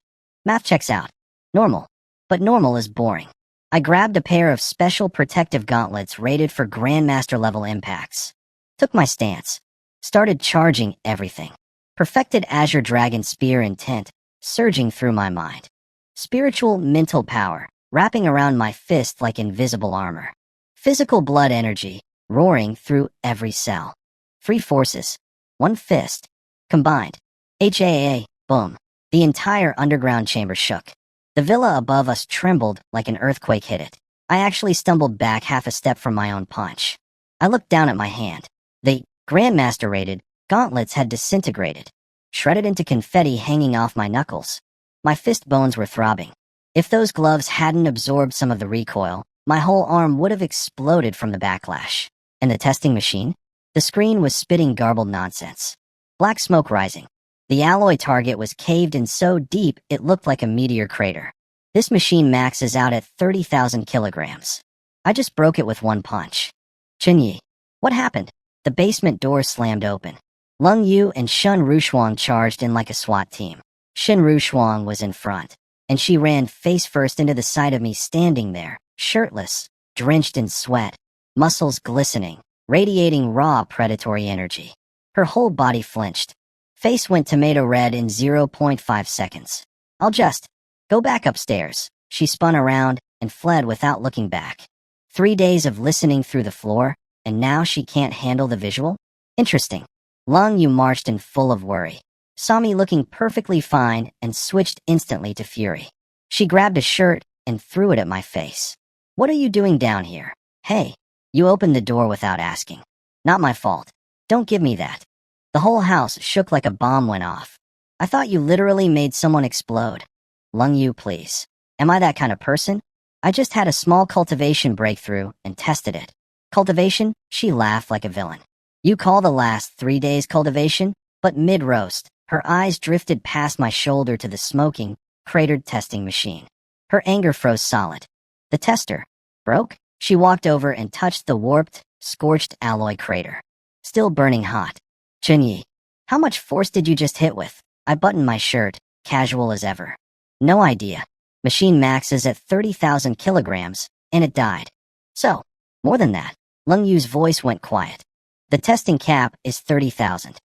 Math checks out. Normal. But normal is boring. I grabbed a pair of special protective gauntlets rated for Grandmaster level impacts. Took my stance. Started charging everything. Perfected Azure Dragon Spear intent, surging through my mind. Spiritual mental power, wrapping around my fist like invisible armor. Physical blood energy, roaring through every cell. 3 forces. 1 fist. Combined. HAA, boom. The entire underground chamber shook. The villa above us trembled like an earthquake hit it. I actually stumbled back half a step from my own punch. I looked down at my hand. The Grandmaster-rated gauntlets had disintegrated, shredded into confetti hanging off my knuckles. My fist bones were throbbing. If those gloves hadn't absorbed some of the recoil, my whole arm would have exploded from the backlash. And the testing machine? The screen was spitting garbled nonsense. Black smoke rising. The alloy target was caved in so deep it looked like a meteor crater. This machine maxes out at 30,000 kilograms. I just broke it with 1 punch. Chun Yi. What happened? The basement door slammed open. Lung Yu and Shun Rushuang charged in like a SWAT team. Shin Rushuang was in front, and she ran face first into the sight of me standing there, shirtless, drenched in sweat, muscles glistening, radiating raw predatory energy. Her whole body flinched. Face went tomato red in 0.5 seconds. I'll just Go back upstairs. She spun around and fled without looking back. 3 days of listening through the floor, and now she can't handle the visual? Interesting. Lung Yu marched in full of worry, saw me looking perfectly fine, and switched instantly to fury. She grabbed a shirt and threw it at my face. What are you doing down here? Hey, you opened the door without asking. Not my fault. Don't give me that. The whole house shook like a bomb went off. I thought you literally made someone explode. Lung Yu, please. Am I that kind of person? I just had a small cultivation breakthrough and tested it. Cultivation? She laughed like a villain. You call the last 3 days cultivation? But mid-roast, her eyes drifted past my shoulder to the smoking, cratered testing machine. Her anger froze solid. The tester broke? She walked over and touched the warped, scorched alloy crater. Still burning hot. Chun Yi, how much force did you just hit with? I buttoned my shirt, casual as ever. No idea. Machine max is at 30,000 kilograms, and it died. So, more than that. Lung Yu's voice went quiet. The testing cap is 30,000.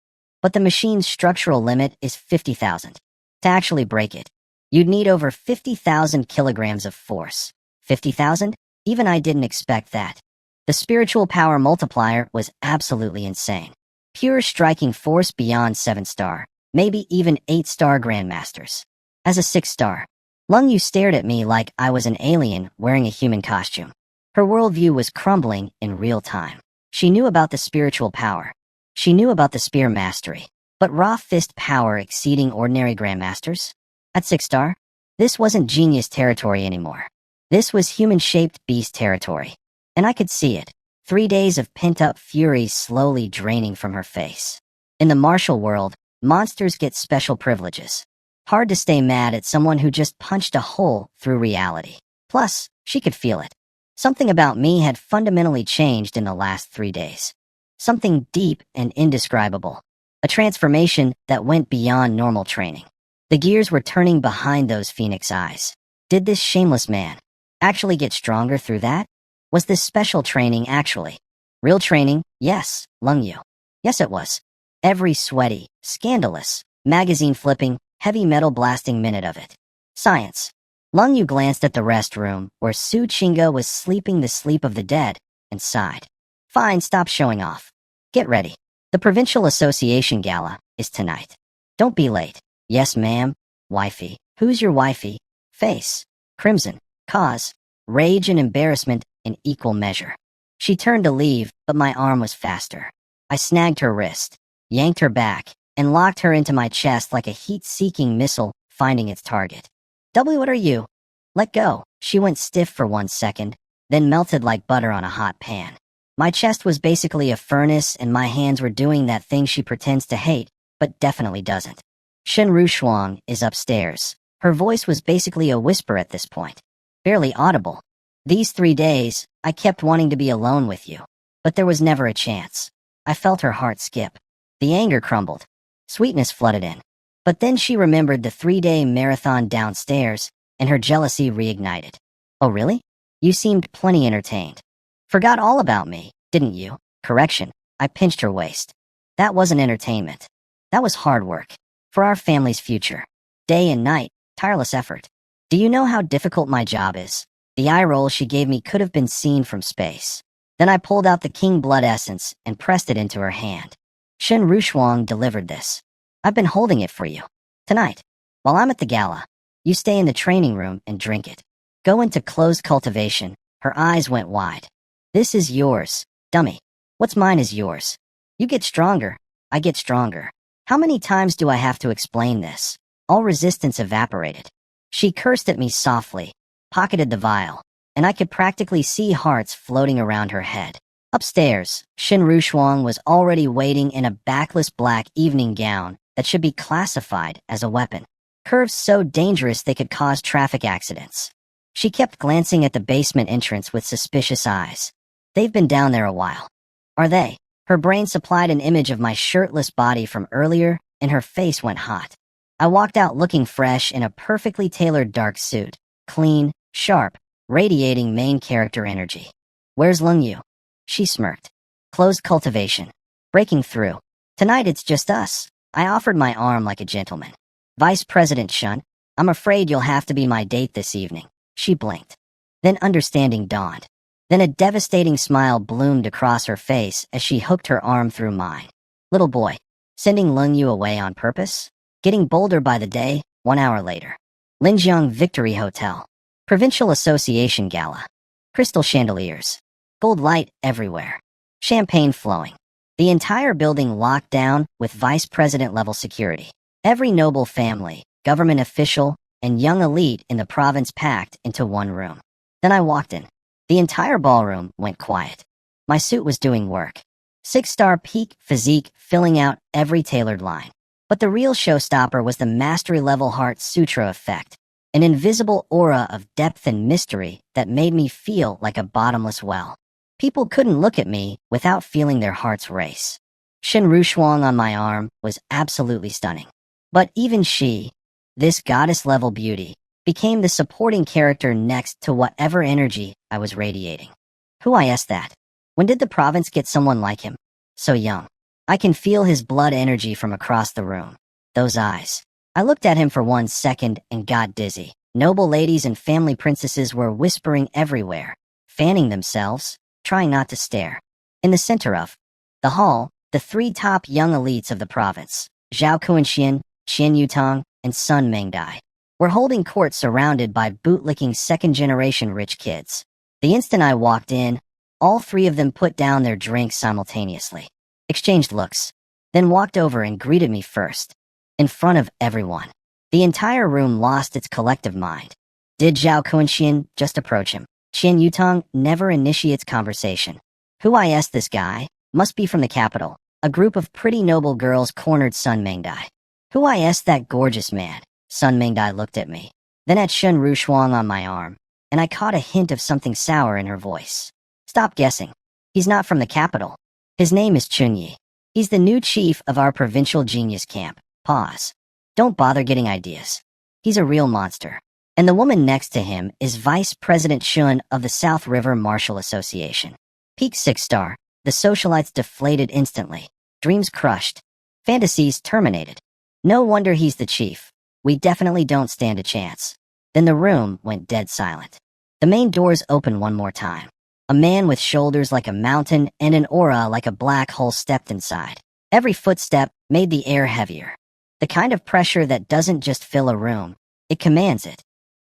But the machine's structural limit is 50,000. To actually break it, you'd need over 50,000 kilograms of force. 50,000? Even I didn't expect that. The spiritual power multiplier was absolutely insane. Pure striking force beyond 7-star, maybe even 8-star grandmasters. As a 6-star, Lung Yu stared at me like I was an alien wearing a human costume. Her worldview was crumbling in real time. She knew about the spiritual power. She knew about the spear mastery. But raw fist power exceeding ordinary grandmasters? At 6-star, this wasn't genius territory anymore. This was human-shaped beast territory. And I could see it. 3 days of pent-up fury slowly draining from her face. In the martial world, monsters get special privileges. Hard to stay mad at someone who just punched a hole through reality. Plus, she could feel it. Something about me had fundamentally changed in the last 3 days. Something deep and indescribable. A transformation that went beyond normal training. The gears were turning behind those phoenix eyes. Did this shameless man actually get stronger through that? Was this special training actually real training? Yes, Lung Yu. Yes, it was. Every sweaty, scandalous, magazine-flipping, heavy metal blasting minute of it. Science. Lung Yu glanced at the restroom where Su Chinga was sleeping the sleep of the dead and sighed. Fine, stop showing off. Get ready. The Provincial Association Gala is tonight. Don't be late. Yes, ma'am. Wifey. Who's your wifey? Face. Crimson. Cause. Rage and embarrassment in equal measure. She turned to leave, but my arm was faster. I snagged her wrist, yanked her back, and locked her into my chest like a heat-seeking missile finding its target. What are you? Let go. She went stiff for 1 second, then melted like butter on a hot pan. My chest was basically a furnace, and my hands were doing that thing she pretends to hate, but definitely doesn't. Shen Rushuang is upstairs. Her voice was basically a whisper at this point. Barely audible. These 3 days, I kept wanting to be alone with you. But there was never a chance. I felt her heart skip. The anger crumbled. Sweetness flooded in. But then she remembered the 3-day marathon downstairs, and her jealousy reignited. Oh really? You seemed plenty entertained. Forgot all about me, didn't you? Correction. I pinched her waist. That wasn't entertainment. That was hard work. For our family's future. Day and night, tireless effort. Do you know how difficult my job is? The eye roll she gave me could have been seen from space. Then I pulled out the king blood essence and pressed it into her hand. Shen Rushuang delivered this. I've been holding it for you. Tonight, while I'm at the gala, you stay in the training room and drink it. Go into closed cultivation. Her eyes went wide. This is yours, dummy. What's mine is yours. You get stronger, I get stronger. How many times do I have to explain this? All resistance evaporated. She cursed at me softly, pocketed the vial, and I could practically see hearts floating around her head. Upstairs, Shen Rushuang was already waiting in a backless black evening gown that should be classified as a weapon. Curves so dangerous they could cause traffic accidents. She kept glancing at the basement entrance with suspicious eyes. They've been down there a while. Are they? Her brain supplied an image of my shirtless body from earlier, and her face went hot. I walked out looking fresh in a perfectly tailored dark suit. Clean, sharp, radiating main character energy. Where's Lung Yu? She smirked. Closed cultivation. Breaking through. Tonight it's just us. I offered my arm like a gentleman. Vice President Shun, I'm afraid you'll have to be my date this evening. She blinked. Then understanding dawned. Then a devastating smile bloomed across her face as she hooked her arm through mine. Little boy, sending Lung Yu away on purpose? Getting bolder by the day, 1 hour later. Linjiang Victory Hotel. Provincial Association Gala. Crystal chandeliers. Gold light everywhere. Champagne flowing. The entire building locked down with vice president level security. Every noble family, government official, and young elite in the province packed into one room. Then I walked in. The entire ballroom went quiet. My suit was doing work. 6-star peak physique filling out every tailored line. But the real showstopper was the mastery-level Heart Sutra effect, an invisible aura of depth and mystery that made me feel like a bottomless well. People couldn't look at me without feeling their hearts race. Shen Rushuang on my arm was absolutely stunning. But even she, this goddess-level beauty, became the supporting character next to whatever energy I was radiating. Who I asked that? When did the province get someone like him? So young. I can feel his blood energy from across the room. Those eyes. I looked at him for 1 second and got dizzy. Noble ladies and family princesses were whispering everywhere, fanning themselves, trying not to stare. In the center of the hall, the 3 top young elites of the province, Zhao Kuanxian, Qian Yutong, and Sun Mengdai, were holding court surrounded by bootlicking second-generation rich kids. The instant I walked in, all 3 of them put down their drinks simultaneously, exchanged looks, then walked over and greeted me first, in front of everyone. The entire room lost its collective mind. Did Zhao Kuanxian just approach him? Qian Yutong never initiates conversation. Who I asked this guy? Must be from the capital. A group of pretty noble girls cornered Sun Mengdai. Who I asked that gorgeous man? Sun Mengdai looked at me, then at Shen Rushuang on my arm, and I caught a hint of something sour in her voice. Stop guessing. He's not from the capital. His name is Chun Yi. He's the new chief of our provincial genius camp. Pause. Don't bother getting ideas. He's a real monster. And the woman next to him is Vice President Chun of the South River Martial Association. Peak 6-star, the socialites deflated instantly. Dreams crushed. Fantasies terminated. No wonder he's the chief. We definitely don't stand a chance. Then the room went dead silent. The main doors opened one more time. A man with shoulders like a mountain and an aura like a black hole stepped inside. Every footstep made the air heavier. The kind of pressure that doesn't just fill a room, it commands it.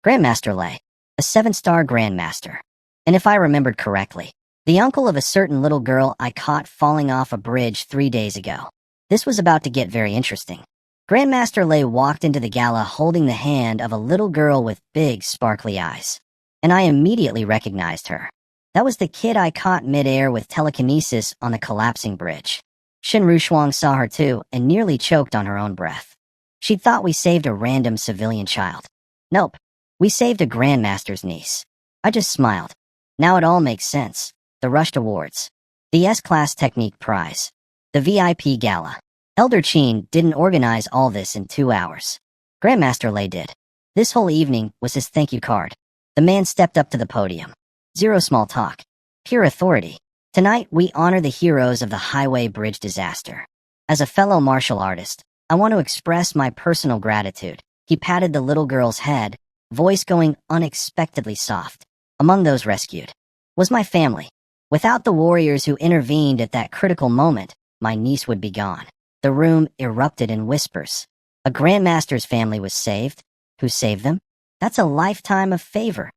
Grandmaster Lei, a 7-star grandmaster. And if I remembered correctly, the uncle of a certain little girl I caught falling off a bridge 3 days ago. This was about to get very interesting. Grandmaster Lei walked into the gala holding the hand of a little girl with big, sparkly eyes. And I immediately recognized her. That was the kid I caught midair with telekinesis on the collapsing bridge. Shen Rushuang saw her too and nearly choked on her own breath. She'd thought we saved a random civilian child. Nope. We saved a grandmaster's niece. I just smiled. Now it all makes sense. The rushed awards. The S-Class Technique Prize. The VIP Gala. Elder Qin didn't organize all this in 2 hours. Grandmaster Lei did. This whole evening was his thank you card. The man stepped up to the podium. Zero small talk. Pure authority. Tonight we honor the heroes of the highway bridge disaster. As a fellow martial artist, I want to express my personal gratitude. He patted the little girl's head, voice going unexpectedly soft. Among those rescued was my family. Without the warriors who intervened at that critical moment, my niece would be gone. The room erupted in whispers. A grandmaster's family was saved. Who saved them? That's a lifetime of favor.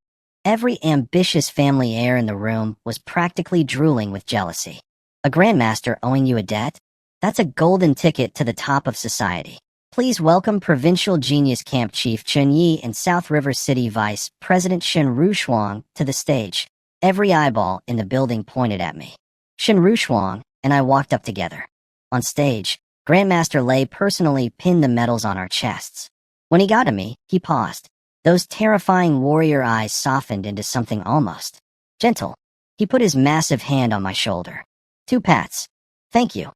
Every ambitious family heir in the room was practically drooling with jealousy. A grandmaster owing you a debt? That's a golden ticket to the top of society. Please welcome Provincial Genius Camp Chief Chun Yi and South River City Vice President Shen Rushuang to the stage. Every eyeball in the building pointed at me. Shen Rushuang and I walked up together. On stage, Grandmaster Lei personally pinned the medals on our chests. When he got to me, he paused. Those terrifying warrior eyes softened into something almost gentle. He put his massive hand on my shoulder. 2 pats. Thank you.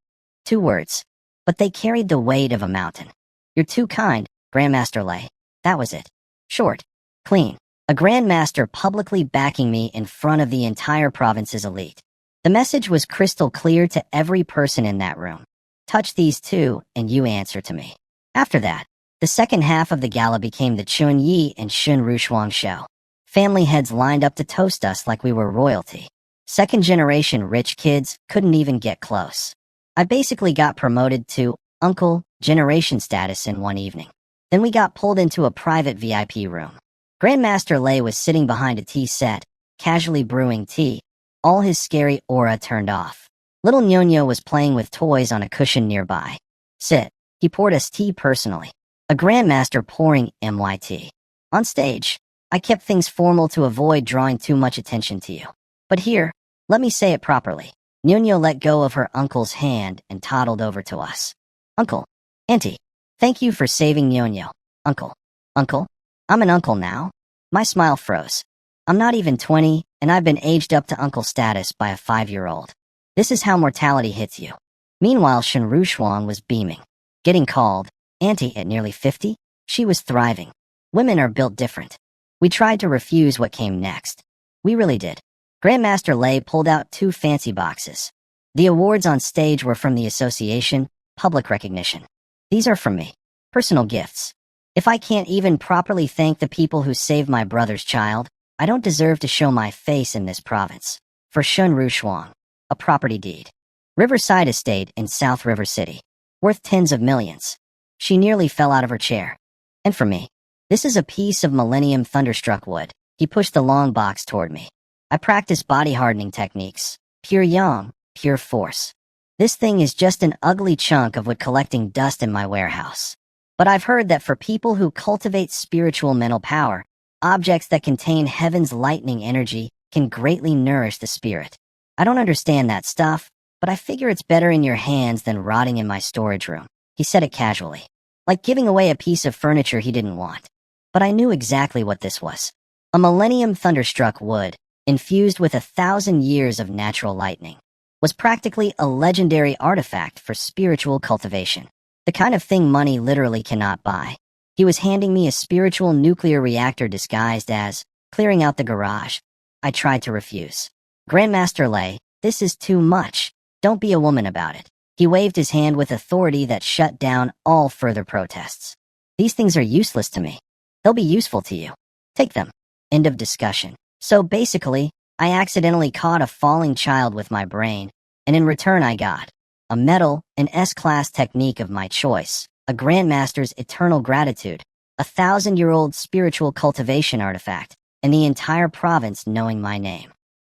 2 words. But they carried the weight of a mountain. You're too kind, Grandmaster Lei. That was it. Short. Clean. A grandmaster publicly backing me in front of the entire province's elite. The message was crystal clear to every person in that room. Touch these 2 and you answer to me. After that, The second half of the gala became the Chun Yi and Shun Rushuang show. Family heads lined up to toast us like we were royalty. Second-generation rich kids couldn't even get close. I basically got promoted to uncle generation status in one evening. Then we got pulled into a private VIP room. Grandmaster Lei was sitting behind a tea set, casually brewing tea, all his scary aura turned off. Little Ñoño was playing with toys on a cushion nearby. Sit. He poured us tea personally. A grandmaster pouring MYT. On stage, I kept things formal to avoid drawing too much attention to you. But here, let me say it properly. Ñoño let go of her uncle's hand and toddled over to us. Uncle. Auntie. Thank you for saving Ñoño. Uncle. Uncle? I'm an uncle now? My smile froze. I'm not even 20, and I've been aged up to uncle status by a 5-year-old. This is how mortality hits you. Meanwhile, Shun Rushuang was beaming. Getting called Auntie at nearly 50? She was thriving. Women are built different. We tried to refuse what came next. We really did. Grandmaster Lei pulled out 2 fancy boxes. The awards on stage were from the association, public recognition. These are from me. Personal gifts. If I can't even properly thank the people who saved my brother's child, I don't deserve to show my face in this province. For Shun Rushuang, a property deed. Riverside Estate in South River City. Worth tens of millions. She nearly fell out of her chair. And for me, this is a piece of Millennium Thunderstruck wood. He pushed the long box toward me. I practice body hardening techniques. Pure yang, pure force. This thing is just an ugly chunk of wood collecting dust in my warehouse. But I've heard that for people who cultivate spiritual mental power, objects that contain heaven's lightning energy can greatly nourish the spirit. I don't understand that stuff, but I figure it's better in your hands than rotting in my storage room. He said it casually, like giving away a piece of furniture he didn't want. But I knew exactly what this was. A Millennium Thunderstruck wood, infused with 1,000 years of natural lightning, was practically a legendary artifact for spiritual cultivation. The kind of thing money literally cannot buy. He was handing me a spiritual nuclear reactor disguised as clearing out the garage. I tried to refuse. Grandmaster Lei, this is too much. Don't be a woman about it. He waved his hand with authority that shut down all further protests. These things are useless to me. They'll be useful to you. Take them. End of discussion. So basically, I accidentally caught a falling child with my brain, and in return I got a medal, an S-class technique of my choice, a Grandmaster's eternal gratitude, 1,000-year-old spiritual cultivation artifact, and the entire province knowing my name.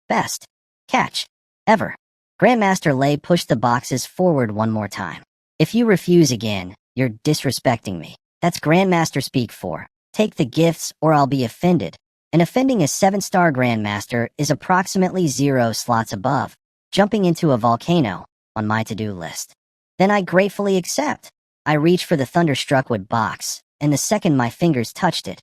Best catch ever. Grandmaster Lei pushed the boxes forward one more time. If you refuse again, you're disrespecting me. That's Grandmaster speak for. Take the gifts or I'll be offended. And offending a 7-star Grandmaster is approximately 0 slots above, jumping into a volcano on my to-do list. Then I gratefully accept. I reached for the Thunderstruck wood box, and the second my fingers touched it,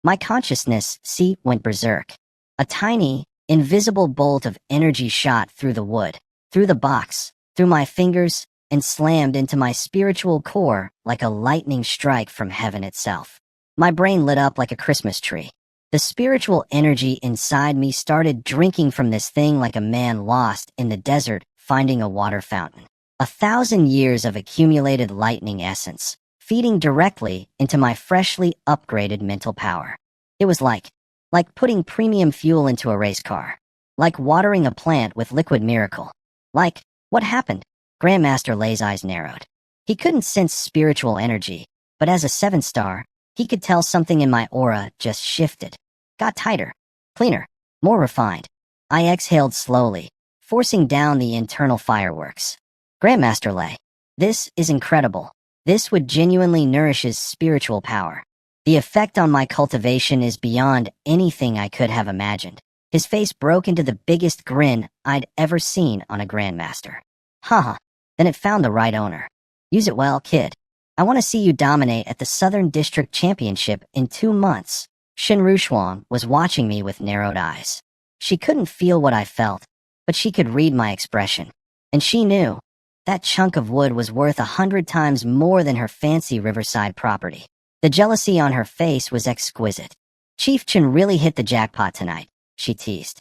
my consciousness, went berserk. A tiny, invisible bolt of energy shot through the wood, through the box, through my fingers, and slammed into my spiritual core like a lightning strike from heaven itself. My brain lit up like a Christmas tree. The spiritual energy inside me started drinking from this thing like a man lost in the desert finding a water fountain. 1,000 years of accumulated lightning essence, feeding directly into my freshly upgraded mental power. It was like putting premium fuel into a race car. Like watering a plant with liquid miracle. What happened? Grandmaster Lei's eyes narrowed. He couldn't sense spiritual energy, but as a 7-star, he could tell something in my aura just shifted. Got tighter, cleaner, more refined. I exhaled slowly, forcing down the internal fireworks. Grandmaster Lei, this is incredible. This would genuinely nourish his spiritual power. The effect on my cultivation is beyond anything I could have imagined. His face broke into the biggest grin I'd ever seen on a Grandmaster. Haha, then it found the right owner. Use it well, kid. I want to see you dominate at the Southern District Championship in 2 months. Shun Rushuang was watching me with narrowed eyes. She couldn't feel what I felt, but she could read my expression. And she knew that chunk of wood was worth 100 times more than her fancy riverside property. The jealousy on her face was exquisite. Chief Chun really hit the jackpot tonight, she teased.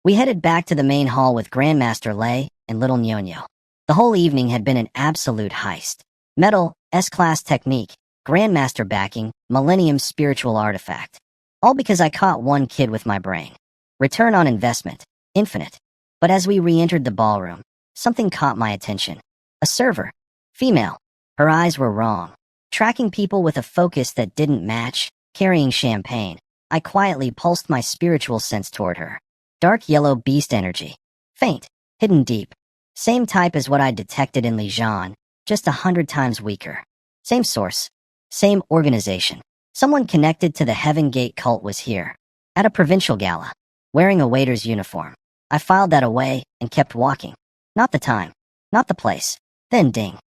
We headed back to the main hall with Grandmaster Lei and little Ñoño. The whole evening had been an absolute heist. Metal, S-class technique, Grandmaster backing, Millennium spiritual artifact. All because I caught one kid with my brain. Return on investment, infinite. But as we re-entered the ballroom, something caught my attention. A server. Female. Her eyes were wrong. Tracking people with a focus that didn't match, carrying champagne. I quietly pulsed my spiritual sense toward her. Dark yellow beast energy. Faint. Hidden deep. Same type as what I detected in Lijian, just 100 times weaker. Same source. Same organization. Someone connected to the Heaven Gate cult was here. At a provincial gala. Wearing a waiter's uniform. I filed that away and kept walking. Not the time. Not the place. Then ding.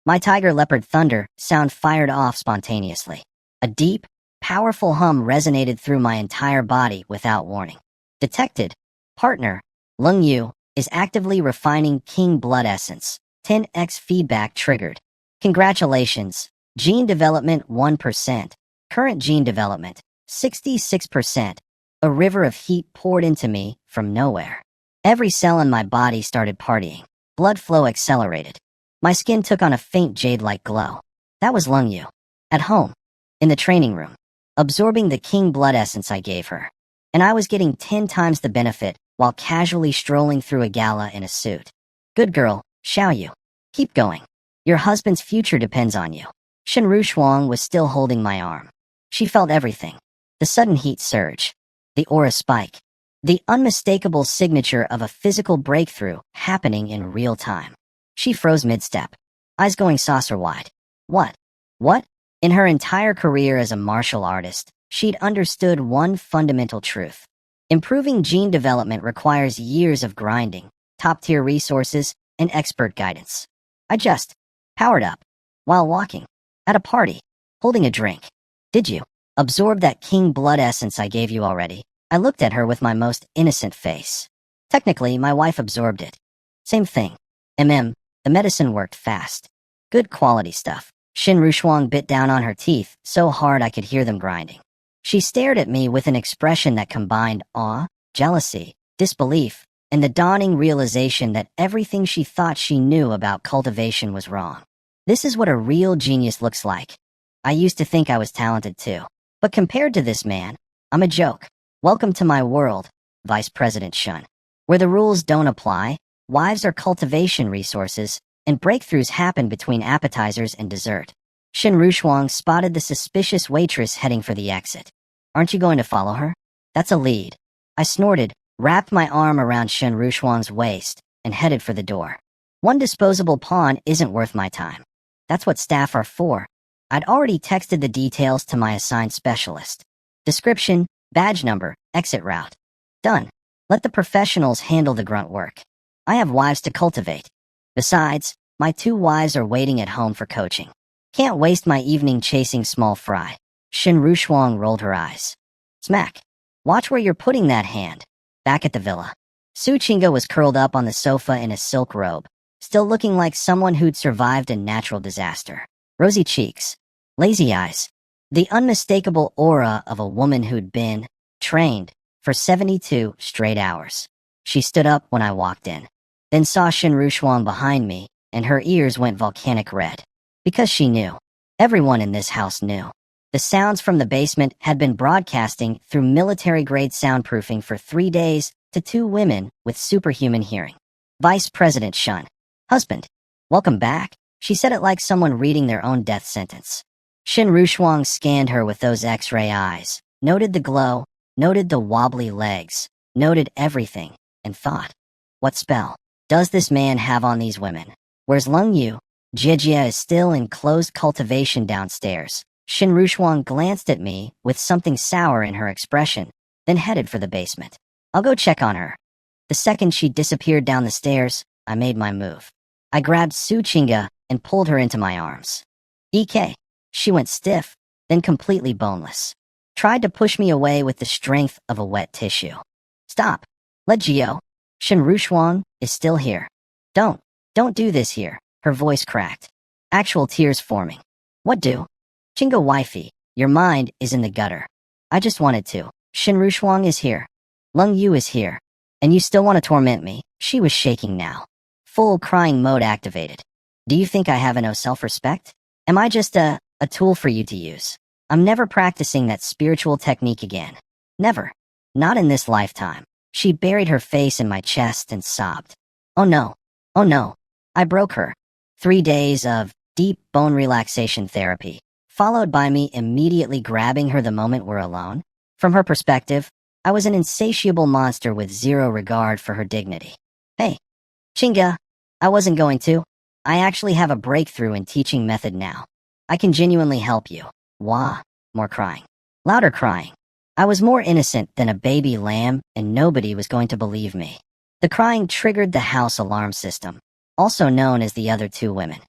My tiger leopard thunder sound fired off spontaneously. A deep, powerful hum resonated through my entire body without warning. Detected. Partner, Lung Yu, is actively refining King Blood Essence. 10x feedback triggered. Congratulations. Gene development 1%. Current gene development 66%. A river of heat poured into me from nowhere. Every cell in my body started partying. Blood flow accelerated. My skin took on a faint jade-like glow. That was Lung Yu. At home. In the training room. Absorbing the King Blood Essence I gave her. And I was getting 10 times the benefit while casually strolling through a gala in a suit. Good girl, Xiao Yu. Keep going. Your husband's future depends on you. Shenru Shuang was still holding my arm. She felt everything. The sudden heat surge. The aura spike. The unmistakable signature of a physical breakthrough happening in real time. She froze mid-step. Eyes going saucer-wide. What? What? In her entire career as a martial artist, she'd understood one fundamental truth. Improving gene development requires years of grinding, top-tier resources, and expert guidance. I just powered up while walking at a party, holding a drink. Did you absorb that King Blood Essence I gave you already? I looked at her with my most innocent face. Technically, my wife absorbed it. Same thing. The medicine worked fast. Good quality stuff. Shenru Shuang bit down on her teeth so hard I could hear them grinding. She stared at me with an expression that combined awe, jealousy, disbelief, and the dawning realization that everything she thought she knew about cultivation was wrong. This is what a real genius looks like. I used to think I was talented too. But compared to this man, I'm a joke. Welcome to my world, Vice President Shun. Where the rules don't apply, wives are cultivation resources, and breakthroughs happen between appetizers and dessert. Shenru Shuang spotted the suspicious waitress heading for the exit. Aren't you going to follow her? That's a lead. I snorted, wrapped my arm around Shenru Shuang's waist, and headed for the door. One disposable pawn isn't worth my time. That's what staff are for. I'd already texted the details to my assigned specialist. Description, badge number, exit route. Done. Let the professionals handle the grunt work. I have wives to cultivate. Besides, my 2 wives are waiting at home for coaching. Can't waste my evening chasing small fry. Shenru Shuang rolled her eyes. Smack. Watch where you're putting that hand. Back at the villa. Su Chinga was curled up on the sofa in a silk robe, still looking like someone who'd survived a natural disaster. Rosy cheeks. Lazy eyes. The unmistakable aura of a woman who'd been trained for 72 straight hours. She stood up when I walked in, then saw Shenru Shuang behind me, and her ears went volcanic red. Because she knew. Everyone in this house knew. The sounds from the basement had been broadcasting through military-grade soundproofing for 3 days to 2 women with superhuman hearing. Vice President Shun. Husband. Welcome back. She said it like someone reading their own death sentence. Shenru Shuang scanned her with those X-ray eyes, noted the glow, noted the wobbly legs, noted everything, and thought, what spell does this man have on these women? Where's Lung Yu? Jijia is still in closed cultivation downstairs. Shenru Shuang glanced at me with something sour in her expression, then headed for the basement. I'll go check on her. The second she disappeared down the stairs, I made my move. I grabbed Su Chinga and pulled her into my arms. DK. She went stiff, then completely boneless. Tried to push me away with the strength of a wet tissue. Stop. Let Gio. Shenru Shuang is still here. Don't do this here. Her voice cracked. Actual tears forming. What do? Chinga wifey, your mind is in the gutter. I just wanted to. Shenru Shuang is here. Lung Yu is here. And you still want to torment me? She was shaking now. Full crying mode activated. Do you think I have no self-respect? Am I just a A tool for you to use. I'm never practicing that spiritual technique again. Never. Not in this lifetime. She buried her face in my chest and sobbed. Oh no. Oh no. I broke her. 3 days of deep bone relaxation therapy, followed by me immediately grabbing her the moment we're alone. From her perspective, I was an insatiable monster with zero regard for her dignity. Hey, Chinga, I wasn't going to. I actually have a breakthrough in teaching method now. I can genuinely help you. Wah. More crying. Louder crying. I was more innocent than a baby lamb, and nobody was going to believe me. The crying triggered the house alarm system, also known as the other two women.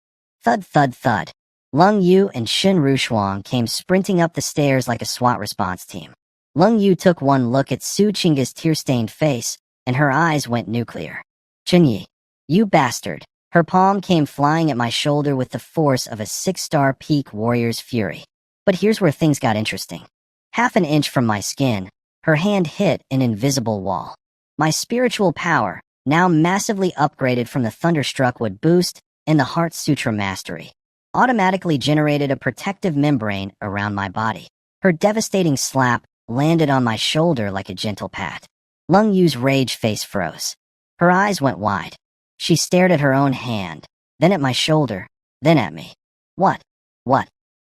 Thud, thud, thud. Lung Yu and Shin Rushuang came sprinting up the stairs like a SWAT response team. Lung Yu took one look at Su Chinga's tear-stained face, and her eyes went nuclear. Chun Yi, you bastard. Her palm came flying at my shoulder with the force of a 6-star peak warrior's fury. But here's where things got interesting. Half an inch from my skin, her hand hit an invisible wall. My spiritual power, now massively upgraded from the Thunderstruck Wood boost and the Heart Sutra mastery, automatically generated a protective membrane around my body. Her devastating slap landed on my shoulder like a gentle pat. Lung Yu's rage face froze. Her eyes went wide. She stared at her own hand, then at my shoulder, then at me. What? What?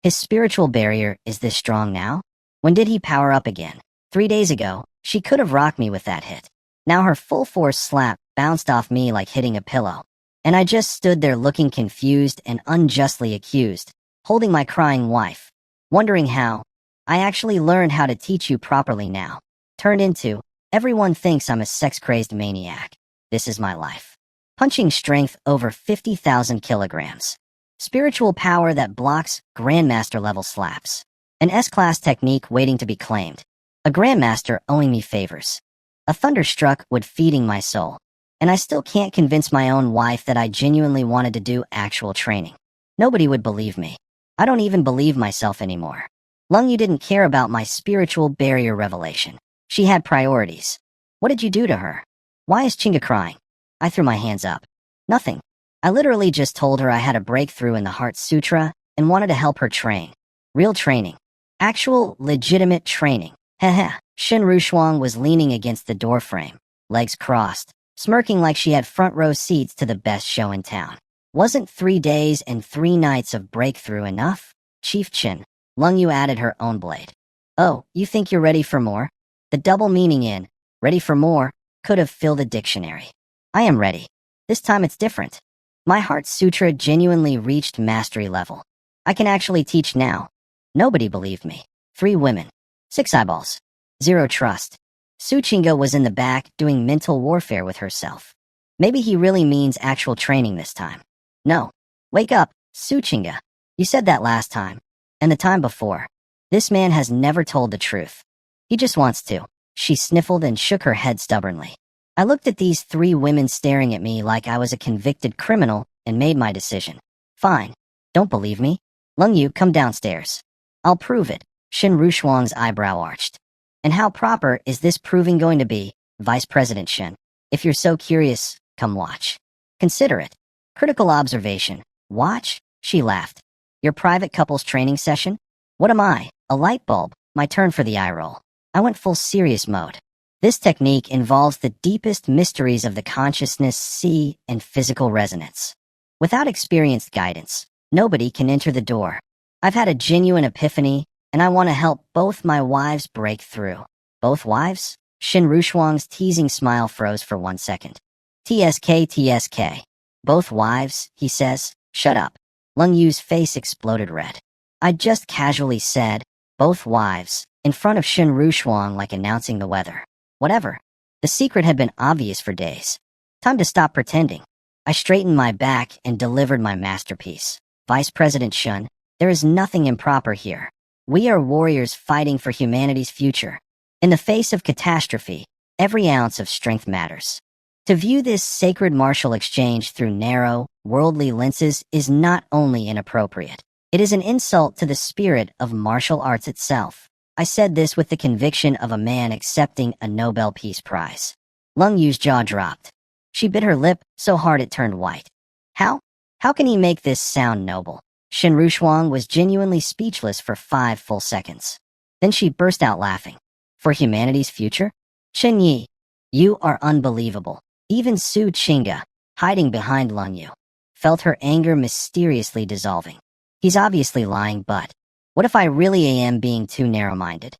His spiritual barrier is this strong now? When did he power up again? 3 days ago, she could have rocked me with that hit. Now her full force slap bounced off me like hitting a pillow. And I just stood there looking confused and unjustly accused, holding my crying wife, wondering how. I actually learned how to teach you properly now. Turned into, everyone thinks I'm a sex-crazed maniac. This is my life. Punching strength over 50,000 kilograms. Spiritual power that blocks Grandmaster-level slaps. An S-class technique waiting to be claimed. A Grandmaster owing me favors. A Thunderstruck Wood feeding my soul. And I still can't convince my own wife that I genuinely wanted to do actual training. Nobody would believe me. I don't even believe myself anymore. Lung Yu didn't care about my spiritual barrier revelation. She had priorities. What did you do to her? Why is Chinga crying? I threw my hands up. Nothing. I literally just told her I had a breakthrough in the Heart Sutra and wanted to help her train. Real training. Actual, legitimate training. Heh. Shin Rushuang was leaning against the doorframe, legs crossed, smirking like she had front row seats to the best show in town. Wasn't 3 days and 3 nights of breakthrough enough? Chief Chin. Lung Yu added her own blade. Oh, you think you're ready for more? The double meaning in, ready for more, could have filled a dictionary. I am ready. This time it's different. My Heart Sutra genuinely reached mastery level. I can actually teach now. Nobody believed me. 3 women. 6 eyeballs. 0 trust. Su Chinga was in the back doing mental warfare with herself. Maybe he really means actual training this time. No. Wake up, Su Chinga. You said that last time. And the time before. This man has never told the truth. He just wants to. She sniffled and shook her head stubbornly. I looked at these 3 women staring at me like I was a convicted criminal and made my decision. Fine. Don't believe me? Lung Yu, come downstairs. I'll prove it. Shin Rushuang's eyebrow arched. And how proper is this proving going to be, Vice President Shin? If you're so curious, come watch. Consider it. Critical observation. Watch? She laughed. Your private couples training session? What am I? A light bulb? My turn for the eye roll. I went full serious mode. This technique involves the deepest mysteries of the consciousness, sea, and physical resonance. Without experienced guidance, nobody can enter the door. I've had a genuine epiphany, and I want to help both my wives break through. Both wives? Shin Rushuang's teasing smile froze for 1 second. TSK. Both wives, he says. Shut up. Lung Yu's face exploded red. I just casually said, both wives, in front of Shin Rushuang like announcing the weather. Whatever. The secret had been obvious for days. Time to stop pretending. I straightened my back and delivered my masterpiece. Vice President Shun, there is nothing improper here. We are warriors fighting for humanity's future. In the face of catastrophe, every ounce of strength matters. To view this sacred martial exchange through narrow, worldly lenses is not only inappropriate, it is an insult to the spirit of martial arts itself. I said this with the conviction of a man accepting a Nobel Peace Prize. Lung Yu's jaw dropped. She bit her lip so hard it turned white. How? How can he make this sound noble? Shin Rushuang was genuinely speechless for 5 full seconds. Then she burst out laughing. For humanity's future? Chun Yi, you are unbelievable. Even Su Chinga, hiding behind Lung Yu, felt her anger mysteriously dissolving. He's obviously lying, but what if I really am being too narrow-minded?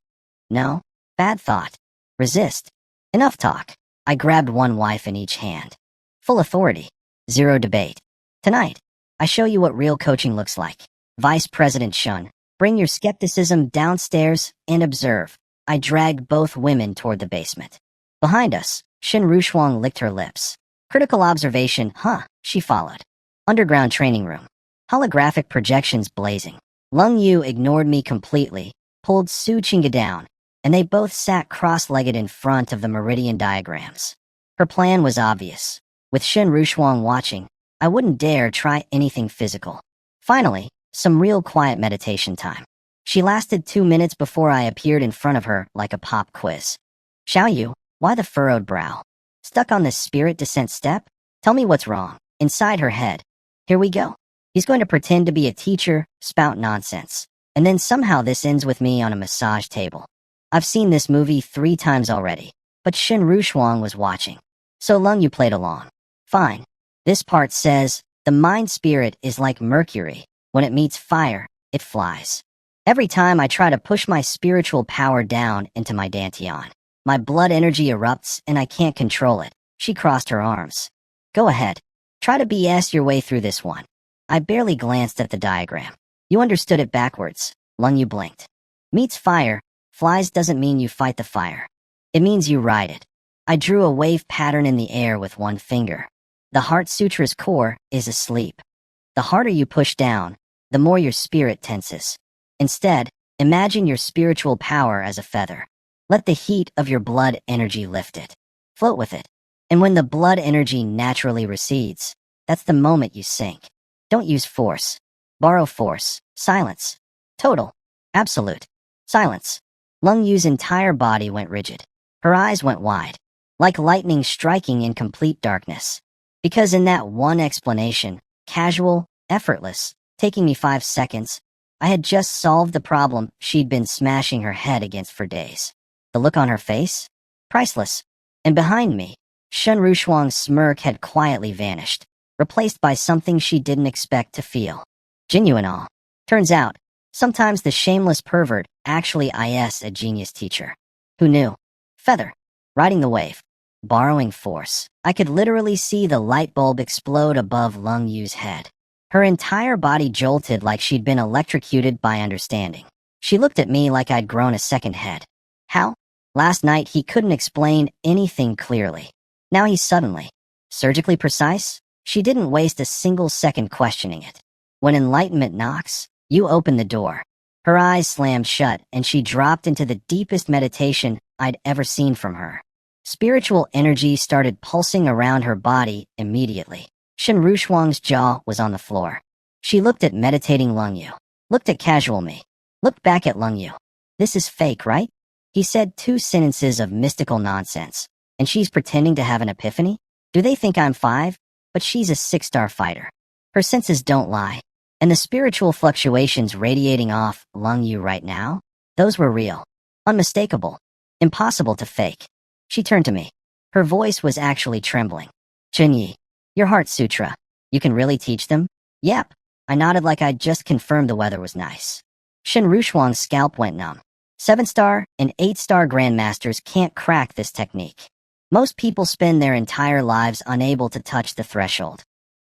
No, bad thought. Resist. Enough talk. I grabbed one wife in each hand. Full authority. Zero debate. Tonight, I show you what real coaching looks like. Vice President Shun, bring your skepticism downstairs and observe. I dragged both women toward the basement. Behind us, Shin Rushuang licked her lips. Critical observation, she followed. Underground training room. Holographic projections blazing. Lung Yu ignored me completely, pulled Su Chinga down, and they both sat cross-legged in front of the meridian diagrams. Her plan was obvious. With Shin Rushuang watching, I wouldn't dare try anything physical. Finally, some real quiet meditation time. She lasted 2 minutes before I appeared in front of her like a pop quiz. Xiaoyu, why the furrowed brow? Stuck on this spirit descent step? Tell me what's wrong. Inside her head. Here we go. He's going to pretend to be a teacher, spout nonsense. And then somehow this ends with me on a massage table. I've seen this movie 3 times already, but Shin Rushuang was watching. So Lung Yu played along. Fine. This part says, the mind spirit is like mercury. When it meets fire, it flies. Every time I try to push my spiritual power down into my dantian, my blood energy erupts and I can't control it. She crossed her arms. Go ahead. Try to BS your way through this one. I barely glanced at the diagram. You understood it backwards. Lung Yu blinked. Meets fire, flies doesn't mean you fight the fire. It means you ride it. I drew a wave pattern in the air with one finger. The Heart Sutra's core is asleep. The harder you push down, the more your spirit tenses. Instead, imagine your spiritual power as a feather. Let the heat of your blood energy lift it. Float with it. And when the blood energy naturally recedes, that's the moment you sink. Don't use force. Borrow force. Silence. Total. Absolute. Silence. Lung Yu's entire body went rigid. Her eyes went wide, like lightning striking in complete darkness. Because in that one explanation, casual, effortless, taking me 5 seconds, I had just solved the problem she'd been smashing her head against for days. The look on her face? Priceless. And behind me, Shin Rushuang's smirk had quietly vanished, replaced by something she didn't expect to feel. Genuine awe. Turns out, sometimes the shameless pervert actually is a genius teacher. Who knew? Feather. Riding the wave. Borrowing force. I could literally see the light bulb explode above Lung Yu's head. Her entire body jolted like she'd been electrocuted by understanding. She looked at me like I'd grown a second head. How? Last night he couldn't explain anything clearly. Now he's suddenly surgically precise? She didn't waste a single second questioning it. When enlightenment knocks, you open the door. Her eyes slammed shut and she dropped into the deepest meditation I'd ever seen from her. Spiritual energy started pulsing around her body immediately. Shin Rushuang's jaw was on the floor. She looked at meditating Lung Yu, looked at casual me, looked back at Lung Yu. This is fake, right? He said 2 sentences of mystical nonsense, and she's pretending to have an epiphany? Do they think I'm 5? But she's a 6-star fighter. Her senses don't lie. And the spiritual fluctuations radiating off Lung Yu right now? Those were real. Unmistakable. Impossible to fake. She turned to me. Her voice was actually trembling. Chun Yi, your Heart Sutra. You can really teach them? Yep. I nodded like I'd just confirmed the weather was nice. Shin Rushuang's scalp went numb. 7-star and 8-star grandmasters can't crack this technique. Most people spend their entire lives unable to touch the threshold.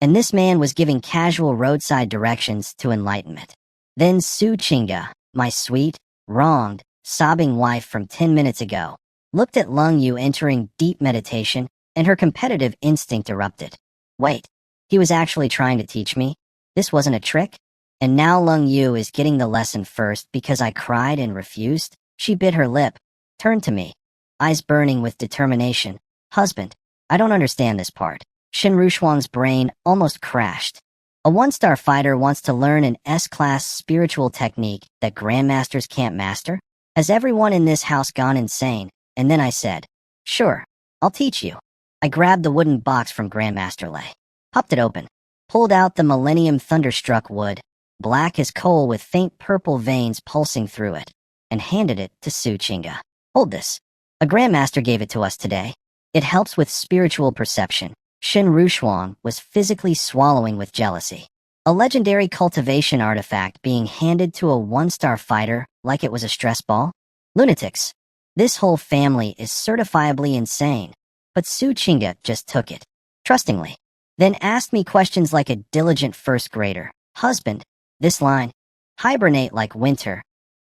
And this man was giving casual roadside directions to enlightenment. Then Su Chinga, my sweet, wronged, sobbing wife from 10 minutes ago, looked at Lung Yu entering deep meditation, and her competitive instinct erupted. Wait, he was actually trying to teach me? This wasn't a trick? And now Lung Yu is getting the lesson first because I cried and refused? She bit her lip, turned to me, eyes burning with determination. Husband, I don't understand this part. Shin Rushuang's brain almost crashed. A 1-star fighter wants to learn an S-class spiritual technique that grandmasters can't master? Has everyone in this house gone insane? And then I said, sure, I'll teach you. I grabbed the wooden box from Grandmaster Lei, popped it open, pulled out the Millennium Thunderstruck wood, black as coal with faint purple veins pulsing through it, and handed it to Su Chinga. Hold this. A grandmaster gave it to us today. It helps with spiritual perception. Shen Rushuang was physically swallowing with jealousy. A legendary cultivation artifact being handed to a one-star fighter like it was a stress ball? Lunatics. This whole family is certifiably insane. But Su Chinga just took it, trustingly. Then asked me questions like a diligent first grader. Husband, this line, hibernate like winter.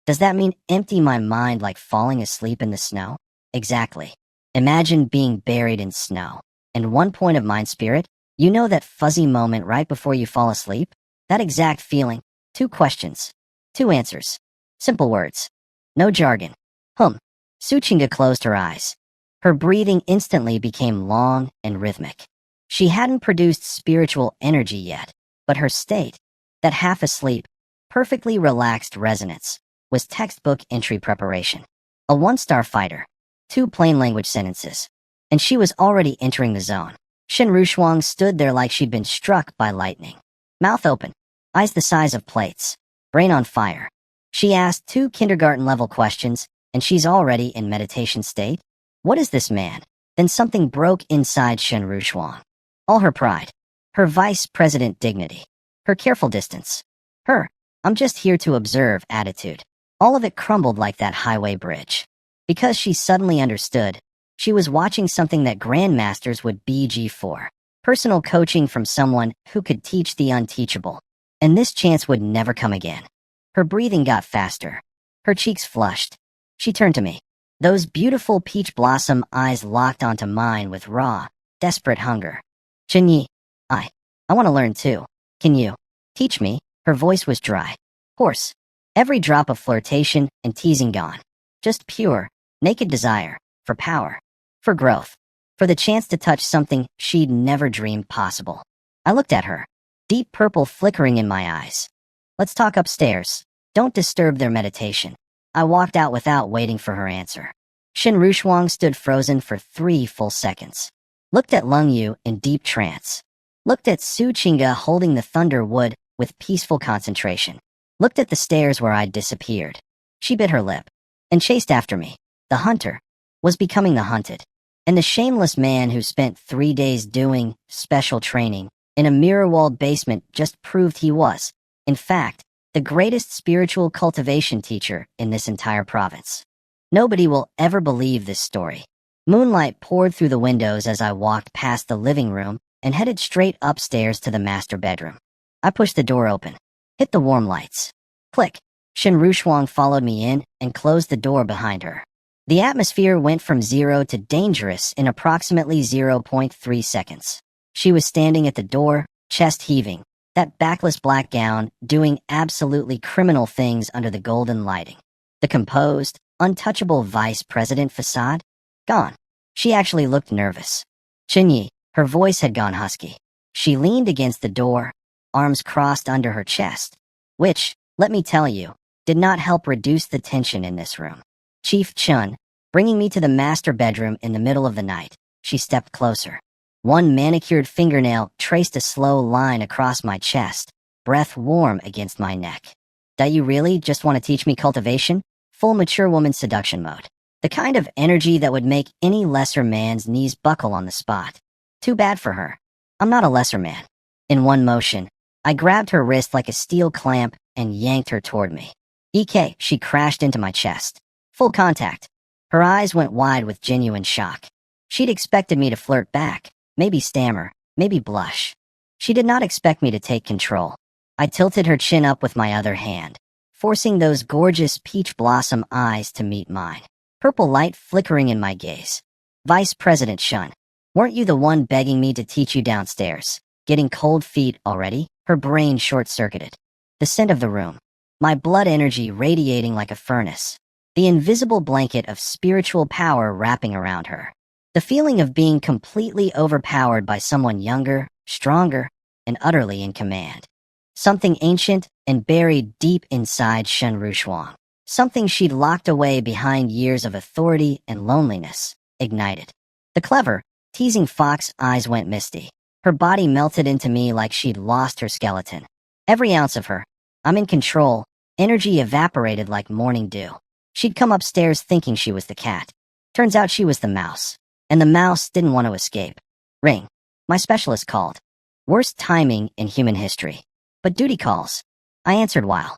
Does that mean empty my mind like falling asleep in the snow? Exactly. Imagine being buried in snow. And one point of mind spirit, you know that fuzzy moment right before you fall asleep? That exact feeling. 2 questions. 2 answers. Simple words. No jargon. Su Chinga closed her eyes. Her breathing instantly became long and rhythmic. She hadn't produced spiritual energy yet, but her state, that half-asleep, perfectly relaxed resonance, was textbook entry preparation. A 1-star fighter, 2 plain language sentences, and she was already entering the zone. Shen Rushuang stood there like she'd been struck by lightning. Mouth open, eyes the size of plates, brain on fire. She asked 2 kindergarten-level questions, and she's already in meditation state? What is this man? Then something broke inside Shen Rushuang. All her pride, her vice president dignity, her careful distance, her "I'm just here to observe" attitude. All of it crumbled like that highway bridge. Because she suddenly understood, she was watching something that grandmasters would BG for. Personal coaching from someone who could teach the unteachable. And this chance would never come again. Her breathing got faster. Her cheeks flushed. She turned to me. Those beautiful peach blossom eyes locked onto mine with raw, desperate hunger. Chun Yi, I want to learn too. Can you teach me? Her voice was dry, hoarse. Every drop of flirtation and teasing gone. Just pure, naked desire, for power, for growth, for the chance to touch something she'd never dreamed possible. I looked at her, deep purple flickering in my eyes. Let's talk upstairs. Don't disturb their meditation. I walked out without waiting for her answer. Shen Rushuang stood frozen for 3 full seconds. Looked at Lung Yu in deep trance. Looked at Su Chinga holding the thunder wood with peaceful concentration. Looked at the stairs where I'd disappeared. She bit her lip and chased after me. The hunter was becoming the hunted. And the shameless man who spent 3 days doing special training in a mirror-walled basement just proved he was, in fact, the greatest spiritual cultivation teacher in this entire province. Nobody will ever believe this story. Moonlight poured through the windows as I walked past the living room and headed straight upstairs to the master bedroom. I pushed the door open, hit the warm lights. Click. Shen Rushuang followed me in and closed the door behind her. The atmosphere went from 0 to dangerous in approximately 0.3 seconds. She was standing at the door, chest heaving, that backless black gown doing absolutely criminal things under the golden lighting. The composed, untouchable vice president facade? Gone. She actually looked nervous. Chun Yi, her voice had gone husky. She leaned against the door, arms crossed under her chest, which, let me tell you, did not help reduce the tension in this room. Chief Chun, bringing me to the master bedroom in the middle of the night, she stepped closer. One manicured fingernail traced a slow line across my chest, breath warm against my neck. "Do you really just want to teach me cultivation?" Full mature woman seduction mode. The kind of energy that would make any lesser man's knees buckle on the spot. Too bad for her. I'm not a lesser man. In one motion, I grabbed her wrist like a steel clamp and yanked her toward me. "EK," she crashed into my chest. Full contact. Her eyes went wide with genuine shock. She'd expected me to flirt back, maybe stammer, maybe blush. She did not expect me to take control. I tilted her chin up with my other hand, forcing those gorgeous peach blossom eyes to meet mine. Purple light flickering in my gaze. "Vice President Shun, weren't you the one begging me to teach you downstairs? Getting cold feet already?" Her brain short-circuited. The scent of the room. My blood energy radiating like a furnace. The invisible blanket of spiritual power wrapping around her. The feeling of being completely overpowered by someone younger, stronger, and utterly in command. Something ancient and buried deep inside Shen Rushuang. Something she'd locked away behind years of authority and loneliness, ignited. The clever, teasing fox eyes went misty. Her body melted into me like she'd lost her skeleton. Every ounce of her, I'm in control. Energy evaporated like morning dew. She'd come upstairs thinking she was the cat. Turns out she was the mouse. And the mouse didn't want to escape. Ring. My specialist called. Worst timing in human history. But duty calls. I answered while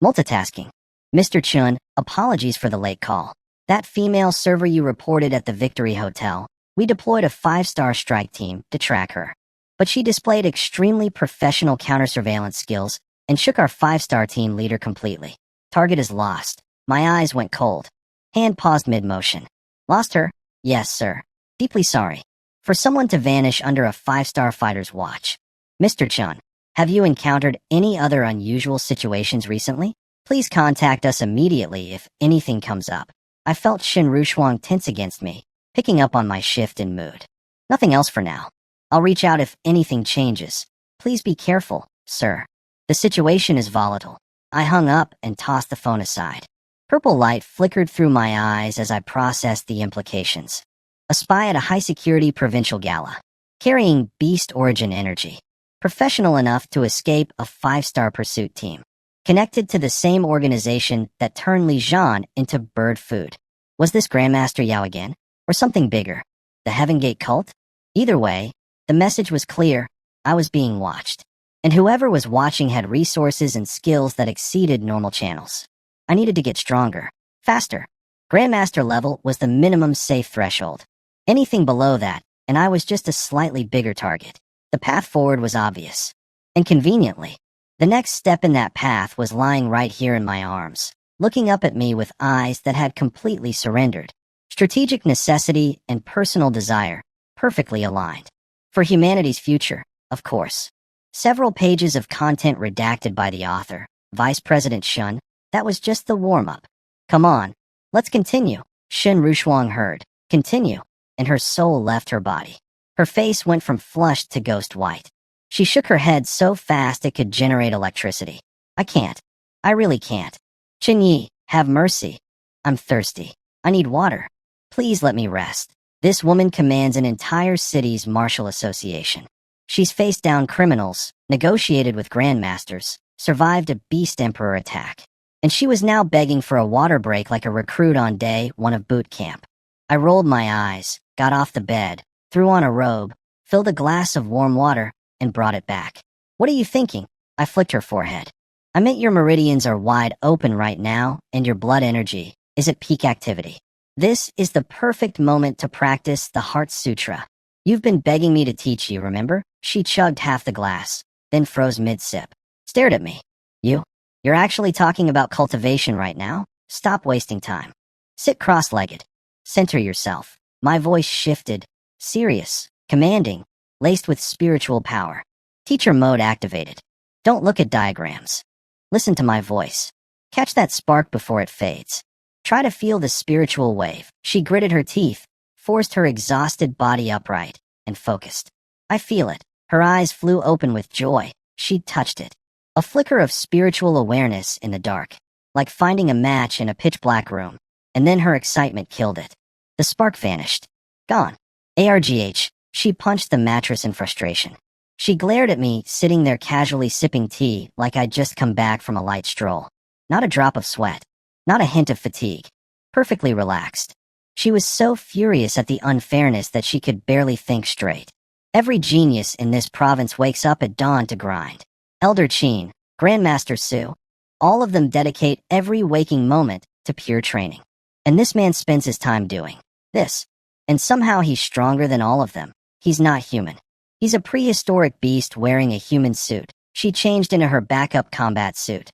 multitasking. Mr. Chun, apologies for the late call. That female server you reported at the Victory Hotel, we deployed a 5-star strike team to track her. But she displayed extremely professional counter-surveillance skills and shook our 5-star team leader completely. Target is lost. My eyes went cold. Hand paused mid-motion. Lost her? Yes, sir. Deeply sorry. For someone to vanish under a 5-star fighter's watch. Mr. Chun, have you encountered any other unusual situations recently? Please contact us immediately if anything comes up. I felt Shin Rushuang tense against me, picking up on my shift in mood. Nothing else for now. I'll reach out if anything changes. Please be careful, sir. The situation is volatile. I hung up and tossed the phone aside. Purple light flickered through my eyes as I processed the implications. A spy at a high-security provincial gala, carrying beast origin energy, professional enough to escape a 5-star pursuit team, connected to the same organization that turned Li Zhan into bird food. Was this Grandmaster Yao again, or something bigger? The Heaven Gate cult? Either way, the message was clear. I was being watched. And whoever was watching had resources and skills that exceeded normal channels. I needed to get stronger, faster. Grandmaster level was the minimum safe threshold. Anything below that, and I was just a slightly bigger target. The path forward was obvious. And conveniently, the next step in that path was lying right here in my arms, looking up at me with eyes that had completely surrendered. Strategic necessity and personal desire, perfectly aligned. For humanity's future, of course. Several pages of content redacted by the author, Vice President Shun. That was just the warm-up. Come on, let's continue. Shin Rushuang heard. Continue. And her soul left her body. Her face went from flushed to ghost white. She shook her head so fast it could generate electricity. I can't. I really can't. Chun Yi, have mercy. I'm thirsty. I need water. Please let me rest. This woman commands an entire city's martial association. She's faced down criminals, negotiated with grandmasters, survived a beast emperor attack. And she was now begging for a water break like a recruit on day 1 of boot camp. I rolled my eyes, got off the bed, threw on a robe, filled a glass of warm water, and brought it back. What are you thinking? I flicked her forehead. I meant your meridians are wide open right now, and your blood energy is at peak activity. This is the perfect moment to practice the Heart Sutra. You've been begging me to teach you, remember? She chugged half the glass, then froze mid-sip. Stared at me. You're actually talking about cultivation right now? Stop wasting time. Sit cross-legged. Center yourself. My voice shifted. Serious, commanding, laced with spiritual power. Teacher mode activated. Don't look at diagrams. Listen to my voice. Catch that spark before it fades. Try to feel the spiritual wave. She gritted her teeth, forced her exhausted body upright, and focused. I feel it. Her eyes flew open with joy. She touched it. A flicker of spiritual awareness in the dark, like finding a match in a pitch-black room, and then her excitement killed it. The spark vanished. Gone. ARGH. She punched the mattress in frustration. She glared at me, sitting there casually sipping tea like I'd just come back from a light stroll. Not a drop of sweat. Not a hint of fatigue. Perfectly relaxed. She was so furious at the unfairness that she could barely think straight. Every genius in this province wakes up at dawn to grind. Elder Qin, Grandmaster Su, all of them dedicate every waking moment to pure training. And this man spends his time doing this. And somehow he's stronger than all of them. He's not human. He's a prehistoric beast wearing a human suit. She changed into her backup combat suit.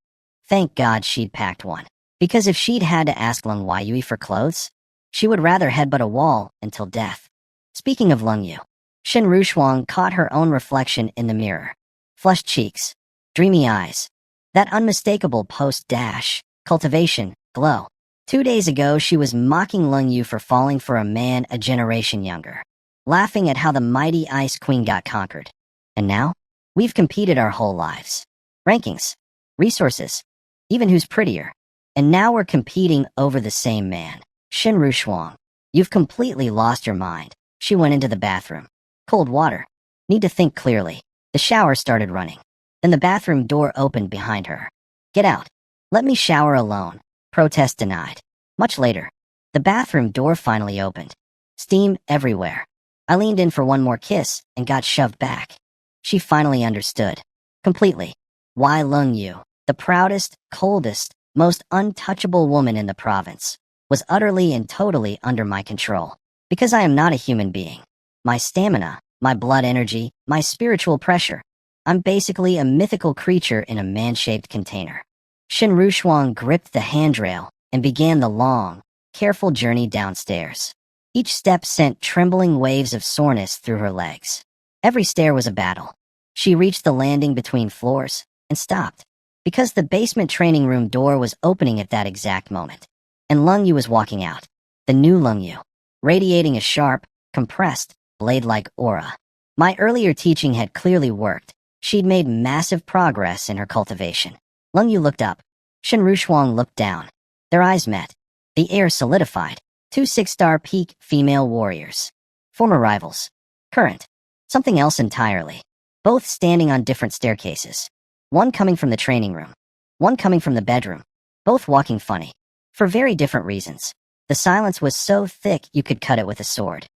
Thank God she'd packed one. Because if she'd had to ask Lung Yuyi for clothes, she would rather headbutt a wall until death. Speaking of Lung Yu, Shin Rushuang caught her own reflection in the mirror. Flushed cheeks, dreamy eyes, that unmistakable post-dash, cultivation, glow. 2 days ago she was mocking Lung Yu for falling for a man a generation younger, laughing at how the mighty Ice Queen got conquered. And now, we've competed our whole lives. Rankings, resources, even who's prettier. And now we're competing over the same man. Shin Rushuang, you've completely lost your mind. She went into the bathroom. Cold water. Need to think clearly. The shower started running. Then the bathroom door opened behind her. Get out. Let me shower alone. Protest denied. Much later, the bathroom door finally opened. Steam everywhere. I leaned in for one more kiss and got shoved back. She finally understood. Completely. Why Lung Yu, the proudest, coldest, most untouchable woman in the province, was utterly and totally under my control. Because I am not a human being. My stamina, my blood energy, my spiritual pressure. I'm basically a mythical creature in a man-shaped container. Shin Rushuang gripped the handrail and began the long, careful journey downstairs. Each step sent trembling waves of soreness through her legs. Every stair was a battle. She reached the landing between floors and stopped, because the basement training room door was opening at that exact moment. And Lung Yu was walking out. The new Lung Yu, radiating a sharp, compressed, blade-like aura. My earlier teaching had clearly worked. She'd made massive progress in her cultivation. Lung Yu looked up. Shin Rushuang looked down. Their eyes met. The air solidified. Two 6-star peak female warriors. Former rivals. Current. Something else entirely. Both standing on different staircases. One coming from the training room. One coming from the bedroom. Both walking funny. For very different reasons. The silence was so thick you could cut it with a sword.